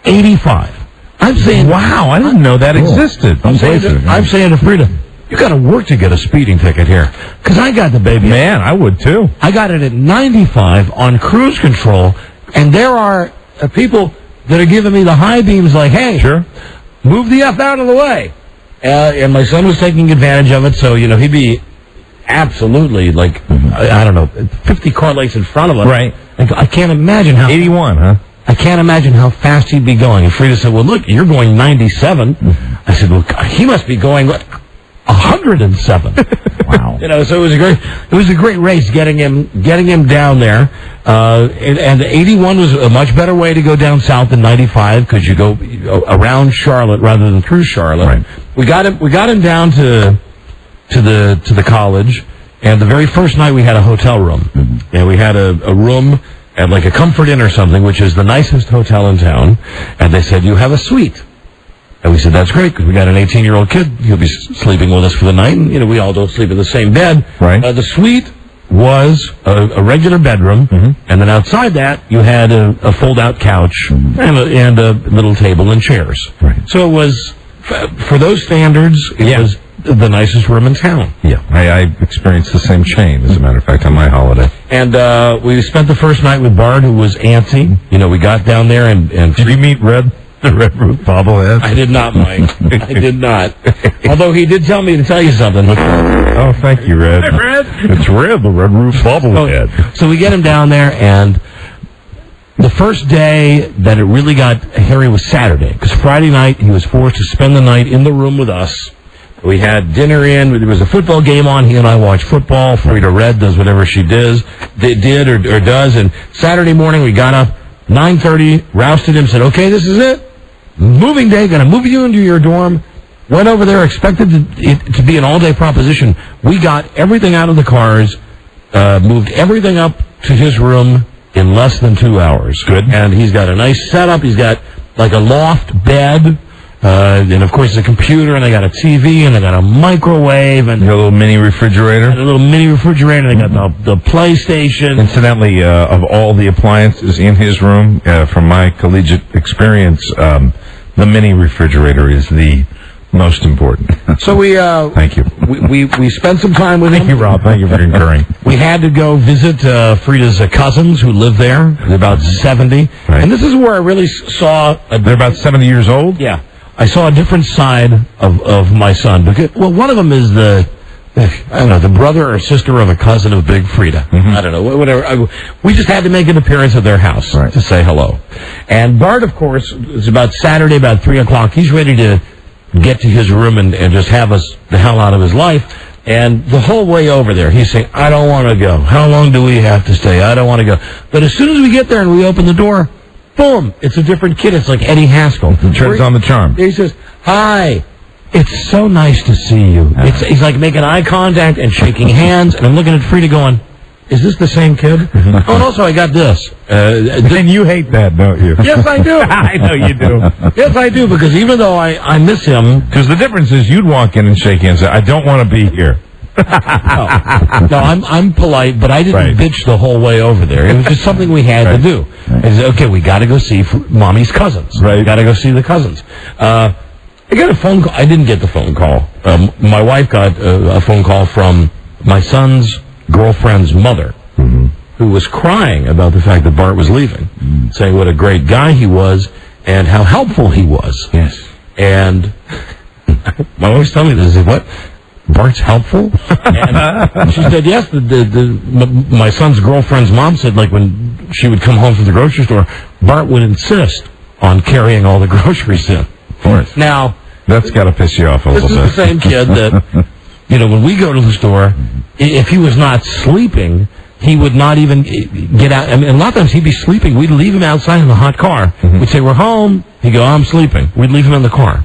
85. I'm saying... Wow, I didn't know that existed. I'm saying to Fredya, you got to work to get a speeding ticket here. Because I got the baby. Man, I would too. I got it at 95 on cruise control, and there are people that are giving me the high beams like, hey, sure, move the F out of the way. And my son was taking advantage of it, so, he'd be absolutely, like, I don't know, 50 car lengths in front of us. Right. I can't imagine how... 81, huh? I can't imagine how fast he'd be going. And Fredya said, well, look, you're going 97. I said, well, he must be going, 107. Wow. So it was a great race getting him down there. And 81 was a much better way to go down south than 95 because you go around Charlotte rather than through Charlotte. Right. We got him down to the college, and the very first night we had a hotel room. Mm-hmm. And we had a room at like a Comfort Inn or something, which is the nicest hotel in town. And they said, you have a suite. And we said, that's great, because we got an 18-year-old kid. He'll be sleeping with us for the night. And, we all don't sleep in the same bed. Right. The suite was a regular bedroom. Mm-hmm. And then outside that, you had a fold-out couch and a little table and chairs. Right. So it was, for those standards, it was the nicest room in town. Yeah, I experienced the same chain, as a matter of fact, on my holiday. And we spent the first night with Bart, who was antsy. We got down there and did you meet the Red Roof bobblehead? I did not, Mike. I did not. Although he did tell me to tell you something. Oh, thank you, Red. Hi, Red. It's Red, the Red Roof bobblehead. So we get him down there, and the first day that it really got hairy was Saturday, because Friday night he was forced to spend the night in the room with us. We had dinner in. There was a football game on. He and I watched football. Fredya Red does whatever she did or does. And Saturday morning, we got up 9:30, rousted him, said, okay, this is it. Moving day, going to move you into your dorm. Went over there, expected it to be an all-day proposition. We got everything out of the cars, moved everything up to his room in less than 2 hours. Good. And he's got a nice setup. He's got like a loft bed, and of course a computer, and they got a TV, and they got a microwave, and a little mini refrigerator. And a little mini refrigerator. They got the PlayStation. Incidentally, of all the appliances in his room, from my collegiate experience, the mini refrigerator is the most important. So we thank you. We spent some time with him. Thank you, Rob. Thank you for concurring. We had to go visit Fredya's cousins who live there. They're about 70. Right. And this is where I really saw... They're about 70 years old? Yeah. I saw a different side of my son. Because, well, one of them is the brother or sister of a cousin of Big Fredya. I don't know, whatever. We just had to make an appearance at their house to say hello. And Bart, of course, it's about Saturday, about 3 o'clock. He's ready to get to his room and just have us the hell out of his life. And the whole way over there, he's saying, I don't want to go. How long do we have to stay? I don't want to go. But as soon as we get there and we open the door, boom, it's a different kid. It's like Eddie Haskell. Turns on the charm. He says, hi. It's so nice to see you. He's like making eye contact and shaking hands, and I'm looking at Fredya going, is this the same kid? Oh, and also I got this. And you hate that, don't you? Yes, I do. I know you do. Yes, I do, because even though I miss him... Because the difference is you'd walk in and shake hands and say, I don't want to be here. No, I'm polite, but I didn't bitch the whole way over there. It was just something we had to do. I said, okay, we got to go see Mommy's cousins. Right. We got to go see the cousins. I got a phone call. I didn't get the phone call. My wife got a phone call from my son's girlfriend's mother, who was crying about the fact that Bart was leaving, saying what a great guy he was and how helpful he was. Yes. And my wife told me this. I said, what? Bart's helpful? And she said, yes. My son's girlfriend's mom said, like, when she would come home from the grocery store, Bart would insist on carrying all the groceries in. Of course. Now, that's got to piss you off a little bit. This is the same kid that, when we go to the store, if he was not sleeping, he would not even get out. I mean, a lot of times he'd be sleeping. We'd leave him outside in the hot car. We'd say, we're home. He'd go, I'm sleeping. We'd leave him in the car.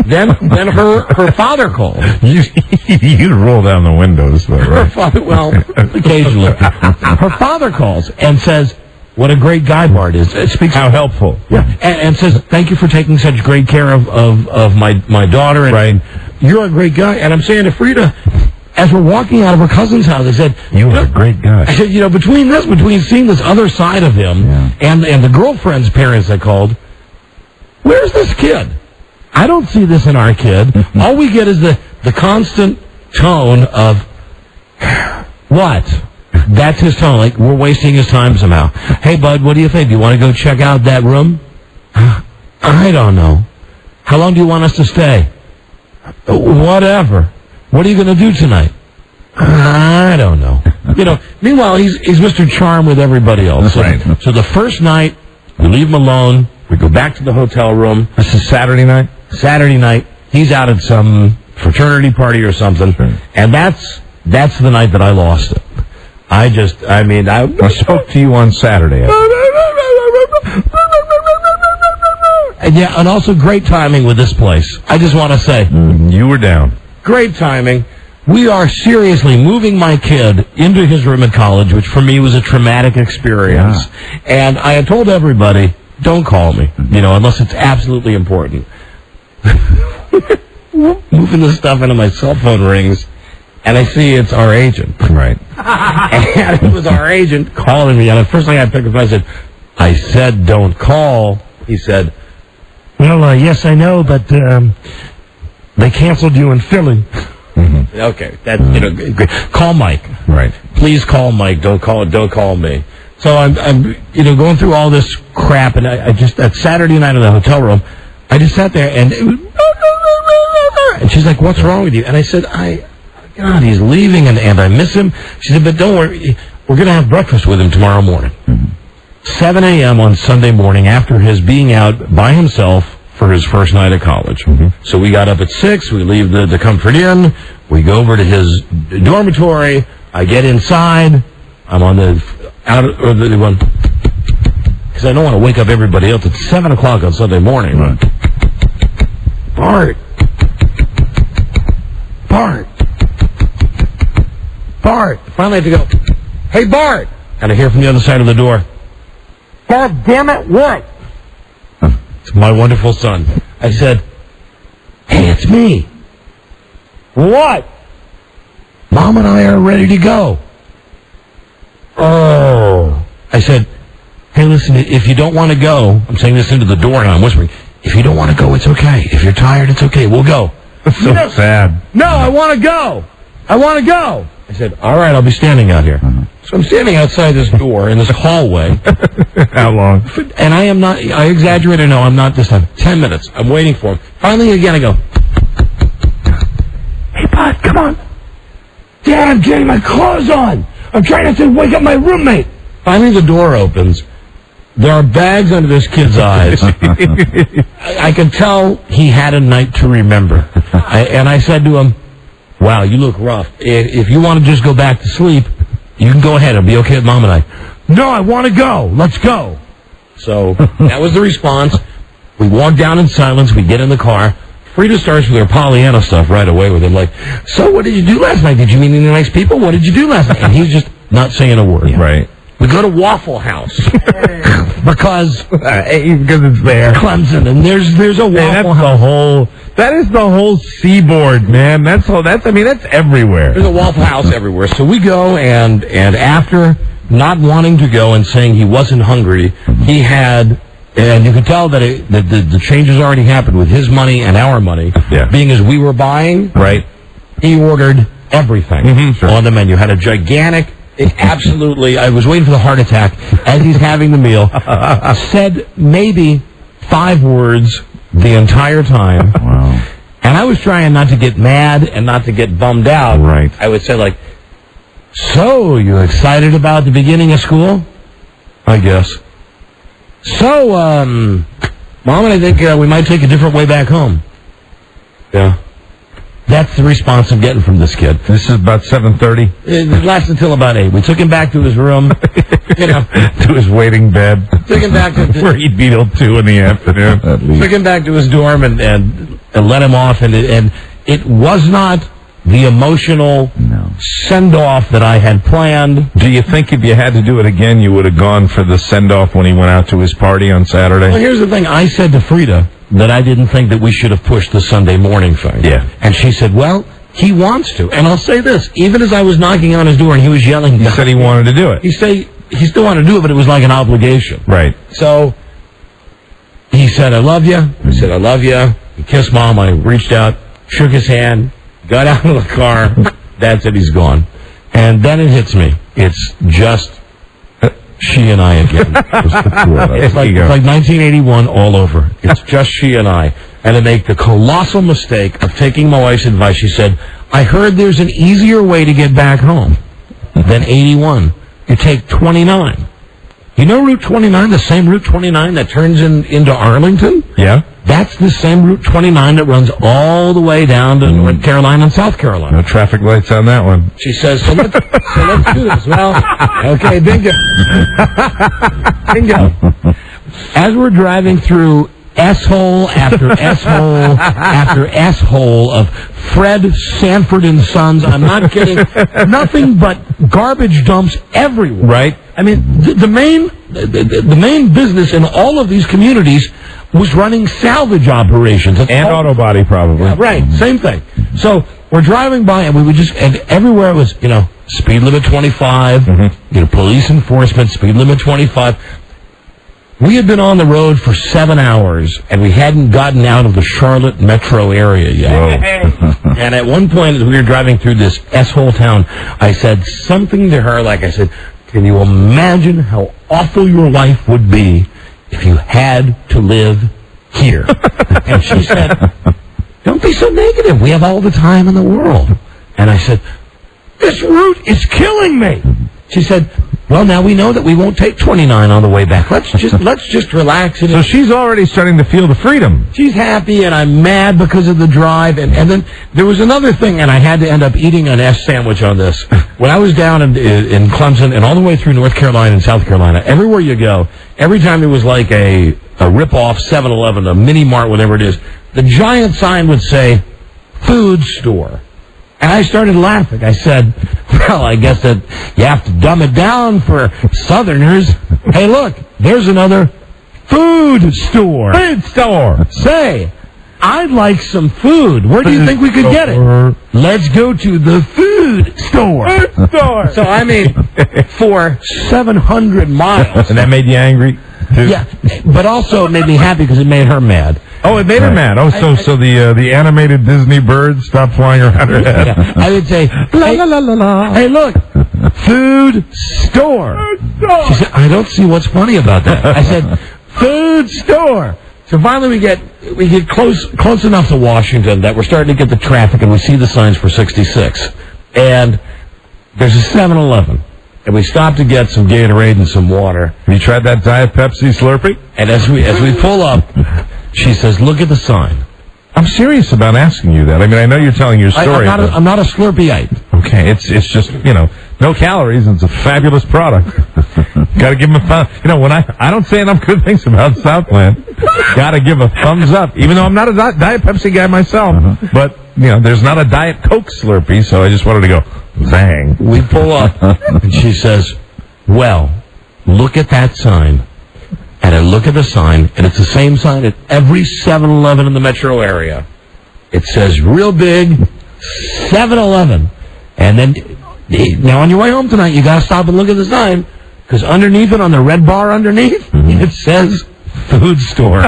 Then her father called. You'd roll down the windows, though, right? Her father, well, occasionally. Her father calls and says, what a great guy Bart is. Speaks how helpful. Yeah. And says, thank you for taking such great care of my daughter. And you're a great guy. And I'm saying to Fredya, as we're walking out of her cousin's house, I said, you're a great guy. I said, between seeing this other side of him and the girlfriend's parents I called, where's this kid? I don't see this in our kid. All we get is the constant tone of, what? That's his tone, like we're wasting his time somehow. Hey, bud, what do you think? Do you want to go check out that room? I don't know. How long do you want us to stay? Whatever. What are you going to do tonight? I don't know. Meanwhile, he's Mr. Charm with everybody else. So the first night, we leave him alone. We go back to the hotel room. This is Saturday night? Saturday night. He's out at some fraternity party or something. Sure. And that's the night that I lost it. I spoke to you on Saturday. Yeah, and also great timing with this place. I just want to say. You were down. Great timing. We are seriously moving my kid into his room at college, which for me was a traumatic experience. Yeah. And I had told everybody, don't call me, unless it's absolutely important. Moving the stuff into my cell phone rings, and I see it's our agent. Right. And it was our agent calling me, and the first thing I picked up, I said, don't call. He said, well, yes, I know, but they canceled you in Philly. Okay, that's call Mike. Right. Please call Mike. Don't call me. So I'm going through all this crap, and I just that Saturday night in the hotel room, I just sat there and she's like, "What's wrong with you?" And I said, God, he's leaving, and I miss him. She said, but don't worry, we're going to have breakfast with him tomorrow morning. 7 a.m. on Sunday morning after his being out by himself for his first night at college. So we got up at 6. We leave the Comfort Inn. We go over to his dormitory. I get inside. I'm on the one because I don't want to wake up everybody else. It's 7 o'clock on Sunday morning. Right. Bart. Finally, I have to go. Hey, Bart. And I hear from the other side of the door. God damn it! What? It's my wonderful son. I said, "Hey, it's me." What? Mom and I are ready to go. Oh. I said, hey, listen, if you don't want to go, I'm saying this into the door now, I'm whispering, if you don't want to go, it's okay. If you're tired, it's okay. We'll go. That's so sad. No, I want to go. I said, all right, I'll be standing out here. So I'm standing outside this door in this hallway. How long? And I am not, I exaggerate, I know, I'm not this time. 10 minutes. I'm waiting for him. Finally, again, I go, hey, Bud, come on. Dad, I'm getting my clothes on. I'm trying not to wake up my roommate. Finally, the door opens. There are bags under this kid's eyes. I could tell he had a night to remember. And I said to him, wow, you look rough. If you want to just go back to sleep, you can go ahead. It'll be okay with Mom and I. No, I want to go. Let's go. So that was the response. We walk down in silence. We get in the car. Frida starts with her Pollyanna stuff right away with him, like, so what did you do last night? Did you meet any nice people? What did you do last night? And he's just not saying a word. Right. We go to Waffle House because it's there. Clemson, and there's a Waffle House. That is the whole seaboard, man. That's everywhere. There's a Waffle House everywhere. So we go, and after not wanting to go and saying he wasn't hungry, he had. And you could tell that the changes already happened with his money and our money. Yeah. Being as we were buying, right? He ordered everything on the menu. Had a gigantic, absolutely. I was waiting for the heart attack as he's having the meal. Said maybe 5 words the entire time. Wow. And I was trying not to get mad and not to get bummed out. Right. I would say like, "So you excited about the beginning of school?" I guess. So, Mom and I think we might take a different way back home. Yeah. That's the response I'm getting from this kid. This is about 7:30. It lasts until about 8. We took him back to his room, to his waiting bed. Took him back to where he'd be till 2 in the afternoon. Took him back to his dorm and let him off, and it was not the emotional send-off that I had planned. Do you think if you had to do it again, you would have gone for the send-off when he went out to his party on Saturday? Well, here's the thing. I said to Frida that I didn't think that we should have pushed the Sunday morning thing. Yeah. And she said, well, he wants to. And I'll say this. Even as I was knocking on his door and he was yelling. He said he wanted to do it. He still wanted to do it, but it was like an obligation. Right. So he said, I love you. I said, I love you. He kissed Mom. I reached out, shook his hand, got out of the car. Dad said he's gone. And then it hits me. It's just she and I again. It's like 1981 all over. It's just she and I. And to make the colossal mistake of taking my wife's advice, she said, I heard there's an easier way to get back home than 81. You take 29. You know Route 29, the same Route 29 that turns into Arlington? Yeah. That's the same Route 29 that runs all the way down to North Carolina and South Carolina. No traffic lights on that one. She says, so let's do this. Well, okay, bingo. Bingo. As we're driving through S-hole after S-hole after S-hole of Fred Sanford and Sons, I'm not kidding, nothing but garbage dumps everywhere. Right. I mean, the main business in all of these communities was running salvage operations. And auto body, probably. Yeah, right, same thing. So we're driving by, and we would just, and everywhere it was, speed limit 25, police enforcement, speed limit 25. We had been on the road for 7 hours, and we hadn't gotten out of the Charlotte metro area yet. And at one point, as we were driving through this S-hole town, I said something to her, like I said, can you imagine how awful your life would be if you had to live here? And she said, don't be so negative. We have all the time in the world. And I said, this route is killing me. She said, well, now we know that we won't take 29 on the way back. Let's just relax. So she's already starting to feel the freedom. She's happy, and I'm mad because of the drive. And then there was another thing, and I had to end up eating an S sandwich on this. When I was down in Clemson and all the way through North Carolina and South Carolina, everywhere you go, every time it was like a rip-off 7-Eleven, a mini-mart, whatever it is, the giant sign would say, food store. And I started laughing. I said, well, I guess that you have to dumb it down for Southerners. Hey, look, there's another food store. Food store. Say, I'd like some food. Where do you think we could get it? Let's go to the food store. Food store. So, I mean, for 700 miles. And that made you angry? Too? Yeah, but also it made me happy because it made her mad. Oh, it made her mad. Oh, so the animated Disney birds stopped flying around her head. Yeah, I would say, hey, la, la, la, la. Hey, look, food store. She said, I don't see what's funny about that. I said, food store. So finally we get close enough to Washington that we're starting to get the traffic, and we see the signs for 66. And there's a 7-Eleven. And we stopped to get some Gatorade and some water. Have you tried that Diet Pepsi Slurpee? And as we pull up, she says, look at the sign. I'm serious about asking you that. I mean, I know you're telling your story. I'm not a Slurpeeite. Okay, it's just, no calories, and it's a fabulous product. Got to give them a thumb. When I don't say enough good things about Southland, got to give a thumbs up, even though I'm not a Diet Pepsi guy myself. But, there's not a Diet Coke Slurpee, so I just wanted to go, bang. We pull up, and she says, well, look at that sign. And I look at the sign, and it's the same sign at every 7-Eleven in the metro area. It says real big, 7-Eleven. And then, now on your way home tonight, you got to stop and look at the sign, because underneath it, on the red bar underneath, it says food store.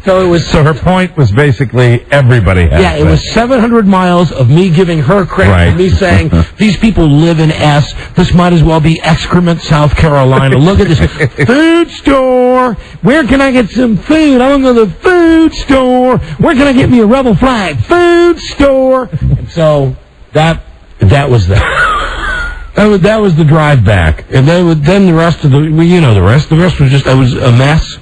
So her point was basically everybody has it was 700 miles of me giving her credit and me saying, these people live in S. This might as well be excrement, South Carolina. Look at this. Food store. Where can I get some food? I want to go to the food store. Where can I get me a rebel flag? Food store. And so that was that. That was the drive back. And then the rest of the rest. The rest was just, I was a mess.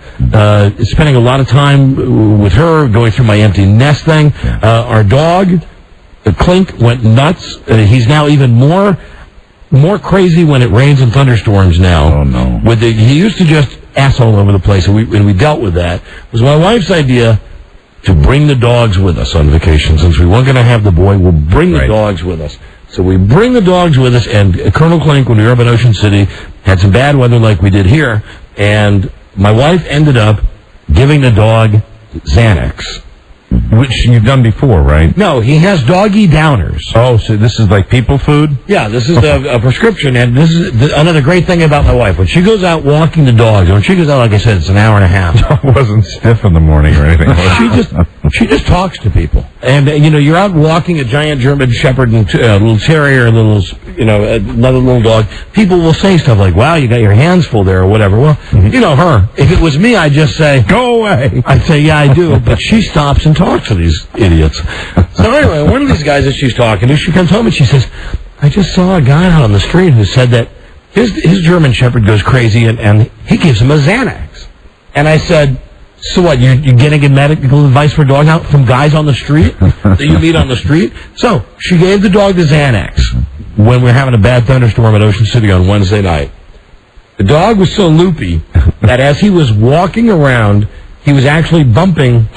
Spending a lot of time with her, going through my empty nest thing. Our dog, Clink, went nuts. He's now even more crazy when it rains and thunderstorms now. Oh, no. He used to just ass all over the place, and we dealt with that. It was my wife's idea to bring the dogs with us on vacation. Since we weren't going to have the boy, we'll bring the dogs with us. So we bring the dogs with us, and Colonel Clink, when we were up in Ocean City, had some bad weather like we did here, and my wife ended up giving the dog Xanax. Which you've done before, right? No, he has doggy downers. Oh, so this is like people food? Yeah, this is a prescription, and this is another great thing about my wife. When she goes out walking the dogs, when she goes out, like I said, it's an hour and a half. I wasn't stiff in the morning or anything. She just talks to people. And, you're out walking a giant German Shepherd and a little terrier, another little dog. People will say stuff like, wow, you got your hands full there or whatever. Well, her. If it was me, I'd just say, go away. I'd say, yeah, I do. But she stops and talks to these idiots. So anyway, one of these guys that she's talking to, she comes home and she says, I just saw a guy out on the street who said that his German Shepherd goes crazy and he gives him a Xanax. And I said, so what, you're getting medical advice for dogs out from guys on the street that you meet on the street? So she gave the dog the Xanax when we were having a bad thunderstorm at Ocean City on Wednesday night. The dog was so loopy that as he was walking around, he was actually bumping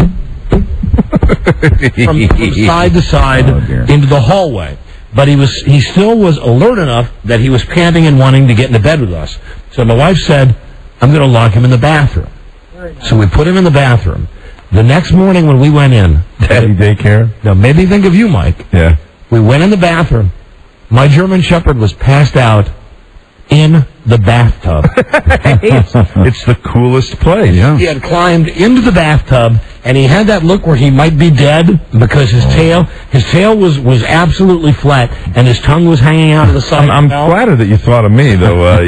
from side to side into the hallway. But he still was alert enough that he was panting and wanting to get into bed with us. So my wife said, I'm going to lock him in the bathroom. So we put him in the bathroom. The next morning when we went in... Daddy daycare? Now, maybe think of you, Mike. Yeah. We went in the bathroom. My German Shepherd was passed out in the bathtub. It's the coolest place. Yeah. He had climbed into the bathtub, and he had that look where he might be dead because his tail was absolutely flat, and his tongue was hanging out of the side. I'm flattered that you thought of me, though.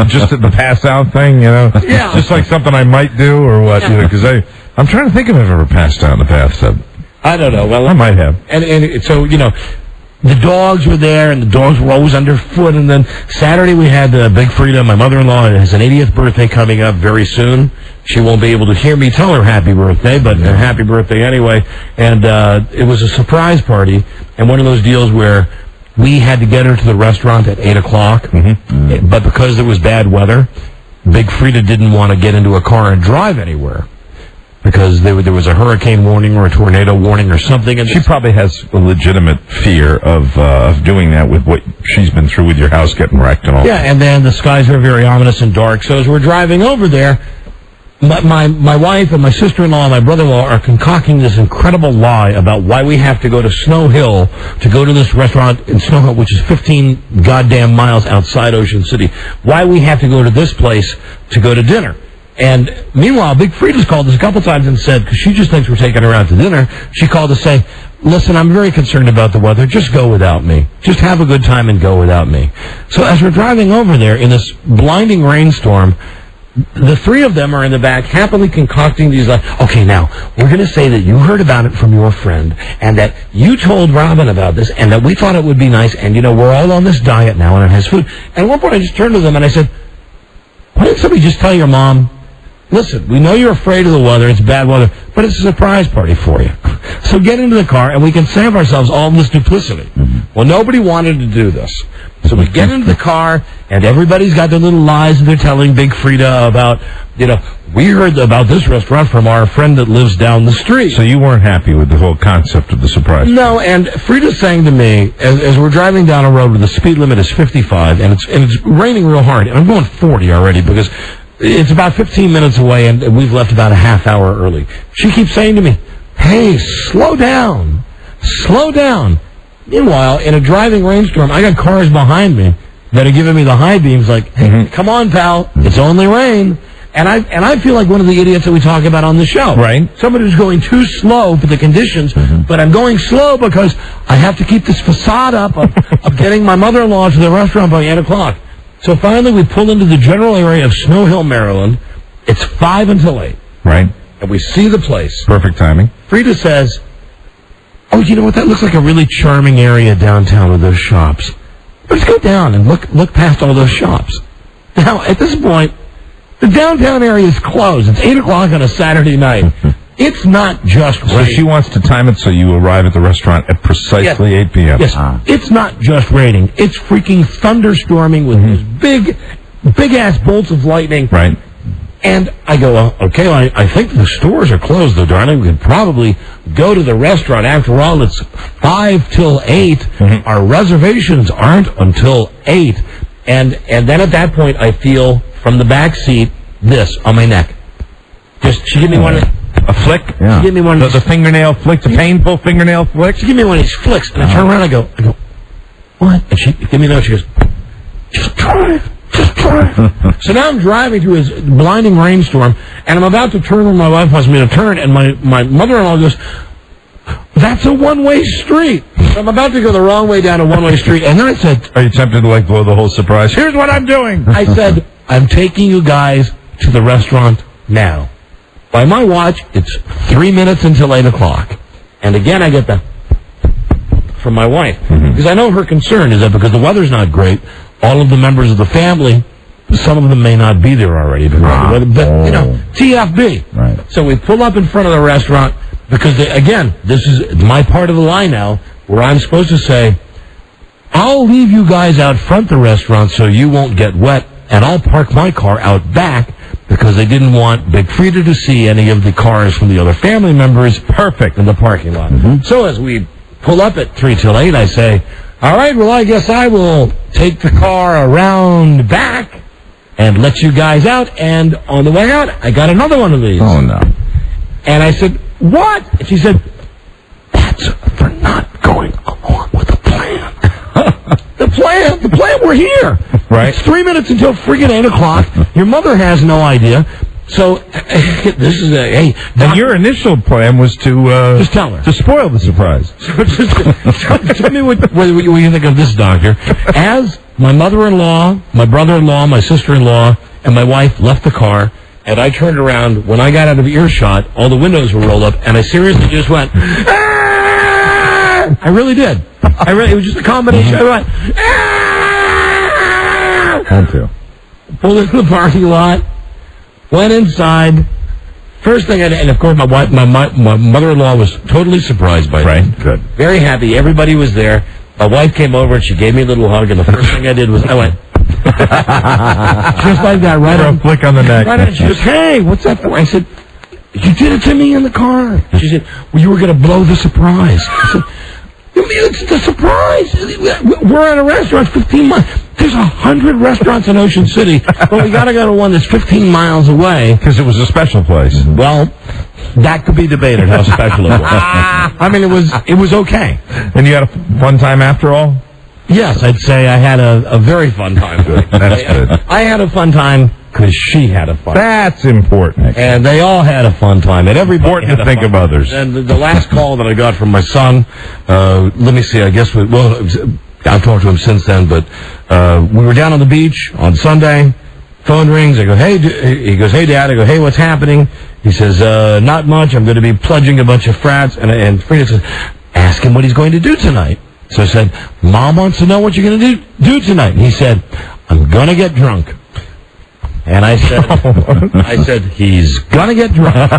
Just at the pass out thing, Yeah. Just like something I might do or what, because I'm trying to think if I've ever passed out in the bathtub. I don't know. Well, I might have. And so, the dogs were there, and the dogs were always underfoot. And then Saturday we had Big Fredya, my mother-in-law, has an 80th birthday coming up very soon. She won't be able to hear me tell her happy birthday, but happy birthday anyway. And it was a surprise party, and one of those deals where we had to get her to the restaurant at 8 o'clock, but because there was bad weather, Big Fredya didn't want to get into a car and drive anywhere, because there was a hurricane warning or a tornado warning or something. And she probably has a legitimate fear of doing that with what she's been through with your house getting wrecked and all. Yeah, and then the skies are very ominous and dark. So as we're driving over there, my wife and my sister-in-law and my brother-in-law are concocting this incredible lie about why we have to go to Snow Hill to go to this restaurant in Snow Hill, which is 15 goddamn miles outside Ocean City. Why we have to go to this place to go to dinner. And meanwhile, Big Fredya's called us a couple times and said, because she just thinks we're taking her out to dinner, she called to say, listen, I'm very concerned about the weather. Just go without me. Just have a good time and go without me. So as we're driving over there in this blinding rainstorm, the three of them are in the back happily concocting these, okay, now, we're going to say that you heard about it from your friend, and that you told Robin about this, and that we thought it would be nice, and, we're all on this diet now, and it has food. And at one point I just turned to them and I said, why didn't somebody just tell your mom, listen, we know you're afraid of the weather, it's bad weather, but it's a surprise party for you. So get into the car, and we can save ourselves all this duplicity. Well, nobody wanted to do this. So we get into the car, and everybody's got their little lies, and they're telling Big Fredya about, we heard about this restaurant from our friend that lives down the street. So you weren't happy with the whole concept of the surprise? No, and Fredya's saying to me, as we're driving down a road where the speed limit is 55, and it's raining real hard, and I'm going 40 already because it's about 15 minutes away, and we've left about a half hour early. She keeps saying to me, hey, slow down. Slow down. Meanwhile, in a driving rainstorm, I got cars behind me that are giving me the high beams like, hey, come on, pal, it's only rain. And I feel like one of the idiots that we talk about on the show. Right. Somebody who's going too slow for the conditions, but I'm going slow because I have to keep this facade up of getting my mother-in-law to the restaurant by 8 o'clock. So finally we pull into the general area of Snow Hill, Maryland. It's 5 until 8. Right. And we see the place. Perfect timing. Fredya says, oh, you know what? That looks like a really charming area downtown with those shops. Let's go down and look past all those shops. Now, at this point, the downtown area is closed. It's 8 o'clock on a Saturday night. It's not just rain. So she wants to time it so you arrive at the restaurant at precisely 8 p.m. Yes. It's not just raining. It's freaking thunderstorming with these big-ass bolts of lightning. Right. And I go, well, okay, well, I think the stores are closed, though, darling. We could probably go to the restaurant. After all, it's 5 till 8. Our reservations aren't until 8. And then at that point, I feel from the back seat this on my neck. She gave me one. A flick? Yeah. She gave me one. The fingernail flick, the painful fingernail flick? She gave me one of these flicks, and I turn around and I go, what? And she gave me a note. She goes, just drive. Just drive. So now I'm driving through this blinding rainstorm, and I'm about to turn where my wife wants me to turn, and my mother-in-law goes, that's a one-way street. So I'm about to go the wrong way down a one-way street, and then I said, are you tempted to blow the whole surprise? Here's what I'm doing. I said, I'm taking you guys to the restaurant now. By my watch, it's 3 minutes until 8 o'clock. And again, I get the from my wife. Because I know her concern is that because the weather's not great, all of the members of the family, some of them may not be there already. But, TFB. Right. So we pull up in front of the restaurant because, again, this is my part of the lie now, where I'm supposed to say, I'll leave you guys out front of the restaurant so you won't get wet, and I'll park my car out back because they didn't want Big Fredya to see any of the cars from the other family members in the parking lot. So as we pull up at 3 till 8, I say, all right, well, I guess I will take the car around back and let you guys out. And on the way out, I got another one of these. Oh, no. And I said, what? And she said, that's for not going along with the plan. The plan, we're here. Right. It's 3 minutes until friggin' 8 o'clock. Your mother has no idea. So, this is And your initial plan was to just tell her. To spoil the surprise. So tell me what you think of this, Doctor. As my mother-in-law, my brother-in-law, my sister-in-law, and my wife left the car, and I turned around, when I got out of earshot, all the windows were rolled up, and I seriously just went, ah! I really did. It was just a combination. I went, Had to. pulled into the parking lot, went inside. First thing I did, and of course my mother-in-law was totally surprised by that. Right, good. Very happy. Everybody was there. My wife came over and she gave me a little hug, and the first thing I did was I went, just like that, right on. Flick on the neck. Right on. She goes, hey, what's that for? I said, you did it to me in the car. She said, well, you were going to blow the surprise. I said, it's the surprise. We're at a restaurant 15 miles. There's 100 restaurants in Ocean City, but we got to go to one that's 15 miles away. Because it was a special place. Well, that could be debated how special it was. I mean, it was okay. And you had a fun time after all? Yes, I'd say I had a very fun time. That's good. I had a fun time because she had a fun time. That's important. And they all had a fun time. And everybody important had to a think fun of time. others. And the last call that I got from my son, let me see, I guess, I've talked to him since then, but we were down on the beach on Sunday. Phone rings. I go, hey, he goes, hey, Dad. I go, hey, what's happening? He says, not much. I'm going to be pledging a bunch of frats. And Fredya says, ask him what he's going to do tonight. So I said, Mom wants to know what you're going to do tonight. And he said, I'm going to get drunk. And I said, he's going to get drunk.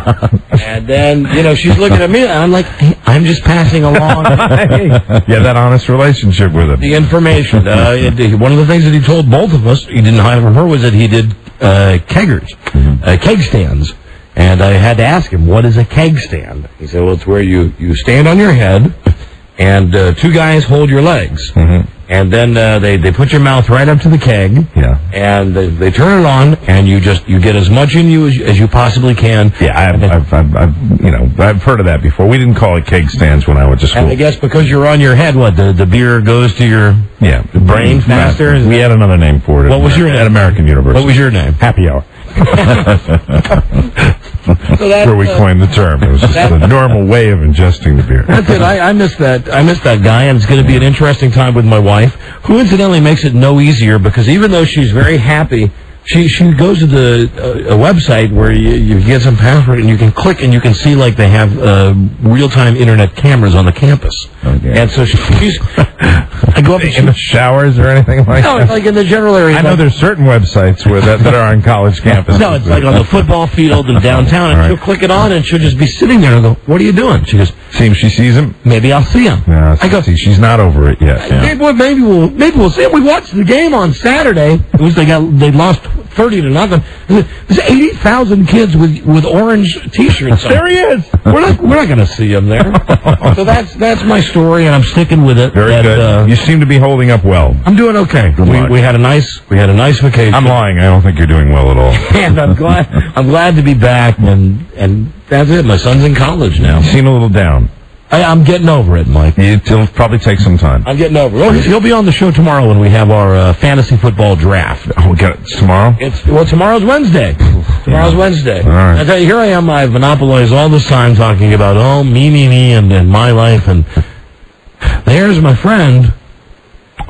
And then, she's looking at me, and I'm like, hey, I'm just passing along. Yeah, that honest relationship with him. The information. One of the things that he told both of us, he didn't hide from her, was that he did keg stands. And I had to ask him, what is a keg stand? He said, well, it's where you stand on your head, and two guys hold your legs. Mm-hmm. And then they put your mouth right up to the keg. Yeah. And they turn it on, and you get as much in you as you possibly can. Yeah, I've heard of that before. We didn't call it keg stands when I went to school. And I guess because you're on your head, the beer goes to your brain faster. We had another name for it. What was your name? At American University. What was your name? Happy Hour. So that's where we coined the term. It was just a normal way of ingesting the beer. That's it. I miss that. I miss that guy, and it's going to be an interesting time with my wife, who incidentally makes it no easier because even though she's very happy, she goes to a website where you get some password and you can click and you can see like they have real-time internet cameras on the campus. Okay. And so she's. I go up in the showers or anything like that? No, it's like in the general area. I know there's certain websites where that are on college campuses. No, it's like on the football field in downtown, and she'll click it on, and she'll just be sitting there and go, what are you doing? She goes, see if she sees him? Maybe I'll see him. No, I go, see, she's not over it yet. Yeah. Maybe we'll see him. We watched the game on Saturday. It was they lost 30-0. There's 80,000 kids with orange T-shirts on. There he is. We're not going to see him there. So that's my story, and I'm sticking with it. Very good. You seem to be holding up well. I'm doing okay. We had a nice vacation. I'm lying. I don't think you're doing well at all. And I'm glad to be back, and that's it. My son's in college now. You seem a little down. I'm getting over it, Mike. It'll probably take some time. I'm getting over it. He'll be on the show tomorrow when we have our fantasy football draft. Oh, we got it tomorrow? Tomorrow's Wednesday. Tomorrow's Wednesday. All right. I tell you, here I am. I've monopolized all this time talking about, me, and my life. And there's my friend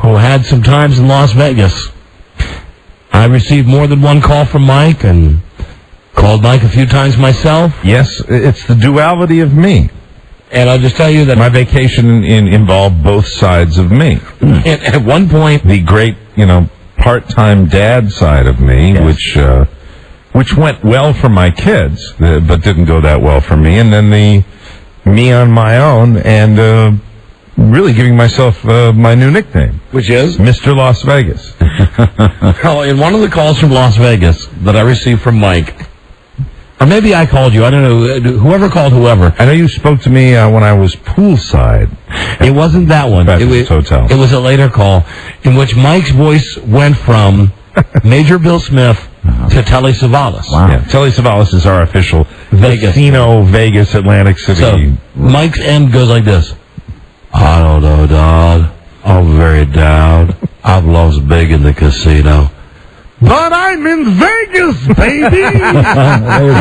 who had some times in Las Vegas. I received more than one call from Mike and called Mike a few times myself. Yes, it's the duality of me. And I'll just tell you that my vacation involved both sides of me. And at one point, the great, part-time dad side of me, yes, which went well for my kids, but didn't go that well for me. And then the me on my own, and really giving myself my new nickname, which is Mr. Las Vegas. In one of the calls from Las Vegas that I received from Mike. Or maybe I called you. I don't know. Whoever called whoever. I know you spoke to me when I was poolside. It wasn't that one. Hotel. It was a later call in which Mike's voice went from Major Bill Smith to Telly Savalas. Wow. Yeah, Telly Savalas is our official Casino Vegas Atlantic City. So Mike's end goes like this. I don't know, dog. I'm very down. I've lost big in the casino. But I'm in Vegas, baby!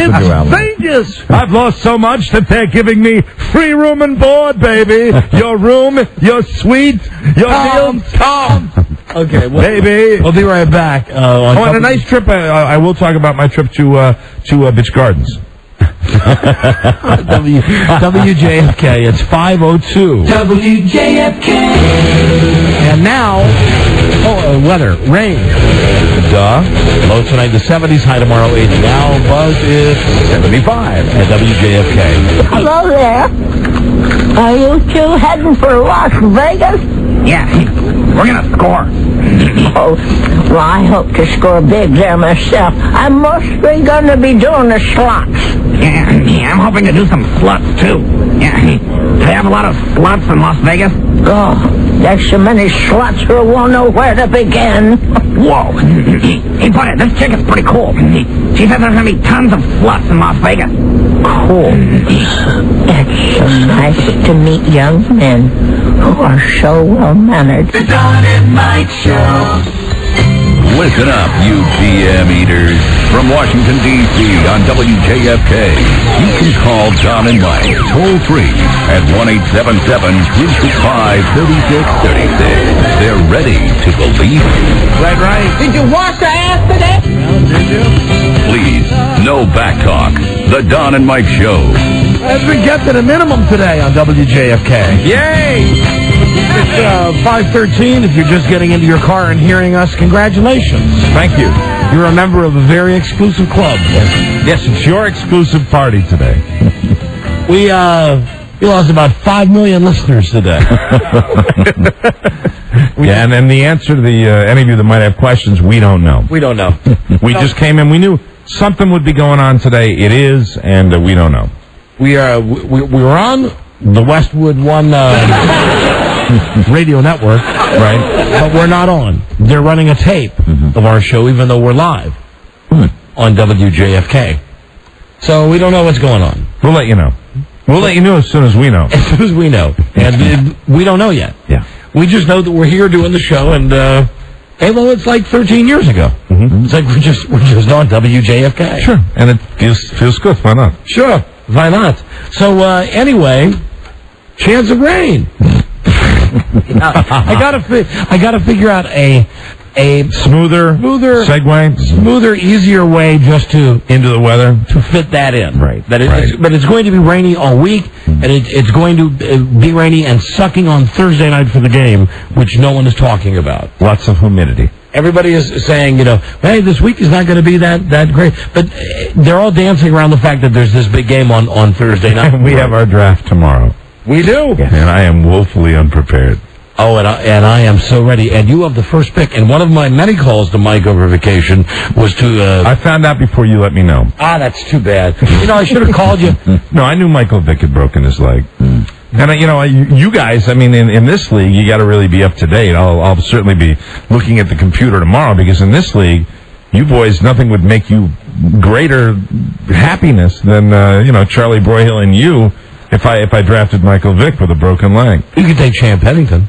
It's Vegas! I've lost so much that they're giving me free room and board, baby! Your room, your suite, your meals. Tom! Okay, baby! We'll be right back. On a nice trip. I will talk about my trip to Bitch Gardens. WJFK, it's 5:02. WJFK. And now, weather, rain. Duh. Low tonight, the 70s, high tomorrow, 80. Now, buzz is 75 at WJFK. Hello there. Are you two heading for Las Vegas? Yeah, we're gonna score. Oh, well, I hope to score big there myself. I'm mostly going to be doing the slots. Yeah, I'm hoping to do some sluts, too. Yeah, do they have a lot of sluts in Las Vegas? Oh, there's so many slots who won't know where to begin. Whoa. Hey, buddy, this chick is pretty cool. She says there's gonna be tons of sluts in Las Vegas. Cool. It's so nice to meet young men who are so well-mannered. The Don and Mike Show. Listen up, you PM eaters. From Washington, D.C. on WJFK, you can call Don and Mike toll-free at 1-877-365-3636. They're ready to believe you. Right. Did you wash your ass today? Well, did you? Please, no back talk. The Don and Mike Show. Has been kept at a minimum today on WJFK. Yay! It's 5:13. If you're just getting into your car and hearing us, congratulations. Thank you. You're a member of a very exclusive club. Yes, it's your exclusive party today. We lost about 5 million listeners today. Yeah, and then the answer to the any of you that might have questions, we don't know. We don't know. We just came in. We knew something would be going on today. It is, and we don't know. We were on the Westwood One radio network, right? But we're not on. They're running a tape of our show, even though we're live on WJFK. So we don't know what's going on. We'll let you know. We'll let you know as soon as we know. As soon as we know. And we don't know yet. Yeah. We just know that we're here doing the show, and hey, well, it's like 13 years ago. It's like we're just on WJFK. Sure, and it feels good. Why not? Sure, why not? So anyway, chance of rain. I gotta figure out a smoother segue, smoother, easier way just to into the weather to fit that in. Right. But it's going to be rainy all week, and it's going to be rainy and sucking on Thursday night for the game, which no one is talking about. Lots of humidity. Everybody is saying, hey, this week is not going to be that great. But they're all dancing around the fact that there's this big game on Thursday night. We have our draft tomorrow. We do. Yes. And I am woefully unprepared. Oh, and I am so ready. And you have the first pick. And one of my many calls to Mike over vacation was to... I found out before you let me know. Ah, that's too bad. I should have called you. No, I knew Michael Vick had broken his leg. And, you guys, in this league, you got to really be up to date. I'll certainly be looking at the computer tomorrow, because in this league, you boys, nothing would make you greater happiness than, Charlie Broyhill and you if I drafted Michael Vick with a broken leg. You could take Champ Pennington.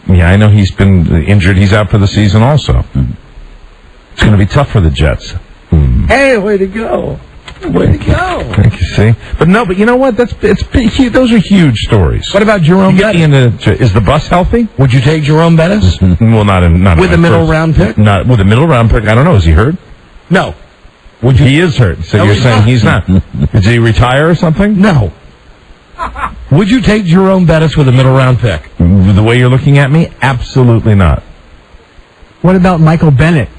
Yeah, I know he's been injured. He's out for the season also. It's going to be tough for the Jets. Hey, way to go. Way to go. Thank you, see? But you know what? Those are huge stories. What about Jerome Bettis? Is the bus healthy? Would you take Jerome Bettis? Well, not with a middle round pick? Not with a middle round pick. I don't know. Is he hurt? No. He is hurt. So you're saying he's not. Did he retire or something? No. Would you take Jerome Bettis with a middle round pick? The way you're looking at me, absolutely not. What about Michael Bennett?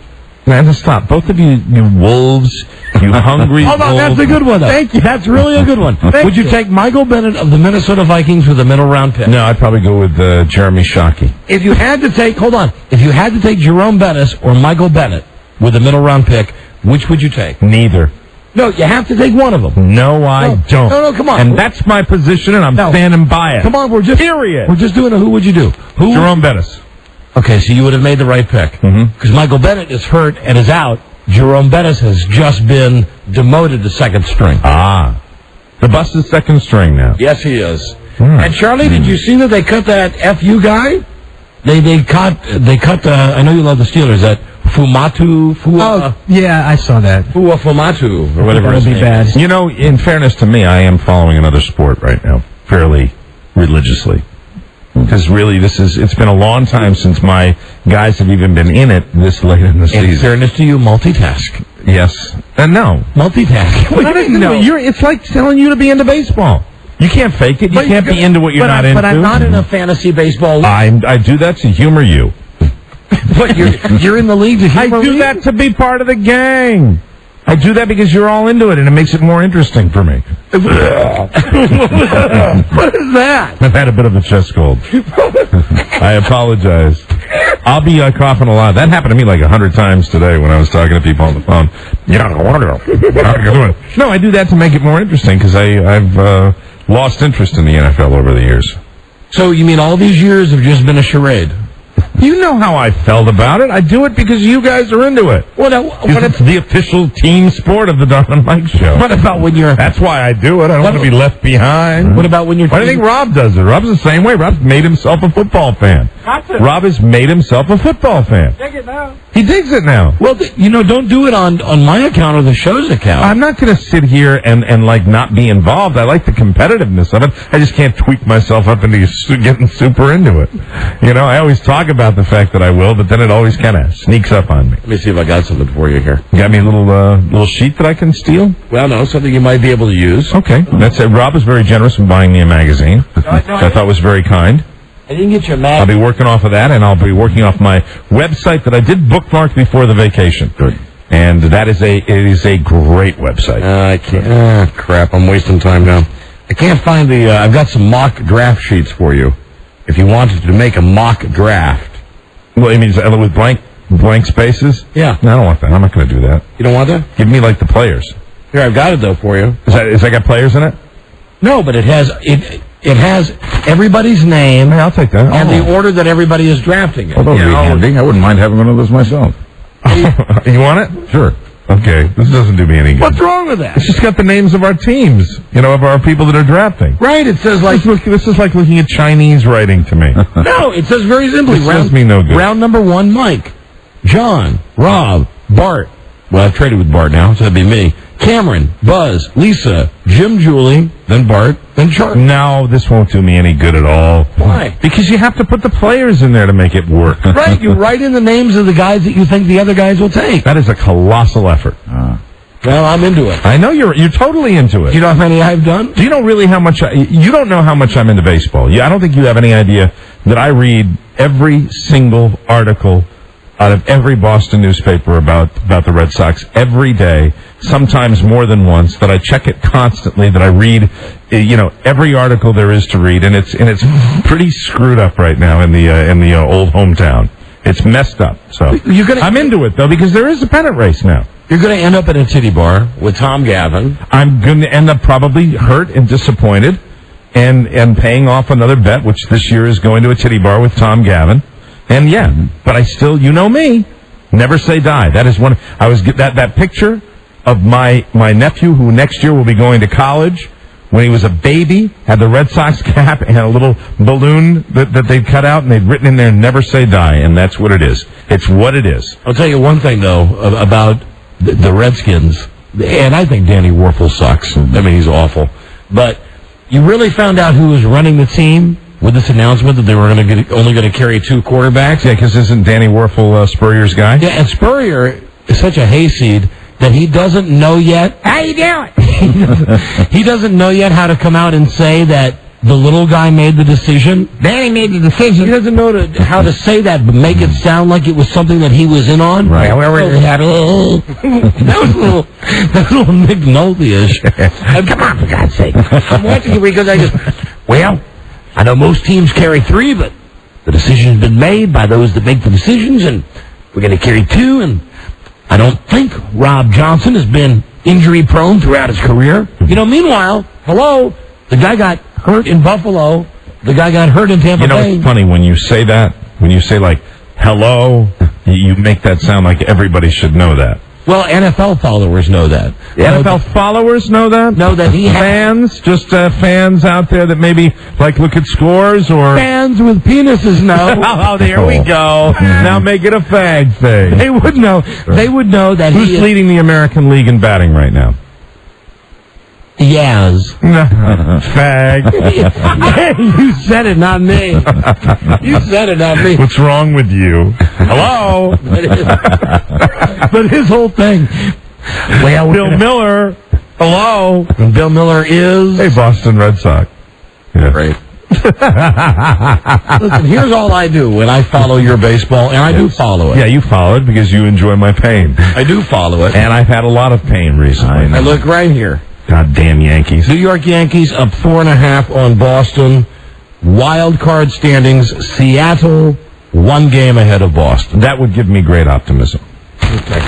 Man, stop. Both of you wolves, you hungry Hold on, that's a good one, though. Thank you. That's really a good one. Would you take Michael Bennett of the Minnesota Vikings with a middle round pick? No, I'd probably go with Jeremy Shockey. If you had to take Jerome Bettis or Michael Bennett with a middle round pick, which would you take? Neither. No, you have to take one of them. No, I don't. No, come on. And that's my position, and I'm standing by it. Come on, we're just doing a who would you do? Jerome Bettis. Okay, so you would have made the right pick. Because Michael Bennett is hurt and is out. Jerome Bettis has just been demoted to second string. Ah. The bus is second string now. Yes, he is. And Charlie, did you see that they cut that FU guy? They cut I know you love the Steelers, that Fumatu. Yeah, I saw that. Fumatu, or whatever his name is. In fairness to me, I am following another sport right now, fairly religiously. Because really, it's been a long time since my guys have even been in it this late in the season. In fairness to you, multitask. Yes. No. Multitasking. No. It's like telling you to be into baseball. You can't fake it. You can't be into what you're not into. But I'm not in a fantasy baseball league. I do that to humor you. But you're in the league to humor I do that to be part of the gang. I do that because you're all into it, and it makes it more interesting for me. What is that? I've had a bit of a chest cold. I apologize. I'll be coughing a lot. That happened to me like 100 times today when I was talking to people on the phone. No, I do that to make it more interesting because I've lost interest in the NFL over the years. So you mean all these years have just been a charade? You know how I felt about it. I do it because you guys are into it. It's the official team sport of the Don and Mike Show. What about when you're... That's why I do it. I don't want to be left behind. What about when you're... Why do you think Rob does it? Rob's the same way. Rob's made himself a football fan. Rob has made himself a football fan. Dig it now. He digs it now. Well, don't do it on my account or the show's account. I'm not going to sit here and like not be involved. I like the competitiveness of it. I just can't tweak myself up into getting super into it. I always talk about the fact that I will, but then it always kind of sneaks up on me. Let me see if I got something for you here. You got me a little sheet that I can steal? Well, no, something you might be able to use. Okay, that's it. Rob was very generous in buying me a magazine. I thought was very kind. I didn't get your magazine. I'll be working off of that, and I'll be working off my website that I did bookmark before the vacation. Good. And it is a great website. I can't. Crap, I'm wasting time now. I can't find I've got some mock draft sheets for you. If you wanted to make a mock draft. Well, you mean with blank spaces? Yeah. No, I don't want that. I'm not going to do that. You don't want that? Give me like the players. Here, I've got it though for you. Is that got players in it? No, but it has everybody's name. Hey, I'll take that. And the order that everybody is drafting it. Well, that would be handy. I wouldn't mind having one of those myself. You want it? Sure. Okay. This doesn't do me any good. What's wrong with that? It's just got the names of our teams, of our people that are drafting. Right. It says like... This is like looking at Chinese writing to me. No, it says very simply. This does me no good. Round number 1, Mike. John, Rob, Bart. Well, I've traded with Bart now, so that'd be me. Cameron, Buzz, Lisa, Jim, Julie, then Bart, then Charlie. No, this won't do me any good at all. Why? Because you have to put the players in there to make it work. Right, you write in the names of the guys that you think the other guys will take. That is a colossal effort. Well, I'm into it. I know you're totally into it. Do you know how many I've done? Do you know really how much... you don't know how much I'm into baseball. I don't think you have any idea that I read every single article out of every Boston newspaper about the Red Sox every day, sometimes more than once, that I check it constantly, that I read, every article there is to read, and it's pretty screwed up right now in the old hometown. It's messed up. So I'm into it though because there is a pennant race now. You're going to end up at a titty bar with Tom Gavin. I'm going to end up probably hurt and disappointed, and paying off another bet, which this year is going to a titty bar with Tom Gavin. And but I still, me, never say die. That is one. I was that picture of my nephew who next year will be going to college. When he was a baby, had the Red Sox cap and a little balloon that they'd cut out, and they'd written in there, "Never say die," and that's what it is. It's what it is. I'll tell you one thing though about the Redskins, and I think Danny Werfel sucks. I mean, he's awful. But you really found out who was running the team with this announcement that they were only going to carry 2 quarterbacks? Yeah, because isn't Danny Werfel Spurrier's guy? Yeah, and Spurrier is such a hayseed that he doesn't know yet. How you doing? He doesn't know yet how to come out and say that the little guy made the decision. Danny made the decision. He doesn't know how to say that, but make it sound like it was something that he was in on. Right. That was a little Nick Nolte-ish. Come on, for God's sake. I'm watching it because I know most teams carry 3, but the decision's been made by those that make the decisions, and we're going to carry 2, and I don't think Rob Johnson has been injury-prone throughout his career. Meanwhile, the guy got hurt in Buffalo. The guy got hurt in Tampa Bay. It's funny when you say that. When you say, hello, you make that sound like everybody should know that. Well, NFL followers know that. The NFL followers know that? Know that he fans? Just fans out there that maybe, look at scores, or... Fans with penises know. Oh, there we go. Now make it a fag thing. They would know. Sure. They would know that Who's leading the American League in batting right now? Yaz. Fag. Hey, you said it, not me. You said it, not me. What's wrong with you? Hello? But his whole thing, Well, Bill Miller. Hello. And Bill Miller is... Hey, Boston Red Sox. Yeah. Great. Listen, here's all I do when I follow your baseball, and I do follow it. Yeah, you follow it because you enjoy my pain. I do follow it. And I've had a lot of pain recently. I look right here. Goddamn Yankees. New York Yankees up 4.5 on Boston. Wild card standings, Seattle 1 game ahead of Boston. That would give me great optimism. Okay.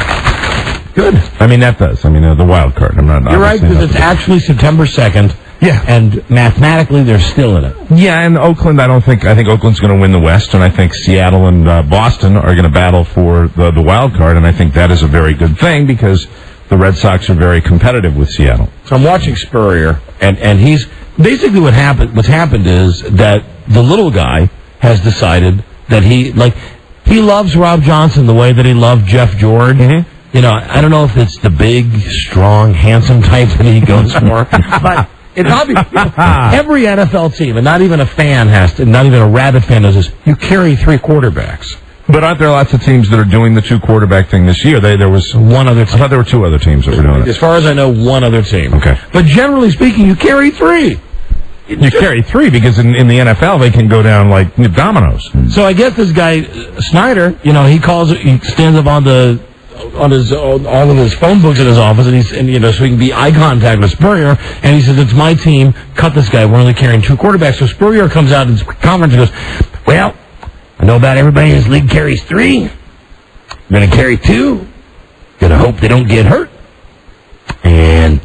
Good. I mean, that does. I mean, the wild card. I'm not. You're right, because it's actually September 2nd. Yeah. And mathematically, they're still in it. Yeah, and Oakland, I think Oakland's going to win the West, and I think Seattle and Boston are going to battle for the wild card, and I think that is a very good thing because the Red Sox are very competitive with Seattle. So I'm watching Spurrier, and he's basically what's happened is that the little guy has decided that he loves Rob Johnson the way that he loved Jeff George. Mm-hmm. You know, I don't know if it's the big, strong, handsome type that he goes for, but it's obvious. Every NFL team, and not even a fan not even a rabid fan knows this, you carry 3 quarterbacks. But aren't there lots of teams that are doing the 2 quarterback thing this year? There was one other team. I thought there were 2 other teams that were doing it. As far as I know, 1 other team. Okay. But generally speaking, you carry 3. You carry 3 because in the NFL they can go down like dominoes. So I guess this guy Snyder, you know, he stands up on all of his phone books in his office, and so he can be eye contact with Spurrier, and he says, "It's my team. Cut this guy. We're only carrying 2 quarterbacks." So Spurrier comes out in his conference and goes, "Well, I know about everybody in this league carries 3. I'm going to carry 2. Going to hope they don't get hurt, and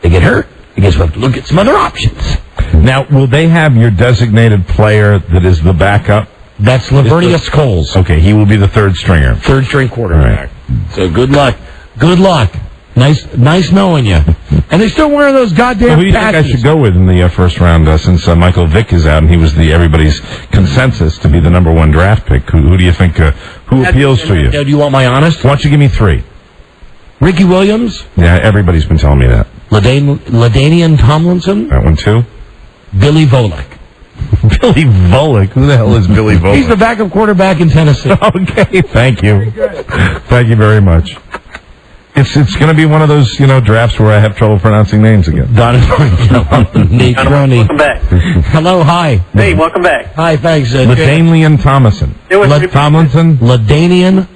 they get hurt. I guess we'll have to look at some other options." Now, will they have your designated player that is the backup? That's Lavernius Coles. Okay, he will be the 3rd stringer. 3rd string quarterback. Right. So good luck. Good luck. Nice knowing you. And they still wearing those goddamn Who do you think I should go with in the first round since Michael Vick is out and he was everybody's consensus to be the number 1 draft pick? Who do you think, who appeals to you? Do you want my honest? Why don't you give me 3? Ricky Williams? Yeah, everybody's been telling me that. LaDainian Tomlinson? That one too? Billy Volek. Billy Volek? Who the hell is Billy Volek? He's the backup quarterback in Tennessee. Okay, thank you. Thank you very much. It's going to be one of those, drafts where I have trouble pronouncing names again. Nate Crony. Welcome back. Hello, hi. Hey, welcome back. Hi, thanks. LaDainian Tomlinson. Tomlinson? LaDainian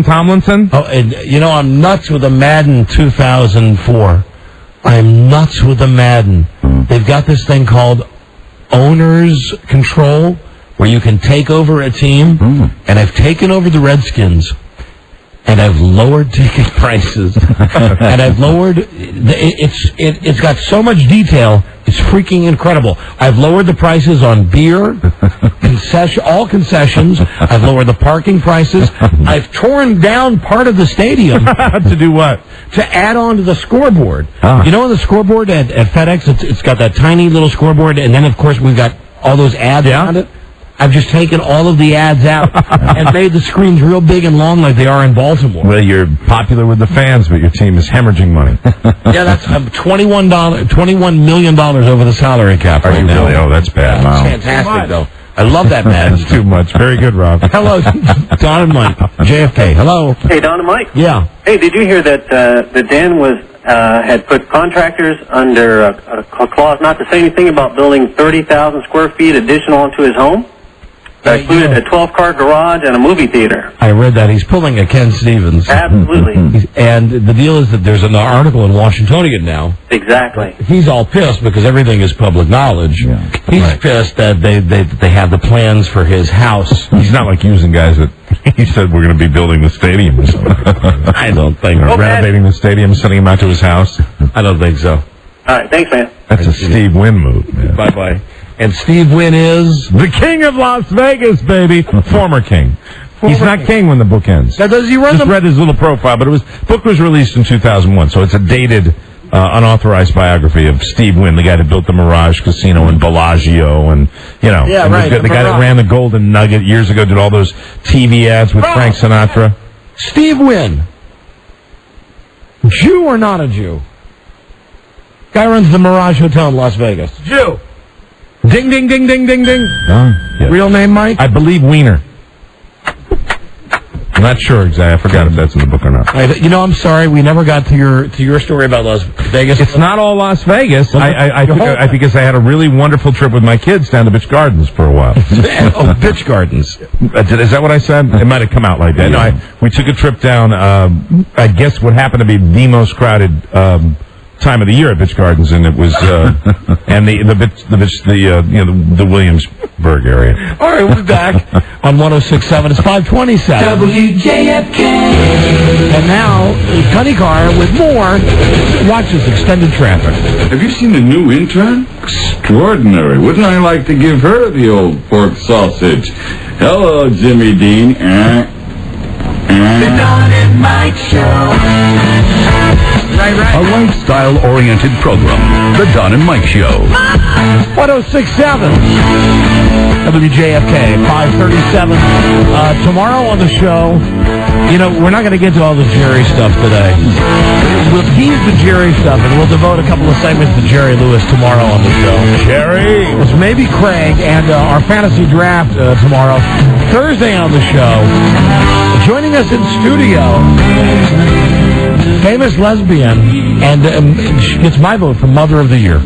Tomlinson? Oh, and I'm nuts with the Madden 2004. I'm nuts with the Madden. They've got this thing called Owner's Control, where you can take over a team, and I've taken over the Redskins. And I've lowered ticket prices, and I've lowered. It's got so much detail. It's freaking incredible. I've lowered the prices on beer, all concessions. I've lowered the parking prices. I've torn down part of the stadium to do what? To add on to the scoreboard. You know, on the scoreboard at FedEx, it's got that tiny little scoreboard, and then of course we've got all those ads around it. I've just taken all of the ads out and made the screens real big and long like they are in Baltimore. Well, you're popular with the fans, but your team is hemorrhaging money. Yeah, that's $21 million over the salary cap right now. Really? Oh, that's bad. Wow. That's fantastic, though. I love that, man. That's too much. Very good, Rob. Hello, Don and Mike. JFK. Hello. Hey, Don and Mike. Yeah. Hey, did you hear that Dan had put contractors under a clause not to say anything about building 30,000 square feet additional onto his home? That included a 12-car garage and a movie theater. I read that. He's pulling a Ken Stevens. Absolutely. And the deal is that there's an article in Washingtonian now. Exactly. He's all pissed because everything is public knowledge. Yeah. He's pissed that they have the plans for his house. He's not like using guys that he said we're going to be building the stadium or something. I don't think. Or renovating the stadium, sending him out to his house. I don't think so. All right. Thanks, man. That's a Steve Wynn move. Bye-bye. And Steve Wynn is? The king of Las Vegas, baby. Former king. He's not king when the book ends. Now, does he run Just read his little profile, but book was released in 2001, so it's a dated, unauthorized biography of Steve Wynn, the guy that built the Mirage Casino in Bellagio, and, the guy that ran the Golden Nugget years ago, did all those TV ads with Frank Sinatra. Steve Wynn. Jew or not a Jew? Guy runs the Mirage Hotel in Las Vegas. Jew. Ding, ding, ding, ding, ding, ding. Yes. Real name, Mike? I believe Wiener. I'm not sure exactly. I forgot if that's in the book or not. I'm sorry, we never got to your story about Las Vegas. It's not all Las Vegas. Because I had a really wonderful trip with my kids down to Bitch Gardens for a while. Bitch Gardens. Is that what I said? It might have come out like that. Yeah. No, we took a trip down, I guess what happened to be the most crowded time of the year at Bitch Gardens, and it was and the Williamsburg area. All right, we'll be back on 106.7. It's 527. WJFK. And now, Cunny Car with more. Watch this extended traffic. Have you seen the new intern? Extraordinary. Wouldn't I like to give her the old pork sausage? Hello, Jimmy Dean. The Don and Mike Show. Right. A lifestyle-oriented program. The Don and Mike Show. 106.7. WJFK, 537. Tomorrow on the show, we're not going to get to all the Jerry stuff today. We'll tease the Jerry stuff, and we'll devote a couple of segments to Jerry Lewis tomorrow on the show. Jerry! It's maybe Craig, and our fantasy draft tomorrow. Thursday on the show, joining us in studio, famous lesbian, and she gets my vote for Mother of the Year,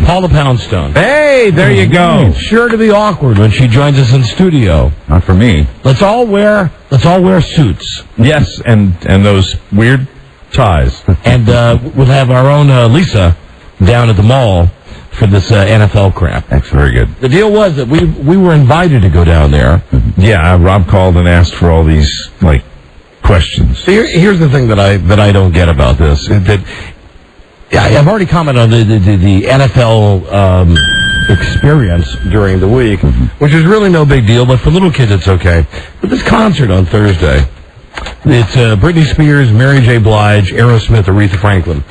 Paula Poundstone. Hey, there you go. It's sure to be awkward when she joins us in studio. Not for me. Let's all wear suits. Yes, and those weird ties. And we'll have our own Lisa down at the mall for this NFL crap. That's very good. The deal was that we were invited to go down there. Yeah, Rob called and asked for all these questions. So here's the thing that I don't get about this. I've already commented on the NFL experience during the week, which is really no big deal, but for little kids it's okay. But this concert on Thursday, it's Britney Spears, Mary J. Blige, Aerosmith, Aretha Franklin.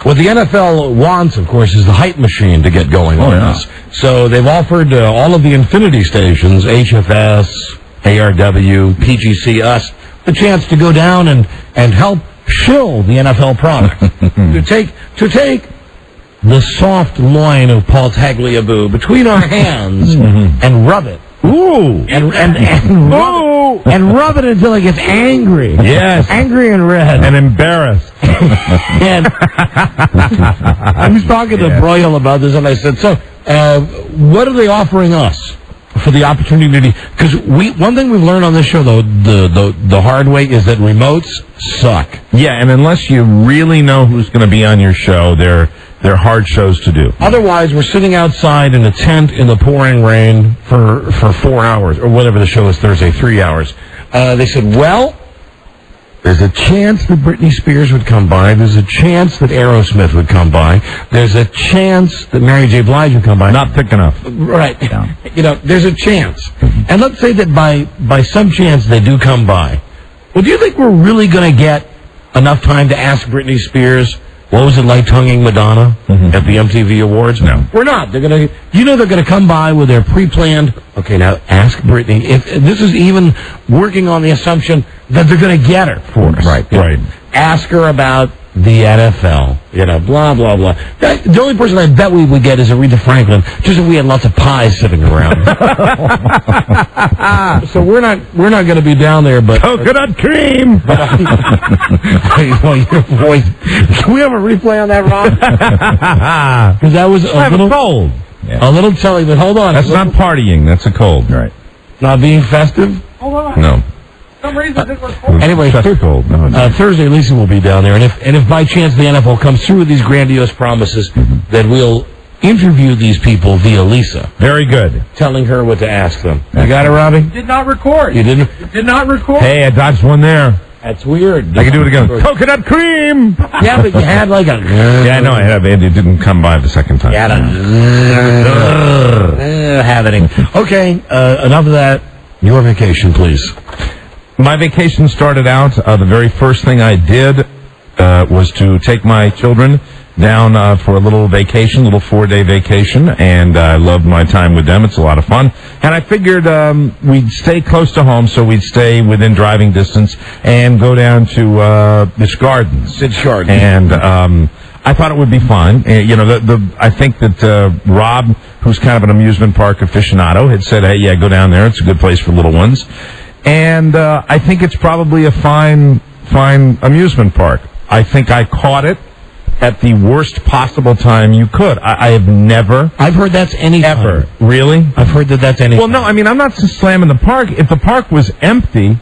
What the NFL wants, of course, is the hype machine to get going on this. So they've offered all of the Infinity stations, HFS, ARW, PGC, us, the chance to go down and help shill the NFL product. to take the soft loin of Paul Tagliabue between our hands and rub it. Ooh! And rub it until it gets angry. Yes. Angry and red. And embarrassed. And I was talking to Broyle about this, and I said, so, what are they offering us for the opportunity? Because one thing we've learned on this show, though, the hard way, is that remotes suck. Yeah, and unless you really know who's going to be on your show, they're hard shows to do. Otherwise, we're sitting outside in a tent in the pouring rain for 4 hours, or whatever the show is Thursday, 3 hours. They said, well, there's a chance that Britney Spears would come by. There's a chance that Aerosmith would come by. There's a chance that Mary J. Blige would come by. Not thick enough. Right. Yeah. There's a chance. And let's say that by some chance they do come by. Well, do you think we're really going to get enough time to ask Britney Spears, what was it like tonguing Madonna at the MTV Awards? No. We're not. They're going to come by with their pre-planned, okay, now ask Britney. If this is even working on the assumption that they're going to get her for us. Right. Ask her about the NFL, blah, blah, blah. The only person I bet we would get is Aretha Franklin, just if we had lots of pies sitting around. So we're not going to be down there, but... Coconut cream! Your voice. Can we have a replay on that, Rob? Because that was a cold. A little telling, but hold on. That's not partying, that's a cold. Right. Not being festive? Hold on. No. For some reason, it was cold. Anyway, Thursday, Lisa will be down there, and if by chance the NFL comes through with these grandiose promises, then we'll interview these people via Lisa. Very good. Telling her what to ask them. You got it, Robbie? Did not record. You didn't? Did not record. Hey, I dodged one there. That's weird. I can do it again. Coconut cream! Yeah, but you had like a... Yeah, I know. I had. It didn't come by the second time. You had a... happening. Okay, enough of that. Your vacation, please. My vacation started out, the very first thing I did was to take my children down for a little vacation, little 4-day vacation, and I loved my time with them. It's a lot of fun. And I figured we'd stay close to home, so we'd stay within driving distance and go down to Bitch Gardens. And I thought it would be fun. I think that Rob, who's kind of an amusement park aficionado, had said, hey, yeah, go down there. It's a good place for little ones. And I think it's probably a fine amusement park. I think I caught it at the worst possible time you could. I have never... I've heard that's any ever. time. Really? I've heard that's any Well, time. no, I mean, I'm not slamming the park. If the park was empty,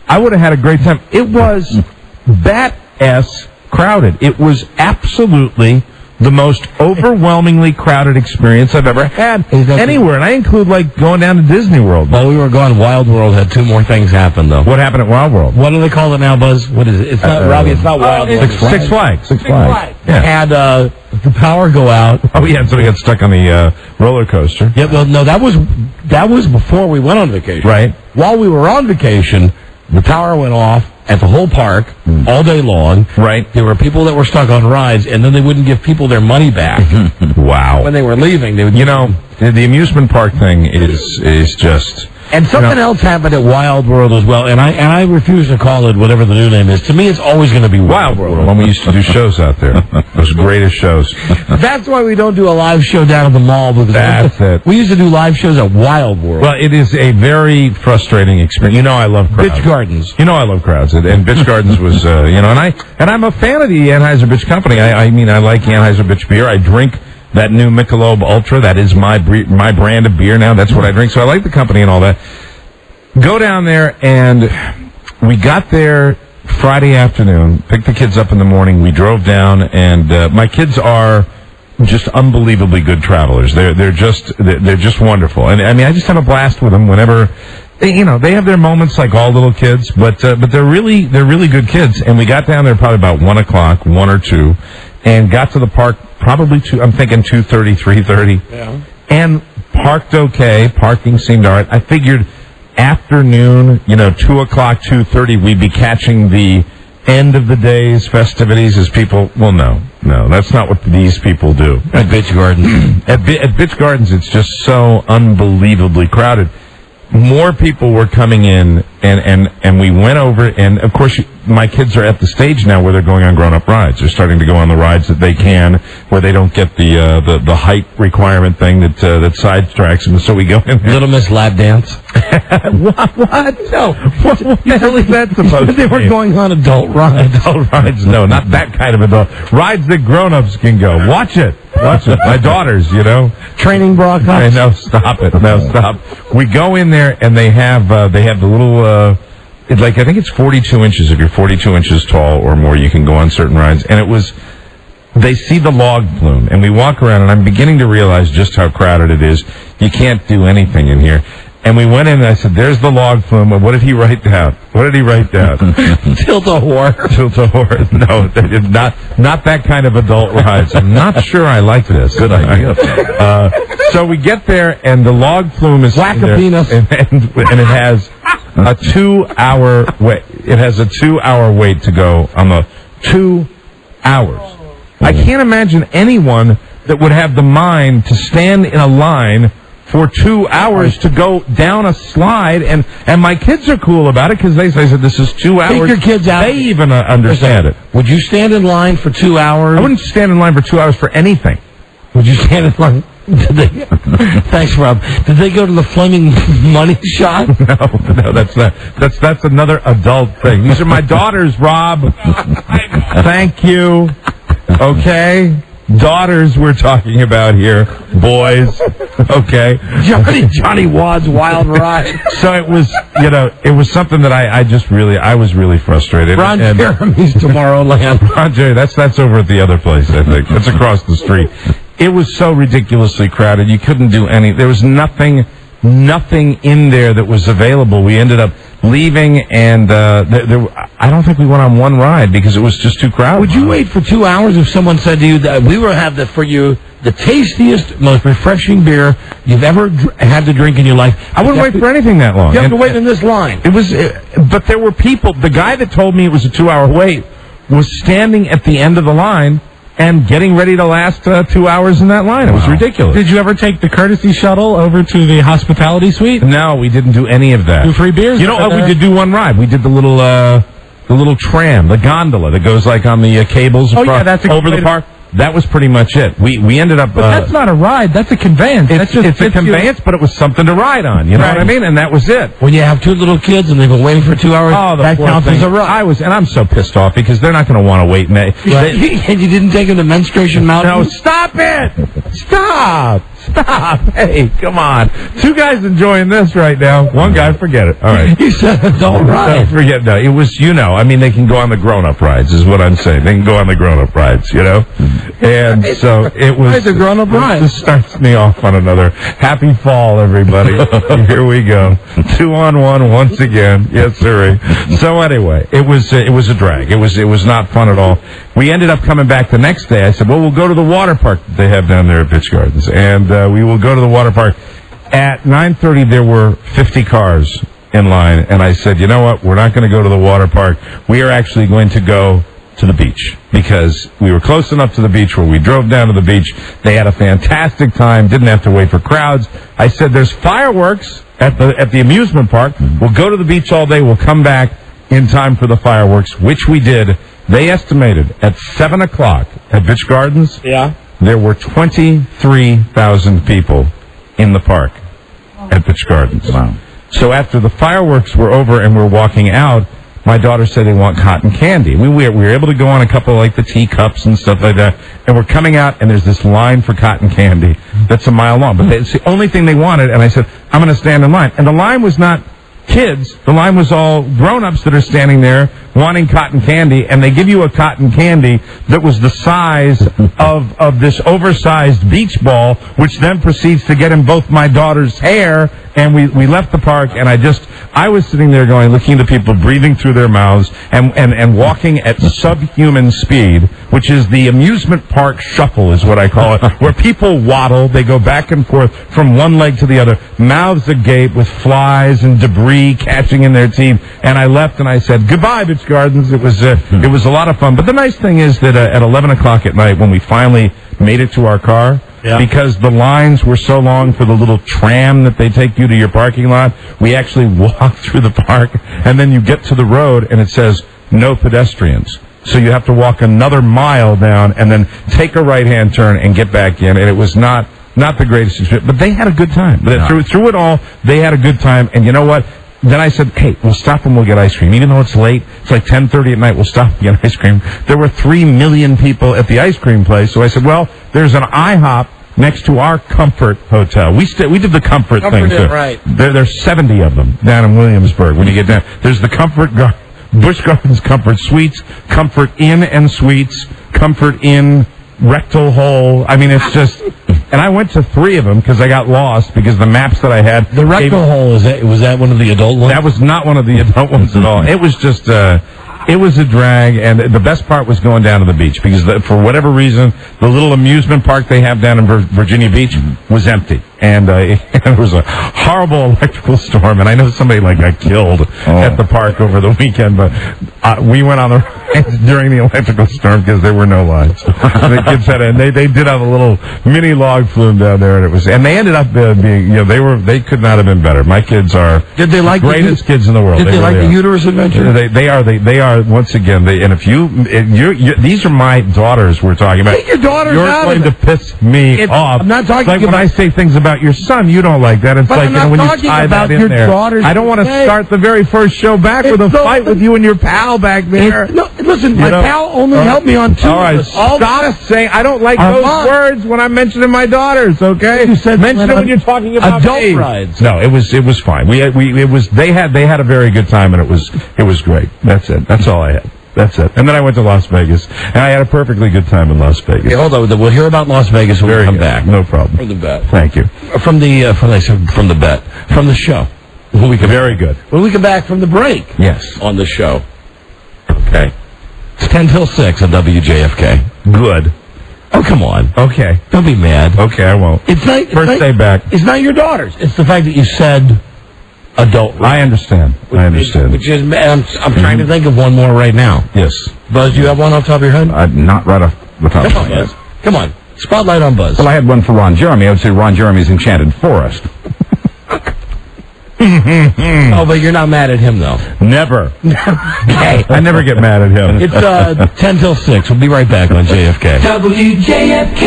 I would have had a great time. It was bat-ass crowded. It was absolutely the most overwhelmingly crowded experience I've ever had anywhere. And I include, like, going down to Disney World. While we were gone, Wild World had 2 more things happen, though. What happened at Wild World? What do they call it now, Buzz? What is it? It's not, Robbie, it's not Wild World. Six Flags. Yeah. Had the power go out. Oh, yeah, and so we got stuck on the roller coaster. Yeah, well, no, that was before we went on vacation. Right. While we were on vacation, the power went off at the whole park all day long. Right. There were people that were stuck on rides, and then they wouldn't give people their money back. Wow. When they were leaving, they would. You know, the amusement park thing is just... And something else happened at Wild World as well, and I refuse to call it whatever the new name is. To me, it's always going to be Wild World. When we used to do shows out there. Those greatest shows. That's why we don't do a live show down at the mall, because That's it. We used to do live shows at Wild World. Well, it is a very frustrating experience. You know I love crowds. Bitch Gardens. You know I love crowds. And Bitch Gardens was, and I'm a fan of the Anheuser-Busch Company. I mean, I like Anheuser-Busch beer. I drink that new Michelob Ultra. That is my brand of beer now. That's what I drink. So I like the company and all that. Go down there, and we got there Friday afternoon, picked the kids up in the morning. We drove down, and my kids are just unbelievably good travelers. They're just wonderful. And I mean, I just have a blast with them whenever they have their moments like all little kids, but they're really good kids. And we got down there probably about 1 o'clock, 1 or 2, and got to the park probably I'm thinking 2:30, 3:30. Yeah. And parked okay. Parking seemed all right. I figured afternoon, 2 o'clock, 2:30, we'd be catching the end of the day's festivities as people... Well, no, that's not what these people do. At Bitch Gardens. At Bitch Gardens, it's just so unbelievably crowded. More people were coming in, and we went over, and of course, my kids are at the stage now where they're going on grown-up rides. They're starting to go on the rides that they can, where they don't get the height requirement thing that sidetracks them. So we go in there. Little Miss Lap Dance. What? No. What the hell is that supposed to They were going on adult rides. Adult rides? No, not that kind of adult. Rides that grown-ups can go. Watch it. My daughters, Training bra cups. No, stop it. No, stop. We go in there, and they have the little... I think it's 42 inches. If you're 42 inches tall or more, you can go on certain rides. And they see the log flume, and we walk around, and I'm beginning to realize just how crowded it is. You can't do anything in here. And we went in, and I said, there's the log flume. What did he write down? Tilt-a-whore. Tilt-a-whore. No, not that kind of adult rides. I'm not sure I like this. Good idea. So we get there, and the log flume is Whack a penis. And it has a 2-hour wait. It has a 2-hour wait to go on the 2 hours. I can't imagine anyone that would have the mind to stand in a line for 2 hours to go down a slide, and my kids are cool about it because they said this is 2 hours. Take your kids out. They even understand it. Would you stand in line for 2 hours? I wouldn't stand in line for 2 hours for anything. Would you stand in line? Thanks, Rob. Did they go to the flaming money shot? No, that's not. That's another adult thing. These are my daughters, Rob. Thank you. Okay. Daughters we're talking about here. Boys. Okay. Johnny Wad's Wild Ride. So it was something that I was really frustrated. Ron Jeremy's Tomorrowland. Ron Jeremy, that's over at the other place, I think. That's across the street. It was so ridiculously crowded. You couldn't do there was nothing in there that was available. We ended up leaving, and I don't think we went on one ride because it was just too crowded. Would you wait for 2 hours if someone said to you that we will have for you the tastiest, most refreshing beer you've ever had to drink in your life? I wouldn't wait for anything that long. You have to wait in this line. But there were people. The guy that told me it was a 2-hour wait was standing at the end of the line and getting ready to last 2 hours in that line. It was ridiculous. Did you ever take the courtesy shuttle over to the hospitality suite? No, we didn't do any of that. Do free beers? We did do one ride. We did the little tram, the gondola that goes like on the cables over the park. that was pretty much it. We ended up... But that's not a ride. That's a conveyance. It's a conveyance, but it was something to ride on. You know what I mean? And that was it. When you have 2 little kids and they've been waiting for 2 hours, that counts as a ride. And I'm so pissed off because they're not going to want to wait. And you didn't take them to Menstruation Mountain? No, stop it! Stop! Hey, come on. 2 guys enjoying this right now. 1 guy, forget it. All right. You said it's all right. Forget no. It was, I mean, they can go on the grown-up rides, is what I'm saying. They can go on the grown-up rides, And so it was... It's a grown-up ride. This starts me off on another happy fall, everybody. Here we go. 2 on 1 once again. Yes, sir. So anyway, it was a drag. It was not fun at all. We ended up coming back the next day. I said, well, we'll go to the water park that they have down there at Pitch Gardens. And we will go to the water park. At 9:30, there were 50 cars in line. And I said, you know what? We're not going to go to the water park. We are actually going to go to the beach because we were close enough to the beach where we drove down to the beach. They had a fantastic time. Didn't have to wait for crowds. I said, there's fireworks at the amusement park. We'll go to the beach all day. We'll come back in time for the fireworks, which we did. They estimated at 7 o'clock at Bitch Gardens, there were 23,000 people in the park at Bitch Gardens. Wow. So after the fireworks were over and we're walking out, my daughter said they want cotton candy. We were able to go on a couple of, like, the teacups and stuff like that, and we're coming out, and there's this line for cotton candy that's a mile long. But it's the only thing they wanted, and I said, I'm going to stand in line. And the line was not kids. The line was all grown-ups that are standing there wanting cotton candy, and they give you a cotton candy that was the size of this oversized beach ball, which then proceeds to get in both my daughter's hair, and we left the park, and I was sitting there going, looking at the people breathing through their mouths and walking at subhuman speed, which is the amusement park shuffle is what I call it, where people waddle, they go back and forth from one leg to the other, mouths agape with flies and debris catching in their teeth, and I left and I said, goodbye, Bitch Gardens. It was a lot of fun. But the nice thing is that at 11 o'clock at night, when we finally made it to our car, because the lines were so long for the little tram that they take you to your parking lot, we actually walked through the park, and then you get to the road, and it says, no pedestrians. So you have to walk another mile down and then take a right-hand turn and get back in, and it was not the greatest experience. But they had a good time. Through it all, they had a good time, and you know what? Then I said, hey, we'll stop and we'll get ice cream. Even though it's late, it's like 10:30 at night, we'll stop and get ice cream. There were 3 million people at the ice cream place, so I said, well, there's an IHOP next to our Comfort Hotel. We did the Comfort thing, too. Right. There's 70 of them down in Williamsburg when you get down. There's the Busch Gardens Comfort Suites, Comfort Inn and Suites, Comfort Inn Rectal Hole. I mean, it's just... And I went to 3 of them because I got lost because the maps that I had... The rectal hole, was that one of the adult ones? That was not one of the adult ones at all. It was just... it was a drag, and the best part was going down to the beach because for whatever reason, the little amusement park they have down in Virginia Beach was empty. And it was a horrible electrical storm, and I know somebody got killed at the park over the weekend, but we went on the rides during the electrical storm because there were no lines. The kids they did have a little mini log flume down there, and they ended up being, they could not have been better. My kids are the greatest kids in the world. Did they like the uterus adventure? They are once again. And if you these are my daughters we're talking about. Take your daughters You're out going of to piss me off. I'm not talking about when I say things about your son, you don't like that. It's but like when you tie that in there. I don't want to start the very first show back with a fight with you and your pal back there. Listen, my pal only helped me on 2. All right, stop saying I don't like those words when I'm mentioning my daughters. Okay, you said mention it when you're talking about adult me. rides. No, it was fine. They had a very good time, and it was great. That's it. That's all I had. That's it. And then I went to Las Vegas, and I had a perfectly good time in Las Vegas. Okay, hold on. We'll hear about Las Vegas when we come back. No problem. From the bet. Thank you. From the bet. From the show. Very good. When we come back from the break. Yes. On the show. Okay. It's 10 till 6 on WJFK. Good. Oh, come on. Okay. Don't be mad. Okay, I won't. First day back. It's not your daughters. It's the fact that you said adult. I understand. Which is, I'm trying to think of one more right now. Yes. Buzz, do you have one off the top of your head? Not right off the top of my head. Buzz. Come on. Spotlight on Buzz. Well, I had one for Ron Jeremy. I would say Ron Jeremy's Enchanted Forest. Oh, but you're not mad at him, though. Never. Okay. I never get mad at him. It's 10 till 6. We'll be right back on JFK. WJFK.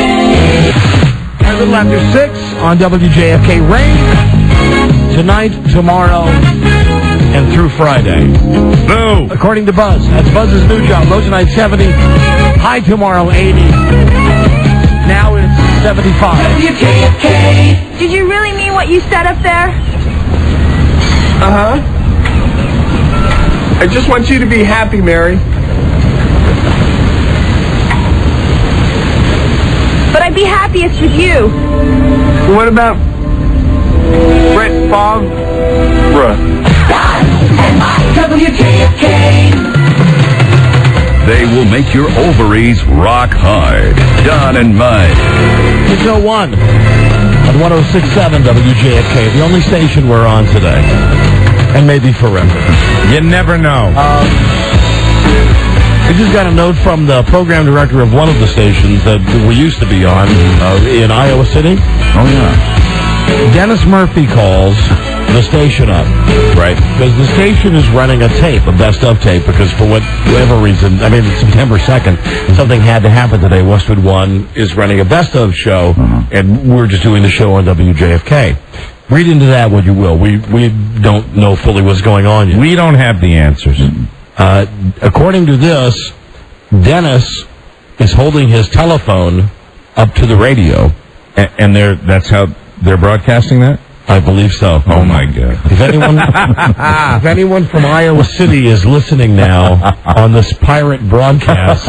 A little after 6 on WJFK. Rain tonight, tomorrow, and through Friday. Boo! According to Buzz. That's Buzz's new job. Low tonight 70. High tomorrow 80. Now it's 75. WJFK. Did you really mean what you said up there? Uh-huh. I just want you to be happy, Mary. But I'd be happiest with you. What about Brett Favre? WJFK. They will make your ovaries rock hard. Don and Mike. 601 on 106.7 WJFK, the only station we're on today. And maybe forever. You never know. We just got a note from the program director of one of the stations that we used to be on in Iowa City. Oh, yeah. Dennis Murphy calls the station up. Right. Because the station is running a tape, a best-of tape, because for whatever reason, I mean, it's September 2nd, something had to happen today. Westwood One is running a best-of show, and we're just doing the show on WJFK. Read into that what you will. We don't know fully what's going on yet. We don't have the answers. According to this, Dennis is holding his telephone up to the radio. And that's how they're broadcasting that? I believe so. Oh, my God. If anyone from Iowa City is listening now on this pirate broadcast,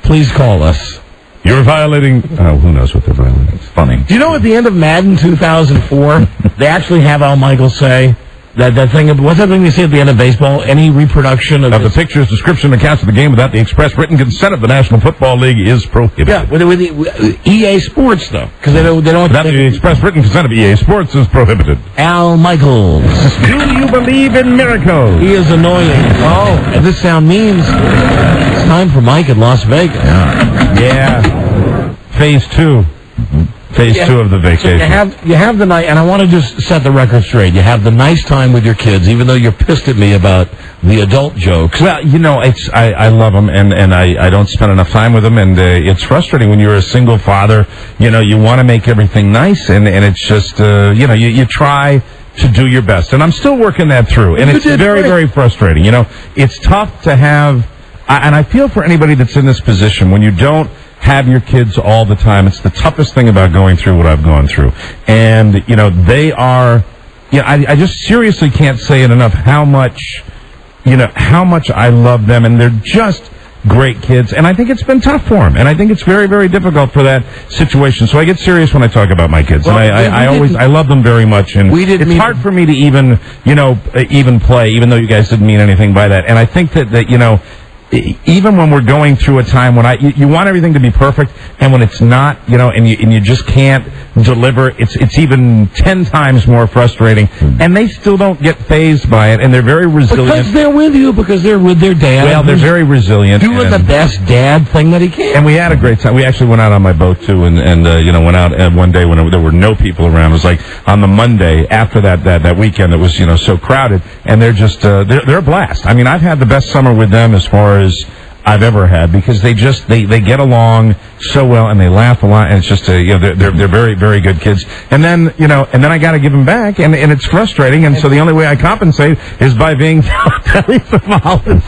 please call us. You're violating... Oh, who knows what they're violating. It's funny. Do you know at the end of Madden 2004, they actually have Al Michaels say that thing... What's that thing they say at the end of baseball? Any reproduction of the pictures, description, and accounts of the game without the express written consent of the National Football League is prohibited. Yeah, with EA Sports, though. Because they don't... Without the express written consent of EA Sports is prohibited. Al Michaels. Do you believe in miracles? He is annoying. Oh, and this sound means it's time for Mike in Las Vegas. Yeah. Phase 2. Phase 2 of the vacation. So you have the night, and I want to just set the record straight. You have the nice time with your kids, even though you're pissed at me about the adult jokes. Well, you know, I love them, and I don't spend enough time with them, and it's frustrating when you're a single father. You know, you want to make everything nice, and it's just, you know, you try to do your best. And I'm still working that through, and it's very, very frustrating. You know, it's tough to have, and I feel for anybody that's in this position when you don't have your kids all the time. It's the toughest thing about going through what I've gone through. And, you know, they are, I just seriously can't say it enough how much I love them. And they're just great kids. And I think it's been tough for them. And I think it's very, very difficult for that situation. So I get serious when I talk about my kids. Well, and I love them very much. And it's hard for me to even play, even though you guys didn't mean anything by that. And I think that you know, even when we're going through a time when you want everything to be perfect, and when it's not, you know, and you just can't deliver, it's even 10 times more frustrating. And they still don't get fazed by it, and they're very resilient. Because they're with you, because they're with their dad. Well, they're very resilient. Doing the best dad thing that he can. And we had a great time. We actually went out on my boat, too, and you know, went out one day when there were no people around. It was like on the Monday after that weekend that was, you know, so crowded, and they're just, they're a blast. I mean, I've had the best summer with them as far as I've ever had, because they get along so well, and they laugh a lot, and it's just you know, they're very, very good kids. And then I got to give them back, and it's frustrating, and so the only way I compensate is by being telephone.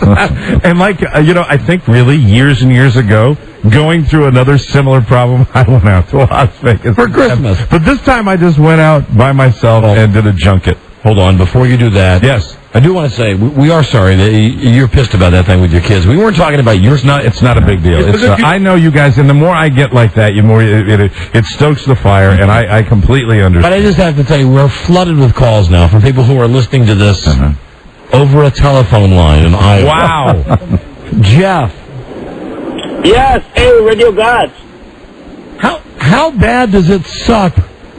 And like you know, I think really years and years ago, going through another similar problem, I went out to Las Vegas for Christmas. But this time I just went out by myself and did a junket. Hold on, before you do that. Yes. I do want to say, we are sorry that you're pissed about that thing with your kids. We weren't talking about yours. It's not a big deal. I know you guys, and the more I get like that, the more it stokes the fire, and I completely understand. But I just have to tell you, we're flooded with calls now from people who are listening to this over a telephone line in Iowa. Wow. Jeff. Yes. Hey, Radio Gods. How bad does it suck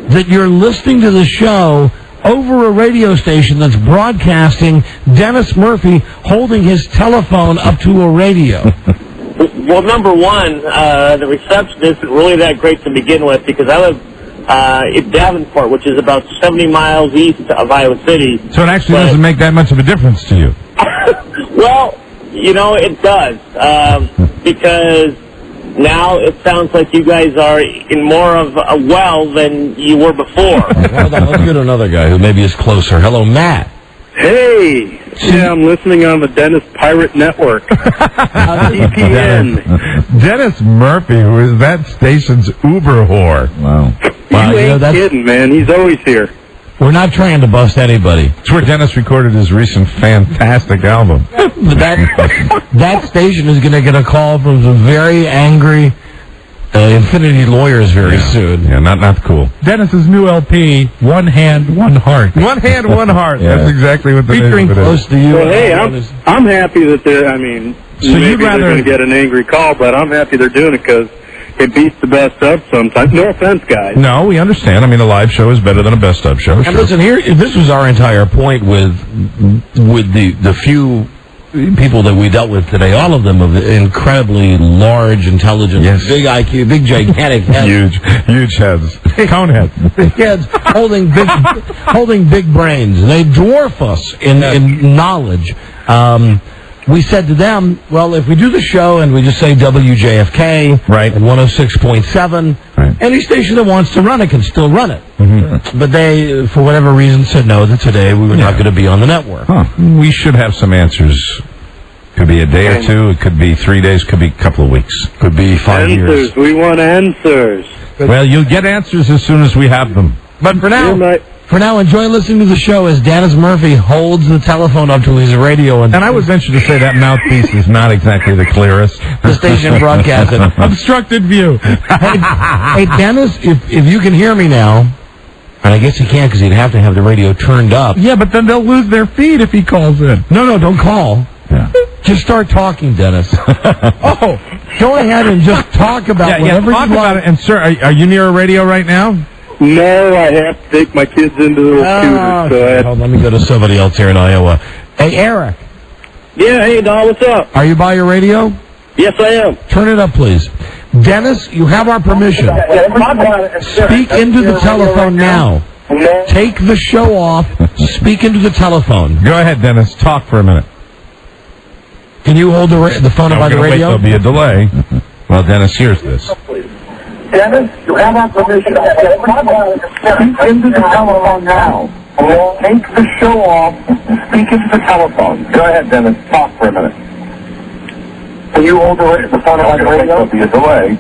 that you're listening to the show over a radio station that's broadcasting Dennis Murphy holding his telephone up to a radio? Well, number one, the reception isn't really that great to begin with, because I live it's Davenport, which is about 70 miles east of Iowa City. So it actually doesn't make that much of a difference to you. Well, it does, because now it sounds like you guys are in more of a well than you were before. Hold on, let's go to another guy who maybe is closer. Hello, Matt. Hey! Yeah, I'm listening on the Dennis Pirate Network. EPN. Dennis Murphy, who is that station's Uber whore. Wow. You ain't kidding, man. He's always here. We're not trying to bust anybody. It's where Dennis recorded his recent fantastic album. But that station is going to get a call from some very angry Infinity lawyers very soon. Yeah, not cool. Dennis's new LP, One Hand, One Heart. One Hand, One Heart. Yeah. That's exactly what the featuring close to you. Well, hey, I'm happy that they're, so maybe they're going to get an angry call, but I'm happy they're doing it because it beats the best of sometimes. No offense, guys. No, we understand. A live show is better than a best of show. And listen, here, this was our entire point with the few people that we dealt with today, all of them of incredibly large intelligence, big IQ, big gigantic heads. Huge heads. Cone heads. Big heads holding big brains. They dwarf us in knowledge. We said to them, well, if we do the show and we just say WJFK right. and 106.7, right. Any station that wants to run it can still run it. Mm-hmm. But they, for whatever reason, said no, that today we were not going to be on the network. Huh. We should have some answers. Could be a day or two, it could be 3 days, could be a couple of weeks, could be 5 years. We want answers. Well, you'll get answers as soon as we have them. But for now, enjoy listening to the show as Dennis Murphy holds the telephone up to his radio. And I would venture to say that mouthpiece is not exactly the clearest. The station broadcasted. Obstructed view. Hey, Dennis, if you can hear me now, and I guess he can't because he'd have to have the radio turned up. Yeah, but then they'll lose their feed if he calls in. No, don't call. Yeah. Just start talking, Dennis. Oh, go ahead and just talk about whatever talk you about want. It. And, sir, are you near a radio right now? No, I have to take my kids into the little tutor. Let me go to somebody else here in Iowa. Hey, Eric. Yeah, hey, Don, what's up? Are you by your radio? Yes, I am. Turn it up, please. Dennis, you have our permission. Speak into the telephone now. Take the show off. Speak into the telephone. Go ahead, Dennis. Talk for a minute. Can you hold the phone up by the radio? There'll be a delay. Well, Dennis, here's this. Dennis, you have our permission. Speak into the telephone now. Take the show off. Speak into the telephone. Go ahead, Dennis. Talk for a minute. Can you hold the phone up by the radio? There'll be a delay.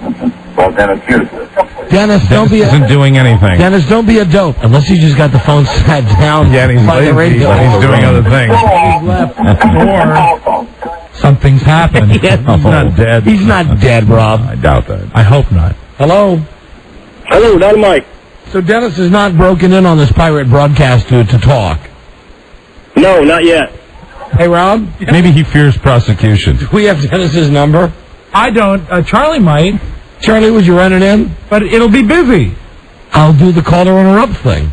Well, Dennis, here's this. Dennis isn't doing anything. Dennis, don't be a dope. Unless he just got the phone sat down by the radio. He's doing other things. He's left. Or something's happened. He's not dead. He's not dead, Rob. I doubt that. I hope not. Hello? Hello, Dynamite. So Dennis is not broken in on this pirate broadcast to talk? No, not yet. Hey, Rob? Maybe he fears prosecution. Do we have Dennis's number? I don't. Charlie might. Charlie, would you run it in? But it'll be busy. I'll do the caller interrupt thing.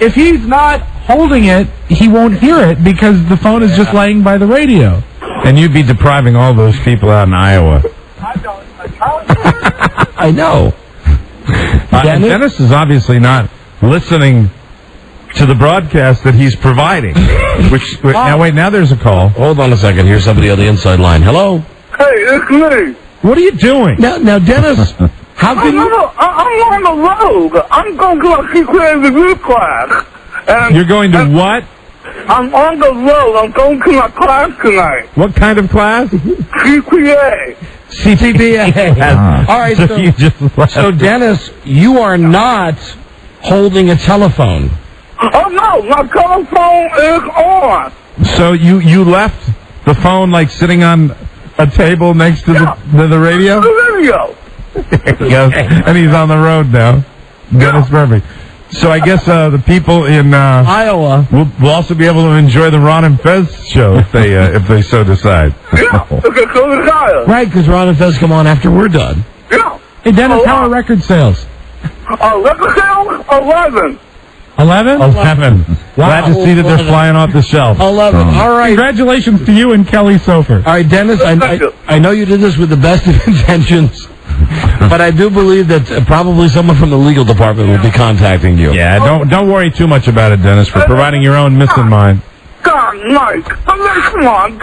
If he's not holding it, he won't hear it because the phone is just laying by the radio. And you'd be depriving all those people out in Iowa. I know. Dennis is obviously not listening to the broadcast that he's providing. Now there's a call. Hold on a second. Here's somebody on the inside line. Hello? Hey, it's me. What are you doing? Now, Dennis, how can you... I'm on the road. I'm going to a secret review class. And You're going to what? I'm on the road. I'm going to my class tonight. What kind of class? CPA. CPA. All right, so Dennis, you are not holding a telephone. Oh, no, my telephone is on. So you left the phone like sitting on a table next to the radio? The radio. Yes, and he's on the road now. Dennis Murphy. So I guess the people in Iowa will also be able to enjoy the Ron and Fez show if they so decide. Right, because Ron and Fez come on after we're done. Yeah. Hey, Dennis, how are record sales? Record sales, 11. 11? 11. Wow. Glad to see that they're flying off the shelf. 11. All right. Congratulations to you and Kelly Sofer. All right, Dennis, I know you did this with the best of intentions. But I do believe that probably someone from the legal department will be contacting you. Yeah, don't worry too much about it, Dennis, for providing your own missing mind. God, Mike, come on.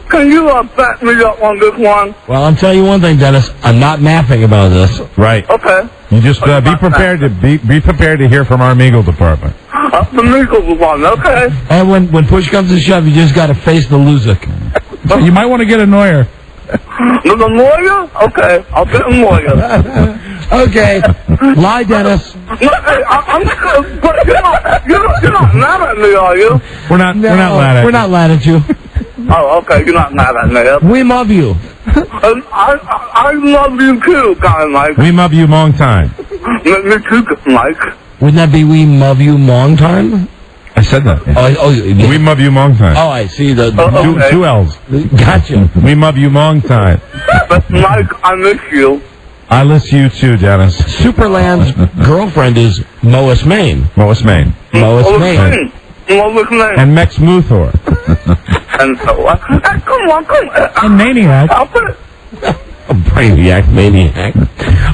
Can you back me up on this one? Well, I'll tell you one thing, Dennis. I'm not napping about this. Right. Okay. You just be prepared to be prepared to hear from our legal department. The legal one, okay. And when push comes to shove, you just got to face the loser. You might want to get a lawyer. The lawyer? Okay, I'll get a lawyer. Okay. Lie, Dennis. I'm but you're not mad at me, are you? We're not mad at you. We're not mad at you. Oh, okay, you're not mad at me. We love you. I love you too, guy Mike. We love you long time. Me too, Mike. Wouldn't that be we love you long time? I said that. Yeah. We love you long time. Oh, I see. Two L's. Gotcha. We love you long time. But Mike, I miss you. I miss you too, Dennis. Superland's girlfriend is Lois Maine. Lois Maine. Lois Maine. And Mex Luthor. And so, come on. And Maniac. I'll put it. Maniac.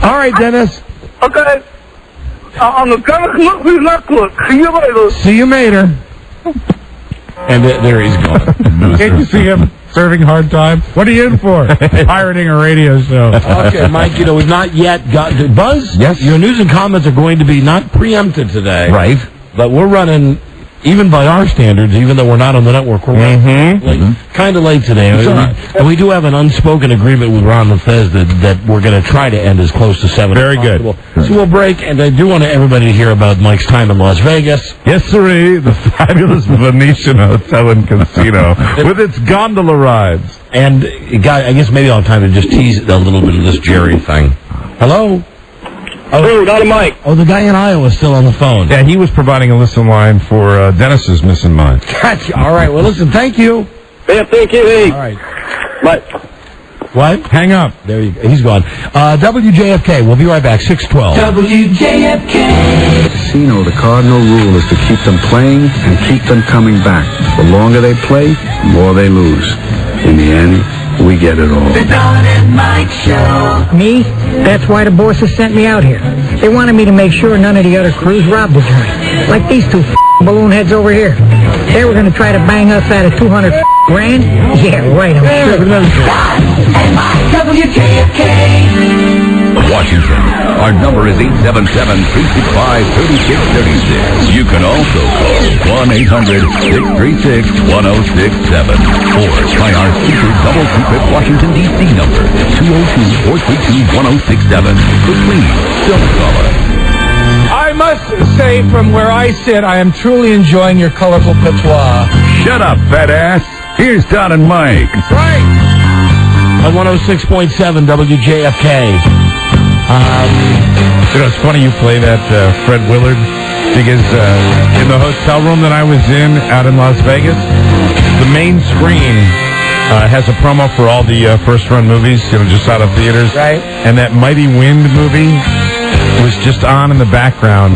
All right, Dennis. Okay. On the Dennis Luthor Network. See you later. See you later. And there he's gone. Can't you see him serving hard time? What are you in for? Pirating a radio show. Okay, Mike, we've not yet got to Buzz. Yes. Your news and comments are going to be not preempted today. Right. But we're running, even by our standards, even though we're not on the network, we're running kind of late today. And we do have an unspoken agreement with Ron Lefez that we're going to try to end as close to 7 Very as good. possible. So we'll break, and I do want everybody to hear about Mike's time in Las Vegas. Yes, sirree, the fabulous Venetian Hotel and Casino with its gondola rides. And, I guess maybe I'll have time to just tease a little bit of this Jerry thing. Hello? Oh, not a Mike. Oh, the guy in Iowa is still on the phone. Yeah, he was providing a listen line for Dennis's missing mind. Gotcha. All right. Well, listen, thank you. Yeah, thank you. Hey. All right. Bye. What? Hang up. There you go. He's gone. WJFK. We'll be right back. 612. WJFK. Casino, the cardinal rule is to keep them playing and keep them coming back. The longer they play, the more they lose. In the end, we get it all. The Don and Mike Show. Me? That's why the bosses sent me out here. They wanted me to make sure none of the other crews robbed the joint. Like these two balloon heads over here. They were going to try to bang us out of $200 grand? Yeah, right, I'm sure. WJFK. Washington. Our number is 877-365-3636. You can also call 1-800-636-1067. Or try our secret double secret Washington, D.C. number, 202-432-1067. But please, don't call us. I must say, from where I sit, I am truly enjoying your colorful patois. Shut up, fat ass. Here's Don and Mike. Right. On 106.7 WJFK. It's funny you play that Fred Willard, because in the hotel room that I was in out in Las Vegas, the main screen has a promo for all the first-run movies, just out of theaters. Right. And that Mighty Wind movie was just on in the background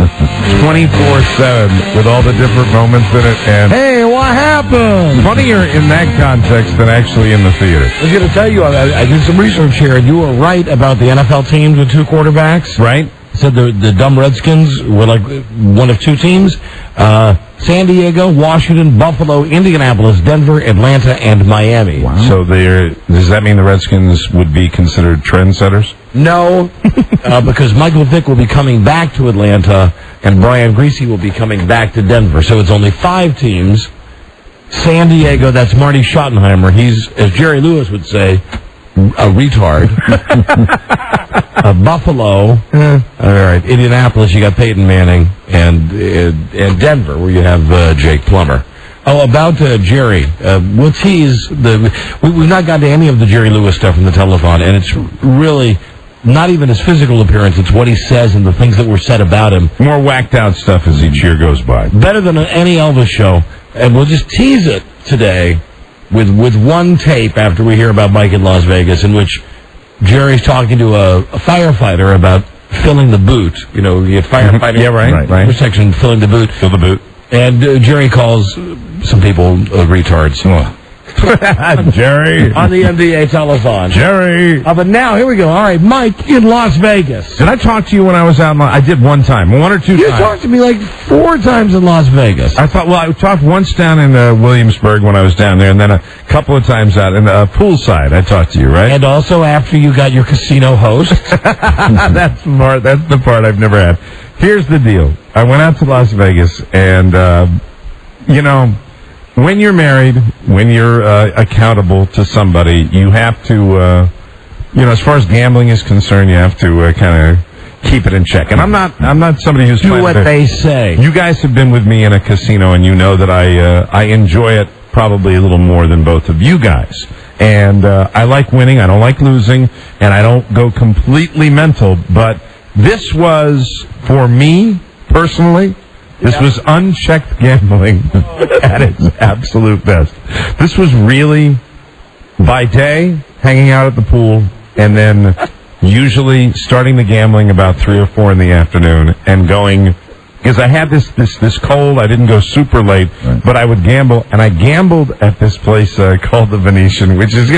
24/7 with all the different moments in it. And hey, what happened? Funnier in that context than actually in the theater. I was going to tell you, I did some research here, and you were right about the NFL teams with two quarterbacks. Right. Said the dumb Redskins were like one of two teams. San Diego, Washington, Buffalo, Indianapolis, Denver, Atlanta, and Miami. Wow. So does that mean the Redskins would be considered trendsetters? No, because Michael Vick will be coming back to Atlanta, and Brian Greasy will be coming back to Denver. So it's only 5 teams. San Diego, that's Marty Schottenheimer. He's, as Jerry Lewis would say, a retard. Buffalo. All right. Indianapolis, you got Peyton Manning. And Denver, where you have Jake Plummer. Oh, about Jerry. We'll tease we've not gotten to any of the Jerry Lewis stuff from the telethon, and it's really not even his physical appearance. It's what he says and the things that were said about him. More whacked out stuff as each year goes by. Better than any Elvis show. And we'll just tease it today with one tape after we hear about Mike in Las Vegas, in which Jerry's talking to a firefighter about filling the boot. You get firefighter. Yeah, right. Intersection, filling the boot. Fill the boot. And Jerry calls some people retards. Oh. Jerry. On the NBA telethon. Jerry. But now, here we go. All right, Mike in Las Vegas. Did I talk to you when I was out? I did one time. One or two times. You talked to me like 4 times in Las Vegas. I talked once down in Williamsburg when I was down there, and then a couple of times out in poolside. I talked to you, right? And also after you got your casino host. That's the part I've never had. Here's the deal. I went out to Las Vegas, and, when you're married, when you're accountable to somebody, you have to, as far as gambling is concerned, you have to kind of keep it in check. And I'm not somebody who's do what they say. You guys have been with me in a casino, and you know that I enjoy it probably a little more than both of you guys. And I like winning. I don't like losing, and I don't go completely mental. But this was, for me personally, this was unchecked gambling at its absolute best. This was really, by day, hanging out at the pool, and then usually starting the gambling about 3 or 4 in the afternoon and going, because I had this cold, I didn't go super late, but I would gamble, and I gambled at this place called the Venetian, which is,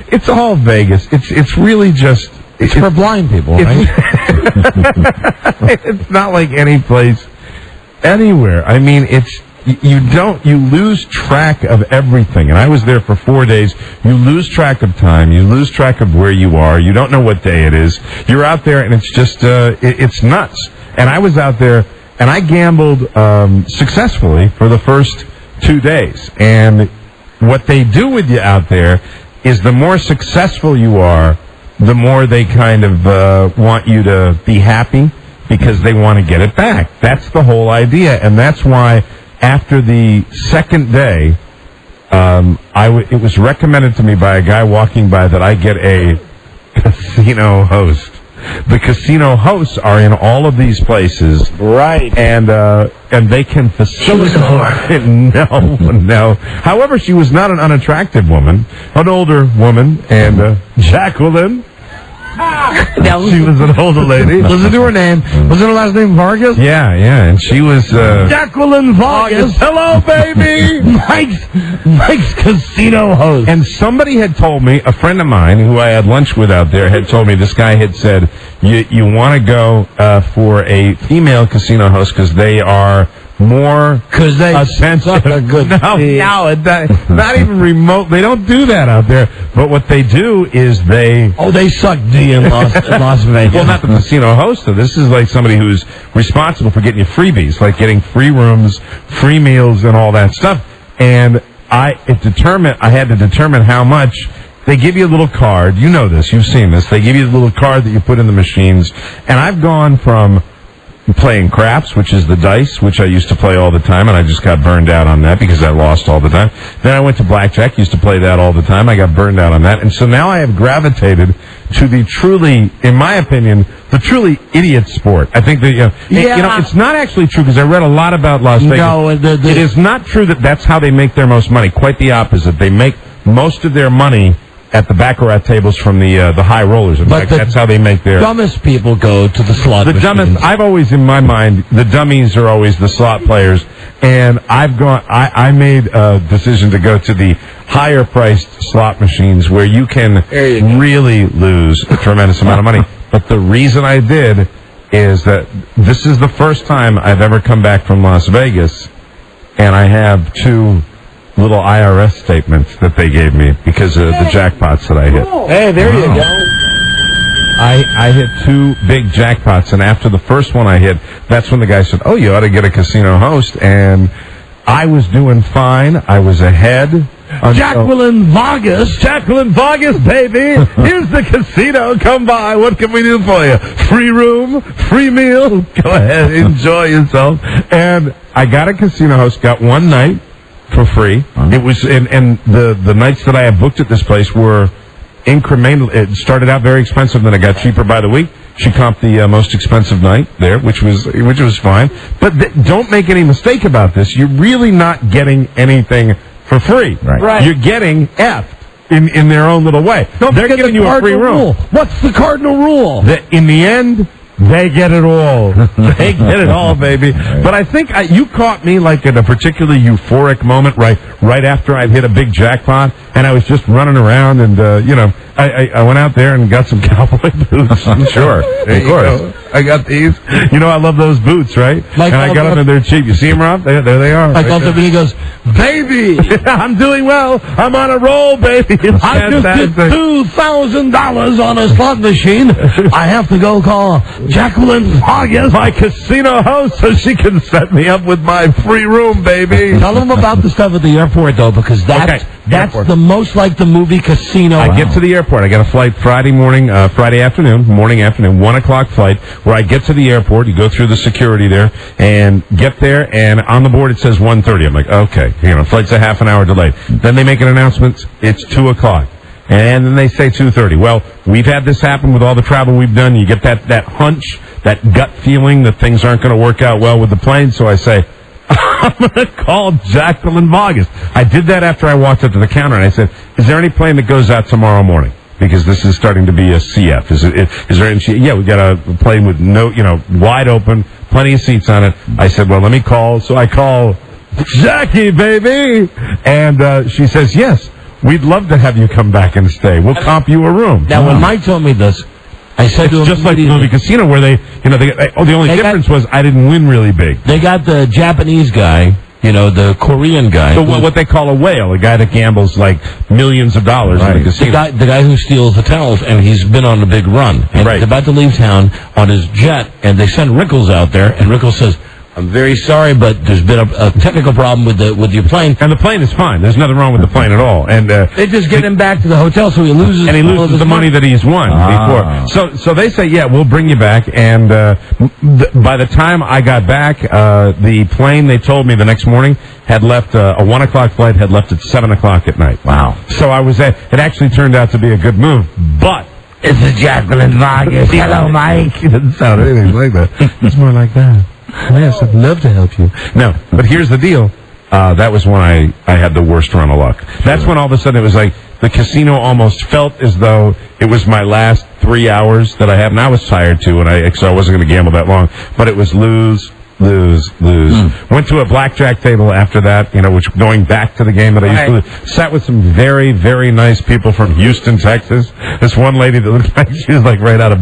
it's all Vegas. It's really just... It's for blind people, right? It's not like any place anywhere. I mean, you lose track of everything. And I was there for 4 days. You lose track of time. You lose track of where you are. You don't know what day it is. You're out there, and it's just, it's nuts. And I was out there, and I gambled successfully for the first 2 days. And what they do with you out there is the more successful you are, the more they kind of want you to be happy because they want to get it back. That's the whole idea. And that's why after the second day, it was recommended to me by a guy walking by that I get a casino host. The casino hosts are in all of these places. Right. And they can facilitate. She was a whore. No. However, she was not an unattractive woman, an older woman, and Jacqueline. She was an older lady. Listen to her name. Wasn't her last name Vargas? Yeah, and she was... Jacqueline Vargas. Hello, baby! Mike's casino host. And somebody had told me, a friend of mine who I had lunch with out there had told me, this guy had said, you want to go for a female casino host because they are more attentive. Not even remote. They don't do that out there. But what they do is they suck D in Las Vegas. Well, not the casino host. Though. This is like somebody who's responsible for getting you freebies, like getting free rooms, free meals, and all that stuff. And I had to determine how much. They give you a little card. You know this. You've seen this. They give you a little card that you put in the machines. And I've gone from playing craps, which is the dice, which I used to play all the time, and I just got burned out on that because I lost all the time. Then I went to blackjack, used to play that all the time. I got burned out on that. And so now I have gravitated to the truly, in my opinion, the truly idiot sport. I think that, it's not actually true because I read a lot about Las Vegas. No, it is not true that that's how they make their most money. Quite the opposite. They make most of their money at the baccarat tables from the high rollers. In fact, that's how they make their... dumbest people go to the slot machines. Dumbest, I've always, in my mind, the dummies are always the slot players. And I made a decision to go to the higher priced slot machines where you can really lose a tremendous amount of money. But the reason I did is that this is the first time I've ever come back from Las Vegas, and I have 2 little IRS statements that they gave me because of the jackpots that I hit. Hey, there you go. I hit 2 big jackpots, and after the first one I hit, that's when the guy said, you ought to get a casino host, and I was doing fine. I was ahead. Jacqueline Vargas, baby. Here's the casino. Come by. What can we do for you? Free room, free meal. Go ahead, enjoy yourself. And I got a casino host, got one night for free. It was, and the nights that I had booked at this place were incremental. It started out very expensive, then it got cheaper by the week. She comped the most expensive night there, which was fine. But don't make any mistake about this. You're really not getting anything for free. Right. You're getting effed in their own little way. They're giving you a free room. What's the cardinal rule? In the end, they get it all. They get it all, baby. But I think you caught me like in a particularly euphoric moment right right after I'd hit a big jackpot, and I was just running around, and I went out there and got some cowboy boots. Sure, of course. I got these. I love those boots, right? Mike and I got them, and they're cheap. You see them, Rob? There they are. I called him, and he goes, "Baby, I'm doing well. I'm on a roll, baby. It's I just did $2,000 on a slot machine. I have to go call Jacqueline Vargas, my casino host, so she can set me up with my free room, baby." Tell them about the stuff at the airport, though, because that's the most like the movie Casino. I get to the airport. I got a flight Friday afternoon, 1 o'clock flight, where I get to the airport. You go through the security there and get there, and on the board it says 1:30. I'm like, okay, flight's a half an hour delayed. Then they make an announcement. It's 2 o'clock. And then they say 2:30. Well, we've had this happen with all the travel we've done. You get that hunch, that gut feeling that things aren't going to work out well with the plane. So I say, I'm going to call Jacqueline Vargas. I did that after I walked up to the counter, and I said, is there any plane that goes out tomorrow morning? Because this is starting to be a CF. Is there any? Yeah, we got a plane with wide open, plenty of seats on it. I said, well, let me call. So I call Jackie, baby. And she says, yes, we'd love to have you come back and stay. We'll comp you a room. Now, when Mike told me this, I said to him, just like the movie Casino, where the only difference was I didn't win really big. They got the Japanese guy, the Korean guy. So what they call a whale, a guy that gambles like millions of dollars in the casino. The guy who steals the tunnels, and he's been on a big run. And he's about to leave town on his jet, and they send Rickles out there, and Rickles says, I'm very sorry, but there's been a technical problem with your plane. And the plane is fine. There's nothing wrong with the plane at all. And they just get him back to the hotel, so he loses. And he loses the money that he's won before. So they say, yeah, we'll bring you back. And by the time I got back, the plane, they told me the next morning, had left a 1 o'clock flight, had left at 7 o'clock at night. Wow. So it actually turned out to be a good move, but. It's a Jacqueline Vargas. Hello, Mike. He doesn't sound anything like that. It's more like that. Yes, I'd love to help you. No, but here's the deal. That was when I had the worst run of luck. That's when all of a sudden it was like the casino almost felt as though it was my last 3 hours that I had. And I was tired, too, so I wasn't going to gamble that long. But it was lose. Went to a blackjack table after that, which going back to the game that I used to. Sat with some very, very nice people from Houston, Texas. This one lady that looked like she was like right out of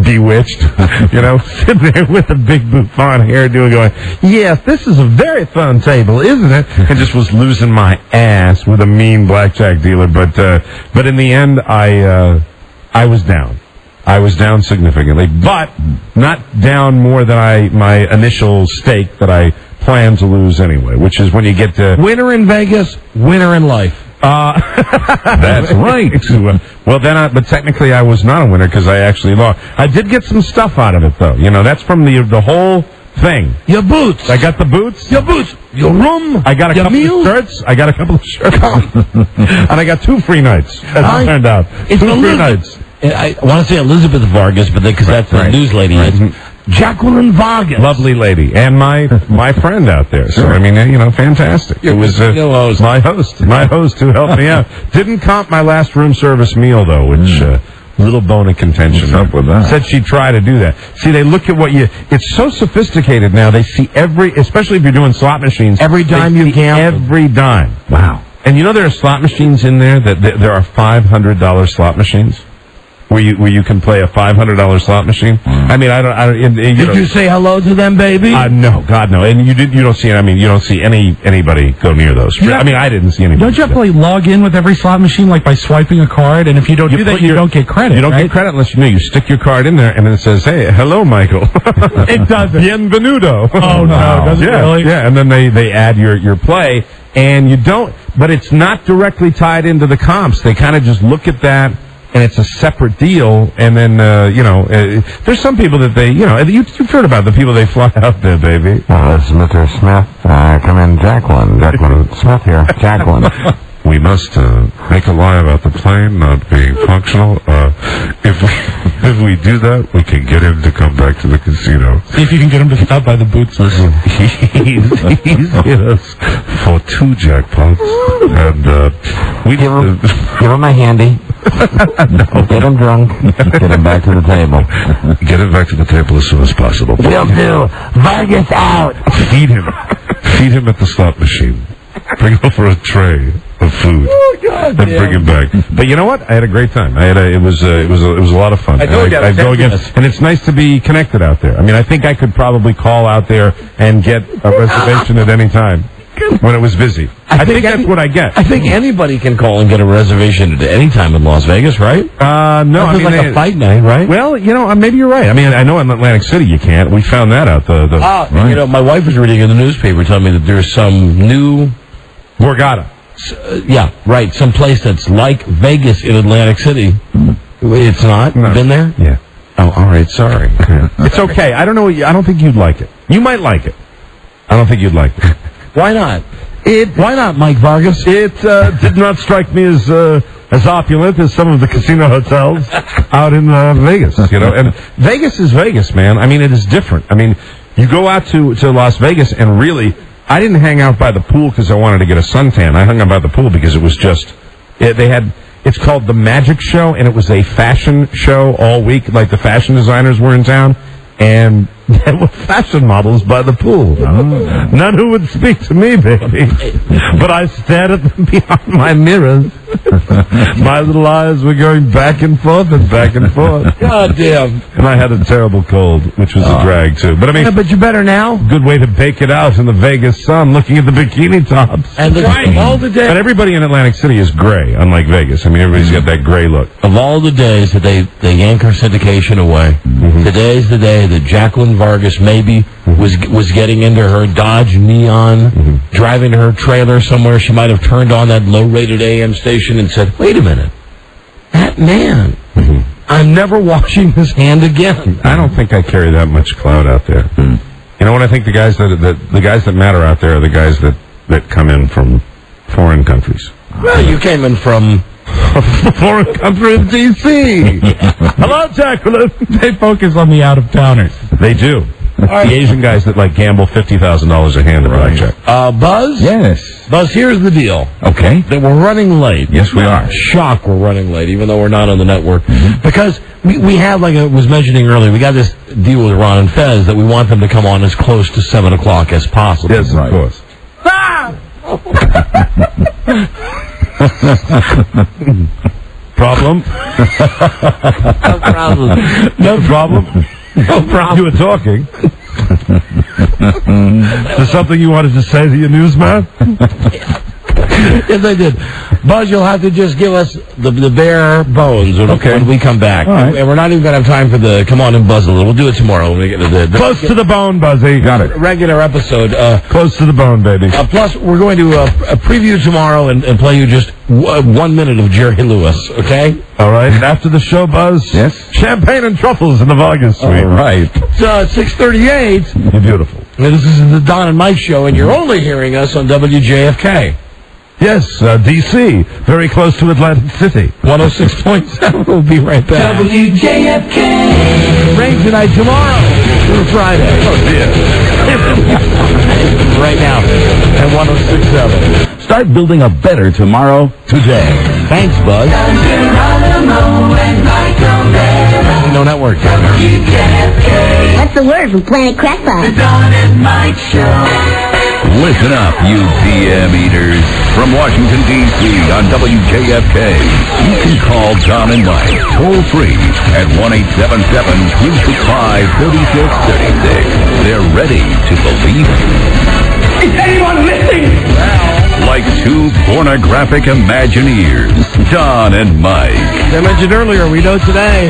Bewitched, sitting there with a big bouffant hairdo going, yes, this is a very fun table, isn't it? And just was losing my ass with a mean blackjack dealer. But in the end, I was down. I was down significantly, but not down more than my initial stake that I planned to lose anyway, which is when you get to... Winner in Vegas, winner in life. That's right. Well, but technically I was not a winner because I actually lost. I did get some stuff out of it, though. That's from the whole thing. Your boots. I got the boots. Your boots. Your room. I got a couple of shirts. I got a couple of shirts. And I got 2 free nights, as it turned out. 2 free nights. I want to say Elizabeth Vargas, but because that's the news lady. Jacqueline Vargas. Lovely lady. And my friend out there. So, fantastic. It was my host who helped me out. Didn't comp my last room service meal, though, which... little bone of contention. What's up with that? Said she'd try to do that. See, they look at it's so sophisticated now. They see especially if you're doing slot machines. Every dime you gamble. Every dime. Wow. And there are slot machines in there there are $500 slot machines. Where you can play a $500 slot machine. I mean, I don't. Did you say hello to them, baby? No, God, no. And you don't see. You don't see anybody go near those. Yeah. I mean, I didn't see anybody. Don't you have to log in with every slot machine by swiping a card? And if you don't do that, you don't get credit. You don't get credit unless you stick your card in there, and then it says, "Hey, hello, Michael." It doesn't. Bienvenido. Oh no, does it really? Yeah, and then they add your play, and you don't. But it's not directly tied into the comps. They kind of just look at that. And it's a separate deal, and then, there's some people that you've heard about the people they fly out there, baby. Well, this is Mr. Smith. Come in, Jacqueline. Jacqueline Smith here. Jacqueline. We must make a lie about the plane not being functional. If we do that, we can get him to come back to the casino. See if you can get him to stop by the boots. Listen, he's hit us for 2 jackpots, and we give him a handy. No. Get him drunk. Get him back to the table. Get him back to the table as soon as possible. Will do. Vargas out. Feed him at the slot machine. Bring over a tray of food and bring it back. But you know what? I had a great time. It was a lot of fun. I'd go again. And it's nice to be connected out there. I mean, I think I could probably call out there and get a reservation at any time when it was busy. I think that's what I get. I think anybody can call and get a reservation at any time in Las Vegas, right? No, I mean, like a fight night, right? Well, maybe you're right. I mean, I know in Atlantic City you can't. We found that out. Right. My wife was reading in the newspaper telling me that there's some new Borgata. Yeah, right. Some place that's like Vegas in Atlantic City. It's not? No. Been there? Yeah. Oh, all right. Sorry. It's okay. I don't know. I don't think you'd like it. You might like it. I don't think you'd like it. Why not? Why not, Mike Vargas? It did not strike me as opulent as some of the casino hotels out in Vegas. And Vegas is Vegas, man. I mean, it is different. I mean, you go out to Las Vegas, and really, I didn't hang out by the pool because I wanted to get a suntan. I hung out by the pool because it was just it's called the Magic Show, and it was a fashion show all week. Like the fashion designers were in town, and there were fashion models by the pool. None who would speak to me, baby. But I stared at them behind my mirrors. My little eyes were going back and forth and back and forth. God damn. And I had a terrible cold, which was a drag, too. But I mean, but you're better now. Good way to bake it out in the Vegas sun, looking at the bikini tops. And all the days. And everybody in Atlantic City is gray, unlike Vegas. I mean, everybody's got that gray look. Of all the days that they yank our syndication away, today's the day that Jacqueline Vargas maybe was getting into her Dodge Neon, driving to her trailer somewhere. She might have turned on that low-rated AM station and said, "Wait a minute, that man, I'm never washing his hand again." I don't think I carry that much clout out there. You know what I think? The guys that matter out there are the guys that come in from foreign countries. Well, you came in from a foreign country of D.C. Hello, Jacqueline. They focus on the out-of-towners. They do. The Asian guys that gamble $50,000 a hand at blackjack. Buzz? Yes. Buzz, here's the deal. Okay. That we're running late. Yes, we are. Shock, we're running late, even though we're not on the network. Because we have, like I was mentioning earlier, we got this deal with Ron and Fez that we want them to come on as close to 7 o'clock as possible. Yes, of course. Problem? No problem. No problem. No problem. You were talking. Is there something you wanted to say to your newsman? Yes, I did. Buzz, you'll have to just give us the bare bones when we come back. Right. And we're not even going to have time for the come on and buzz a little. We'll do it tomorrow when we get to the close to the bone, Buzzy. Got it. Regular episode. Close to the bone, baby. Plus, we're going to preview tomorrow and play you just 1 minute of Jerry Lewis, okay? All right. And after the show, Buzz, yes, champagne and truffles in the Vargas suite. All right. It's 6:38. You're beautiful. And this is the Don and Mike show, and you're only hearing us on WJFK. Yes, D.C., very close to Atlantic City. 106.7. We'll be right back. WJFK. Rain tonight, tomorrow, through Friday. Oh, dear. Right now, at 106.7. Start building a better tomorrow today. Thanks, Buzz. No network. What's the word from Planet Crackpot? The Don and Mike Show. Listen up, you PM eaters. From Washington, D.C. on WJFK, you can call Don and Mike toll-free at 1-877-365-3636. They're ready to believe you. Is anyone listening? Like two pornographic Imagineers, Don and Mike. As I mentioned earlier, we know today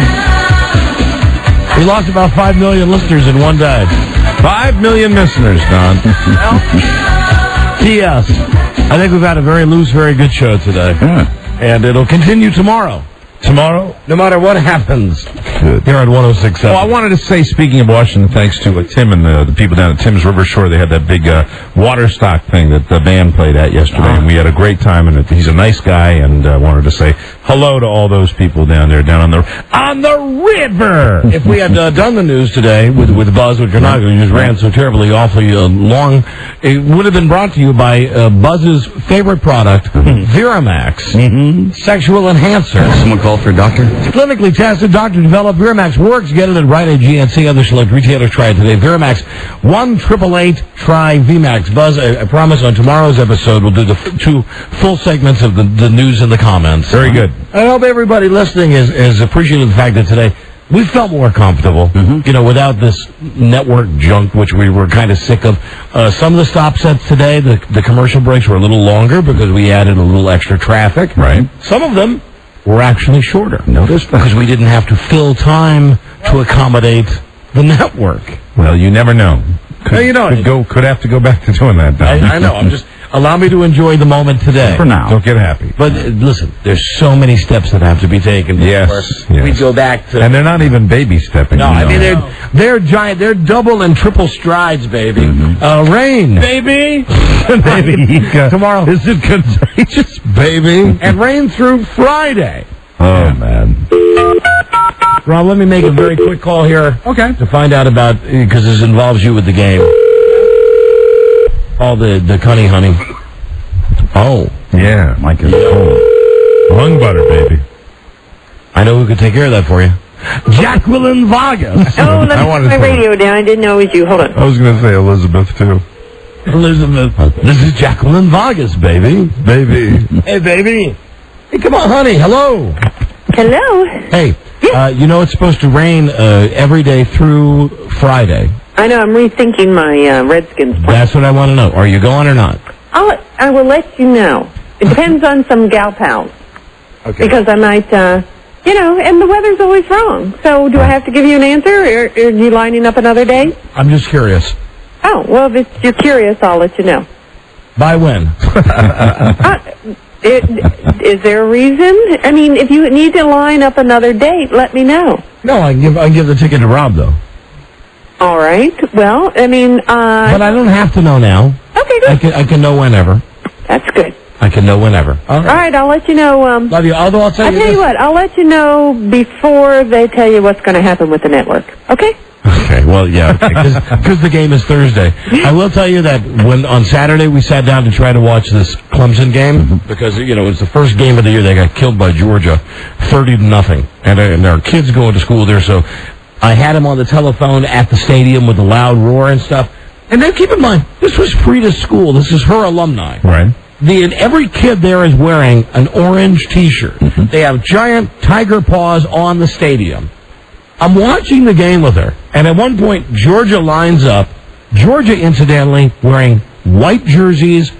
we lost about 5 million listeners in one day. 5 million listeners, Don. P.S. I think we've had a very loose, very good show today. Yeah. And it'll continue tomorrow. Tomorrow? No matter what happens. Good. Here at 106.7. Well, I wanted to say, speaking of Washington, thanks to Tim and the people down at Tim's River Shore, they had that big water stock thing that the band played at yesterday, and we had a great time, and he's a nice guy, and I wanted to say hello to all those people down there, down on the river! If we had done the news today with Buzz, which you're not going to, just ran so terribly, awfully long, it would have been brought to you by Buzz's favorite product, Viramax, sexual enhancer. Someone call for a doctor? Clinically tested, doctor-developed if Viramax works, get it at Rite Aid, GNC, other select retailers. Try it today. Viramax, 1-888-TRY VMAX. Buzz, I promise on tomorrow's episode we'll do the 2 full segments of the news and the comments. Very good. I hope everybody listening is appreciating the fact that today we felt more comfortable, without this network junk, which we were kind of sick of. Some of the stop sets today, the commercial breaks were a little longer because we added a little extra traffic. Right. Some of them were actually shorter. Notice because we didn't have to fill time to accommodate the network. Well, you never know. Could have to go back to doing that. I know. I'm just allow me to enjoy the moment today. For now. Don't get happy. But listen, there's so many steps that have to be taken. Yes. We go back to, and they're not even baby stepping. No, I mean they're giant. They're double and triple strides, baby. Rain, baby. Baby, tomorrow is it contagious, baby? And rain through Friday. Oh man. Rob, let me make a very quick call here. Okay. To find out about, because this involves you with the game. All the cunny honey. Oh. Yeah, Mike is cold. Lung butter, baby. I know who could take care of that for you. Jacqueline Vargas. Oh, let me put my radio down. I didn't know it was you. Hold on. I was going to say Elizabeth, too. Elizabeth. This is Jacqueline Vargas, baby. Baby. Hey, baby. Hey, come on, honey. Hello. Hello. Hey, it's supposed to rain every day through Friday. I know. I'm rethinking my Redskins plan. That's what I want to know. Are you going or not? I will let you know. It depends on some gal pals. Okay. Because I might, and the weather's always wrong. So do I have to give you an answer, or are you lining up another day? I'm just curious. Oh, well, if you're curious, I'll let you know. By when? Is there a reason? I mean, if you need to line up another date, let me know. No, I can give the ticket to Rob, though. All right. Well, I mean, but I don't have to know now. Okay, good. I can know whenever. That's good. I can know whenever. All right, I'll let you know. Love you. Although I'll tell you what, I'll let you know before they tell you what's going to happen with the network. Okay? Okay, well, yeah, because the game is Thursday. I will tell you that when on Saturday we sat down to try to watch this Clemson game, because, it's the first game of the year. They got killed by Georgia, 30-0. And there are kids going to school there, so I had him on the telephone at the stadium with the loud roar and stuff. And then keep in mind, this was Freda's school. This is her alumni. Right. Every kid there is wearing an orange T-shirt. They have giant tiger paws on the stadium. I'm watching the game with her, and at one point, Georgia lines up. Georgia, incidentally, wearing white jerseys,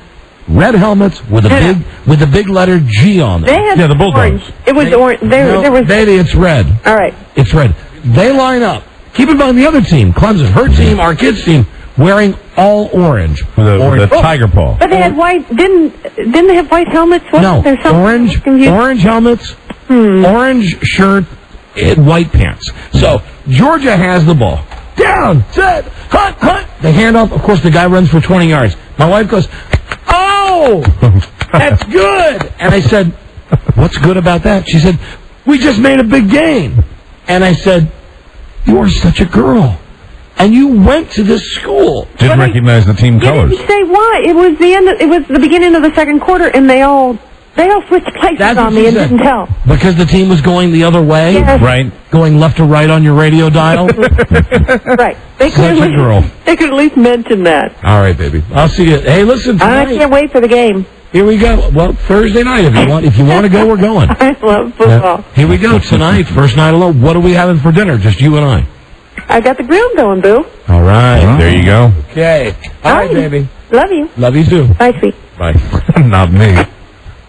red helmets with a big letter G on them. They had the Bulldogs. orange. It was orange. There was. Baby, it's red. All right. It's red. They line up. Keep in mind the other team, Clemson, her team, our kids' team, wearing all orange. With a tiger paw. But they had white. Didn't they have white helmets? No, orange helmets, orange shirt, and white pants. So Georgia has the ball. Down, set, hunt, hunt. They hand off. Of course, the guy runs for 20 yards. My wife goes, "Oh, that's good." And I said, "What's good about that?" She said, "We just made a big gain." And I said, "You are such a girl. And you went to this school." Didn't recognize the team colors. You didn't say why. It was the end. It was the beginning of the second quarter, and they all switched places on me and didn't tell. Because the team was going the other way? Yes. Right. Going left or right on your radio dial? Right. They could at least mention that. All right, baby. I'll see you. Hey, listen, tonight. I can't wait for the game. Here we go. Well, Thursday night, if you want to go, we're going. I love football. Here we go. Tonight, first night alone. What are we having for dinner? Just you and I. I got the grill going, boo. All right. There you go. Okay. All right, baby. Love you. Love you, too. Bye, sweet. Bye. Not me.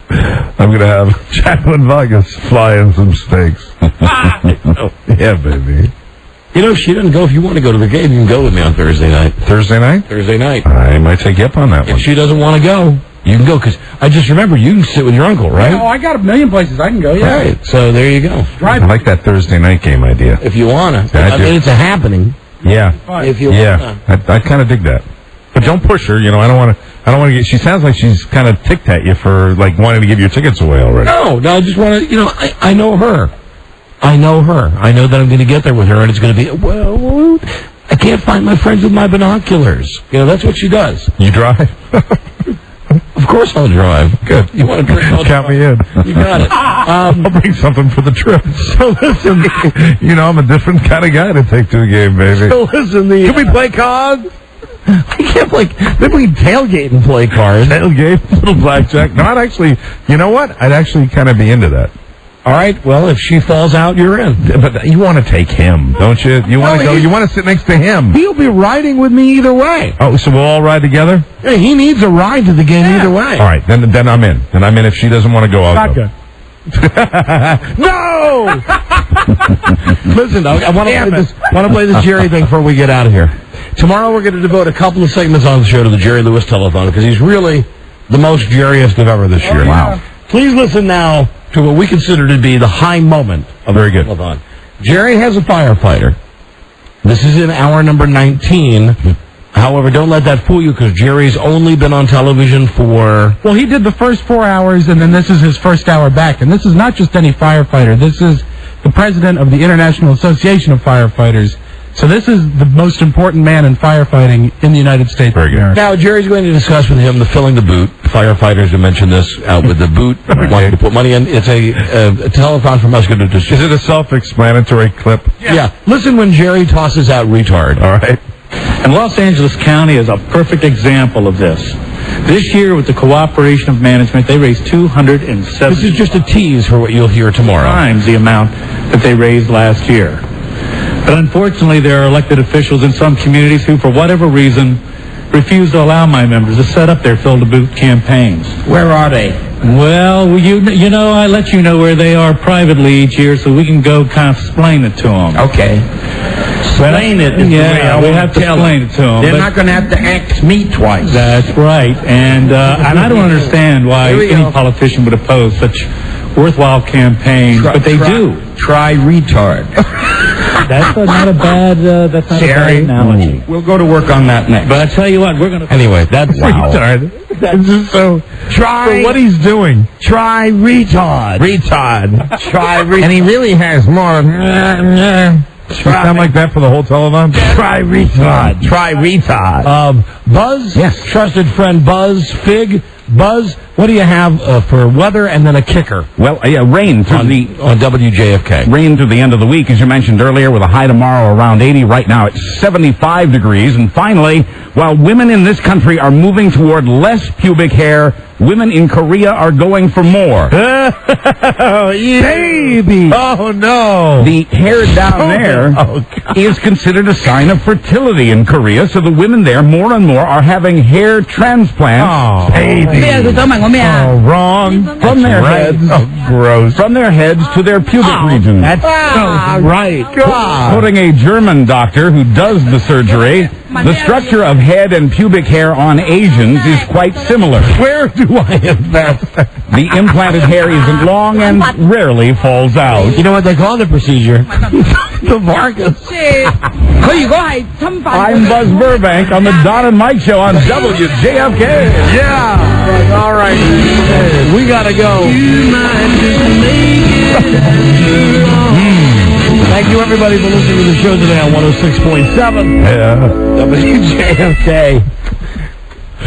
I'm going to have Jacqueline Vargas fly in some steaks. Yeah, baby. If she doesn't go, if you want to go to the game, you can go with me on Thursday night. Thursday night? Thursday night. I might take you up on that one. If she doesn't want to go, you can go, because I just remember you can sit with your uncle, right? Oh, I got a million places I can go, yeah. Right, so there you go. I like that Thursday night game idea. If you want to. I mean, it's a happening. Yeah. If you want to. I kind of dig that. But don't push her, I don't want to get, she sounds like she's kind of ticked at you for, wanting to give your tickets away already. No, I just want to, I know her. I know her. I know that I'm going to get there with her, and it's going to be, well, I can't find my friends with my binoculars. That's what she does. You drive? Of course I'll drive. Good. You want to drink? Count me in. You got it. I'll bring something for the trip. So listen, I'm a different kind of guy to take to a game, baby. So listen, Can we play cards? I can't play. Maybe we can tailgate and play cards. Tailgate, little blackjack. No, I'd actually. You know what? I'd actually kind of be into that. All right. Well, if she falls out, you're in. But you want to take him, don't you? You want to go. You want to sit next to him. He'll be riding with me either way. Oh, so we'll all ride together? Yeah, he needs a ride to the game either way. All right. Then I'm in. Then I'm in. If she doesn't want to go, I'll go. No! Listen, I want to play this Jerry thing before we get out of here. Tomorrow we're going to devote a couple of segments on the show to the Jerry Lewis Telethon because he's really the most Jerryest of ever this year. Wow. Please listen now to what we consider to be the high moment of the Telethon. Jerry has a firefighter. This is in hour number 19. However, don't let that fool you because Jerry's only been on television for... Well, he did the first 4 hours, and then this is his first hour back. And this is not just any firefighter. This is the president of the International Association of Firefighters. So this is the most important man in firefighting in the United States of America. Now, Jerry's going to discuss with him the filling the boot. Firefighters have mentioned this out with the boot, wanting to put money in. It's a telethon from us. Is it a self-explanatory clip? Yeah. Listen when Jerry tosses out retard. All right. And Los Angeles County is a perfect example of this. This year, with the cooperation of management, they raised $270. This is just a tease for what you'll hear tomorrow. Times the amount that they raised last year. But unfortunately, there are elected officials in some communities who, for whatever reason, refuse to allow my members to set up their fill-to-boot campaigns. Where are they? Well, you know, I let you know where they are privately each year so we can go kind of explain it to them. Okay. Explain it. Yeah, we have to explain it to them. They're not going to have to ask me twice. That's right. And I don't understand why any politician would oppose such worthwhile campaigns, but they do. Try retard. That's not a bad analogy. We'll go to work on that next. But I tell you what, we're going to... Anyway, that's retard. That's just so... Try... So what he's doing. Try retard. Retard. Try retard. And he really has more... You sound like that for the whole telethon? Try retard. Try retard. Buzz? Yes. Trusted friend Buzz. Fig? Buzz, what do you have for weather and then a kicker? Well, rain through on WJFK. Rain through the end of the week, as you mentioned earlier, with a high tomorrow around 80. Right now it's 75 degrees. And finally, while women in this country are moving toward less pubic hair, women in Korea are going for more. Baby! Oh, no. The hair down there is considered a sign of fertility in Korea, so the women there, more and more, are having hair transplants. Oh, baby. Oh, wrong. From their heads. Oh, gross. From their heads to their pubic region. That's right. God. Quoting a German doctor who does the surgery, the structure of head and pubic hair on Asians is quite similar. Where do I invest? The implanted hair isn't long and rarely falls out. You know what they call the procedure? The Vargas. I'm Buzz Burbank on the Don and Mike Show on WJFK. Yeah. All right. We got to go. Thank you, everybody, for listening to the show today on 106.7. Yeah. WJFK.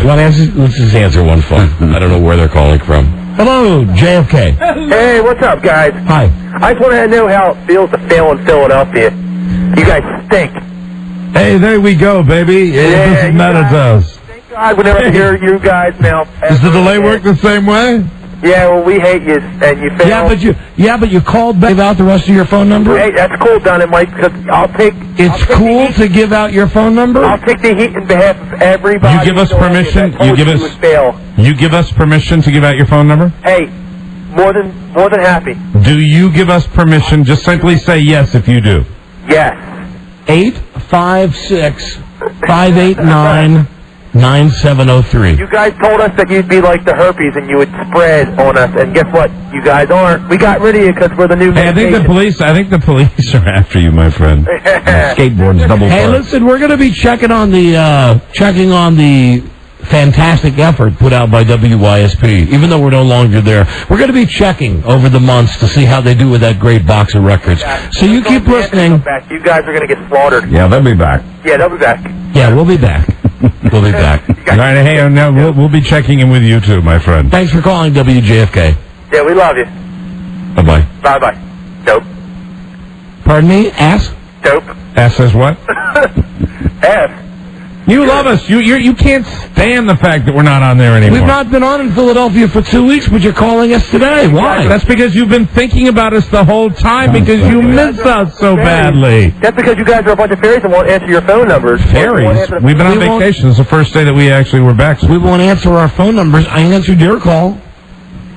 Let's just answer one phone. I don't know where they're calling from. Hello, JFK. Hey, what's up, guys? Hi. I just want to know how it feels to fail in Philadelphia. You guys stink. Hey, there we go, baby. It doesn't matter to us. Thank God whenever I hear you guys now. Does the delay work the same way? Yeah, well, we hate you, and you fail. But you called back out the rest of your phone number? Hey, that's cool, Don and Mike, because I'll take... It's cool to give out your phone number? I'll take the heat in behalf of everybody. You give us permission? You give us permission to give out your phone number? Hey, more than happy. Do you give us permission? Just simply say yes if you do. Yes. 856-589-9703. You guys told us that you'd be like the herpes and you would spread on us, and guess what? You guys aren't. We got rid of you because we're the new medication. I think the police are after you, my friend. Skateboards double. Hey, listen, we're going to be checking on the fantastic effort put out by WYSP. Even though we're no longer there, we're going to be checking over the months to see how they do with that great box of records. So you keep listening. You guys are going to get slaughtered. Yeah, they'll be back. Yeah, they'll be back. Yeah, we'll be back. We'll be back. All right, hey, now we'll be checking in with you too, my friend. Thanks for calling WJFK. Yeah, we love you. Bye-bye. Bye-bye. Dope. Pardon me? Ass? Dope. Ass says what? F. You love us. You can't stand the fact that we're not on there anymore. We've not been on in Philadelphia for 2 weeks, but you're calling us today. Why? That's because you've been thinking about us the whole time because you miss us so badly. That's because you guys are a bunch of fairies and won't answer your phone numbers. Fairies? We've been on vacation. It's the first day that we actually were back. We won't answer our phone numbers. I answered your call.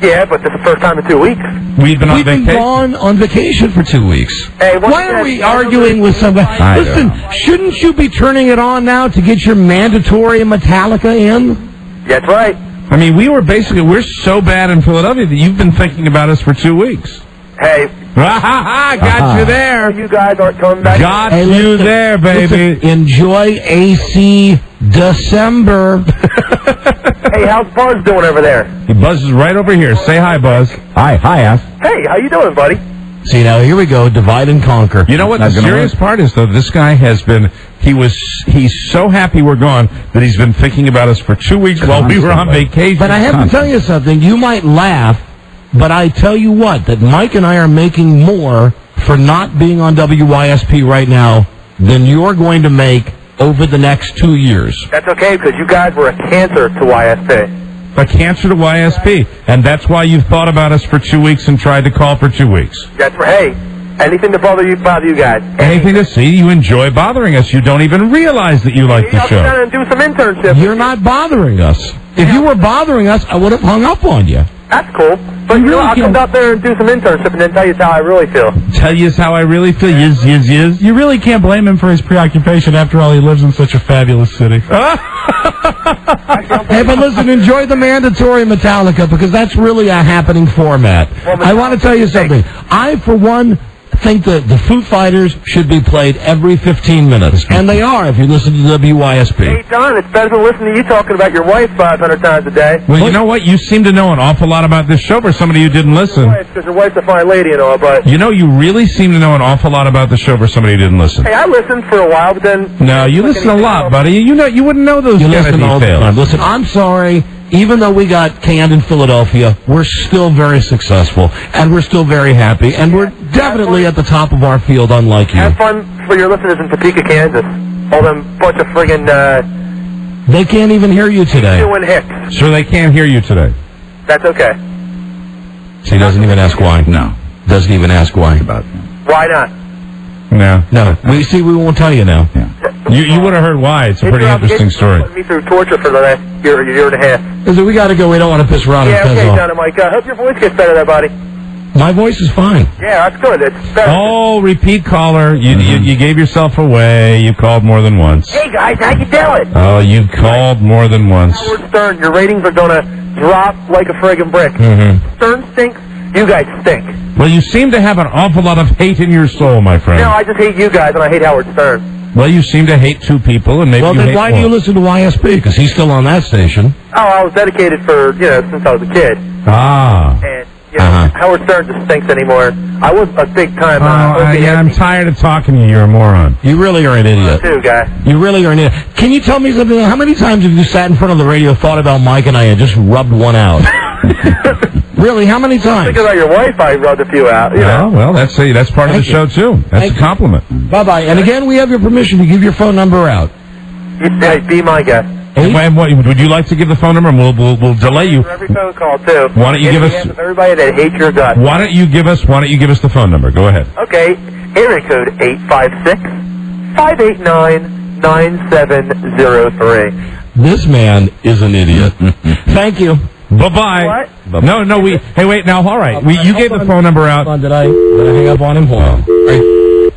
Yeah, but this is the first time in 2 weeks. We've been on vacation. We've been gone on vacation for 2 weeks. Hey, why are we arguing with somebody? Listen, shouldn't you be turning it on now to get your mandatory Metallica in? That's right. I mean, we're so bad in Philadelphia that you've been thinking about us for 2 weeks. Hey. Got you there. You guys aren't coming back. Got you there, baby. Listen, enjoy AC December. Hey, how's Buzz doing over there? Buzz is right over here. Say hi, Buzz. Hi, Ass. Hey, how you doing, buddy? See, now here we go, divide and conquer. You know what the serious part is, though? This guy has been, he's so happy we're gone that he's been thinking about us for 2 weeks while we were on vacation. But I have to tell you something. You might laugh, but I tell you what, that Mike and I are making more for not being on WYSP right now than you're going to make over the next 2 years. That's okay, because you guys were a cancer to YSP. A cancer to YSP. And that's why you've thought about us for 2 weeks and tried to call for 2 weeks. That's right. Hey, anything to bother you guys. Anything to see, you enjoy bothering us. You don't even realize that you like the show. I'll down and do some internships. You're not bothering us. If you were bothering us, I would have hung up on you. That's cool. But you know, I'll come out there and do some internship and then tell you how I really feel. Tell you how I really feel. Yes. You really can't blame him for his preoccupation. After all, he lives in such a fabulous city. Hey, but listen, enjoy the mandatory Metallica because that's really a happening format. Well, I want to tell you something. I, for one, think that the Foo Fighters should be played every 15 minutes. And they are if you listen to WYSP. Hey, Don, it's better than listening to you talking about your wife 500 times a day. Well, you know what? You seem to know an awful lot about this show for somebody who didn't listen. Because your wife's a fine lady and all, but... You know, you really seem to know an awful lot about the show for somebody who didn't listen. Hey, I listened for a while, but then... No, you listen a lot, buddy. You wouldn't know those kind of details. Listen, I'm sorry. Even though we got canned in Philadelphia, we're still very successful, and we're still very happy, and we're definitely at the top of our field, unlike you. Have fun for your listeners in Topeka, Kansas. All them bunch of friggin', They can't even hear you today. Doing hicks. So they can't hear you today. That's okay. So he doesn't even ask why. No. Doesn't even ask why. Why not? No. We won't tell you now. Yeah. You would have heard why. It's a pretty interesting story. Put me through torture for the last year and a half. Listen, we got to go. We don't want to piss around and piss okay, off. John and Mike. Hope your voice gets better there, buddy. My voice is fine. Yeah, that's good. It's better. Oh, repeat caller. You gave yourself away. You called more than once. Hey, guys, how you doing? Oh, you called more than once. Howard Stern, your ratings are going to drop like a friggin' brick. Mm-hmm. Stern stinks. You guys stink. Well, you seem to have an awful lot of hate in your soul, my friend. No, I just hate you guys, and I hate Howard Stern. Well, you seem to hate two people, and maybe well, you then hate why one. do you listen to YSP? Because he's still on that station. Oh, I was dedicated for, since I was a kid. Ah. And, Howard Stern just stinks anymore. I was a big time. I'm tired of talking to you. You're a moron. You really are an idiot. Too, guy. You really are an idiot. Can you tell me something? How many times have you sat in front of the radio, thought about Mike and I, and just rubbed one out? Really? How many times? Think about your wife. I rubbed a few out. Well, that's part of the show too. That's a compliment. Bye. And again, we have your permission to give your phone number out. Hey, be my guest. Would you like to give the phone number? And we'll delay you. For every phone call too. Why don't you give us? Everybody that hates your guts. Why don't you give us the phone number? Go ahead. Okay, area code 856-589-9703. This man is an idiot. Thank you. Bye-bye. What? No, hey, wait, now, all right. You gave the phone number out. Did I hang up on him? Hold on.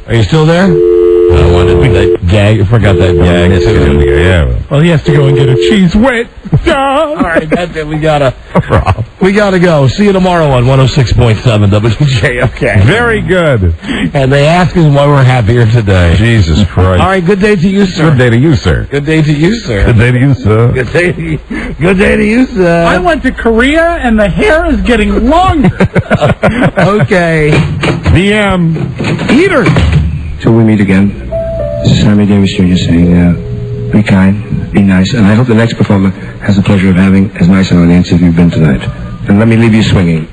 Are you still there? I wanted that gag. I forgot that gag. Yeah. Well, he has to go and get a cheese whiz. All right, that's it. We gotta go. See you tomorrow on 106.7 WJFK. Very good. And they ask us why we're happier today. Jesus Christ. All right, good day to you, sir. Good day to you, sir. Good day to you, sir. Good day to you, sir. Good day to you, sir. I went to Korea, and the hair is getting longer. Okay. DM. Eater. Till we meet again, this is Sammy Davis Jr. saying, be kind, be nice, and I hope the next performer has the pleasure of having as nice an audience as you've been tonight. And let me leave you swinging.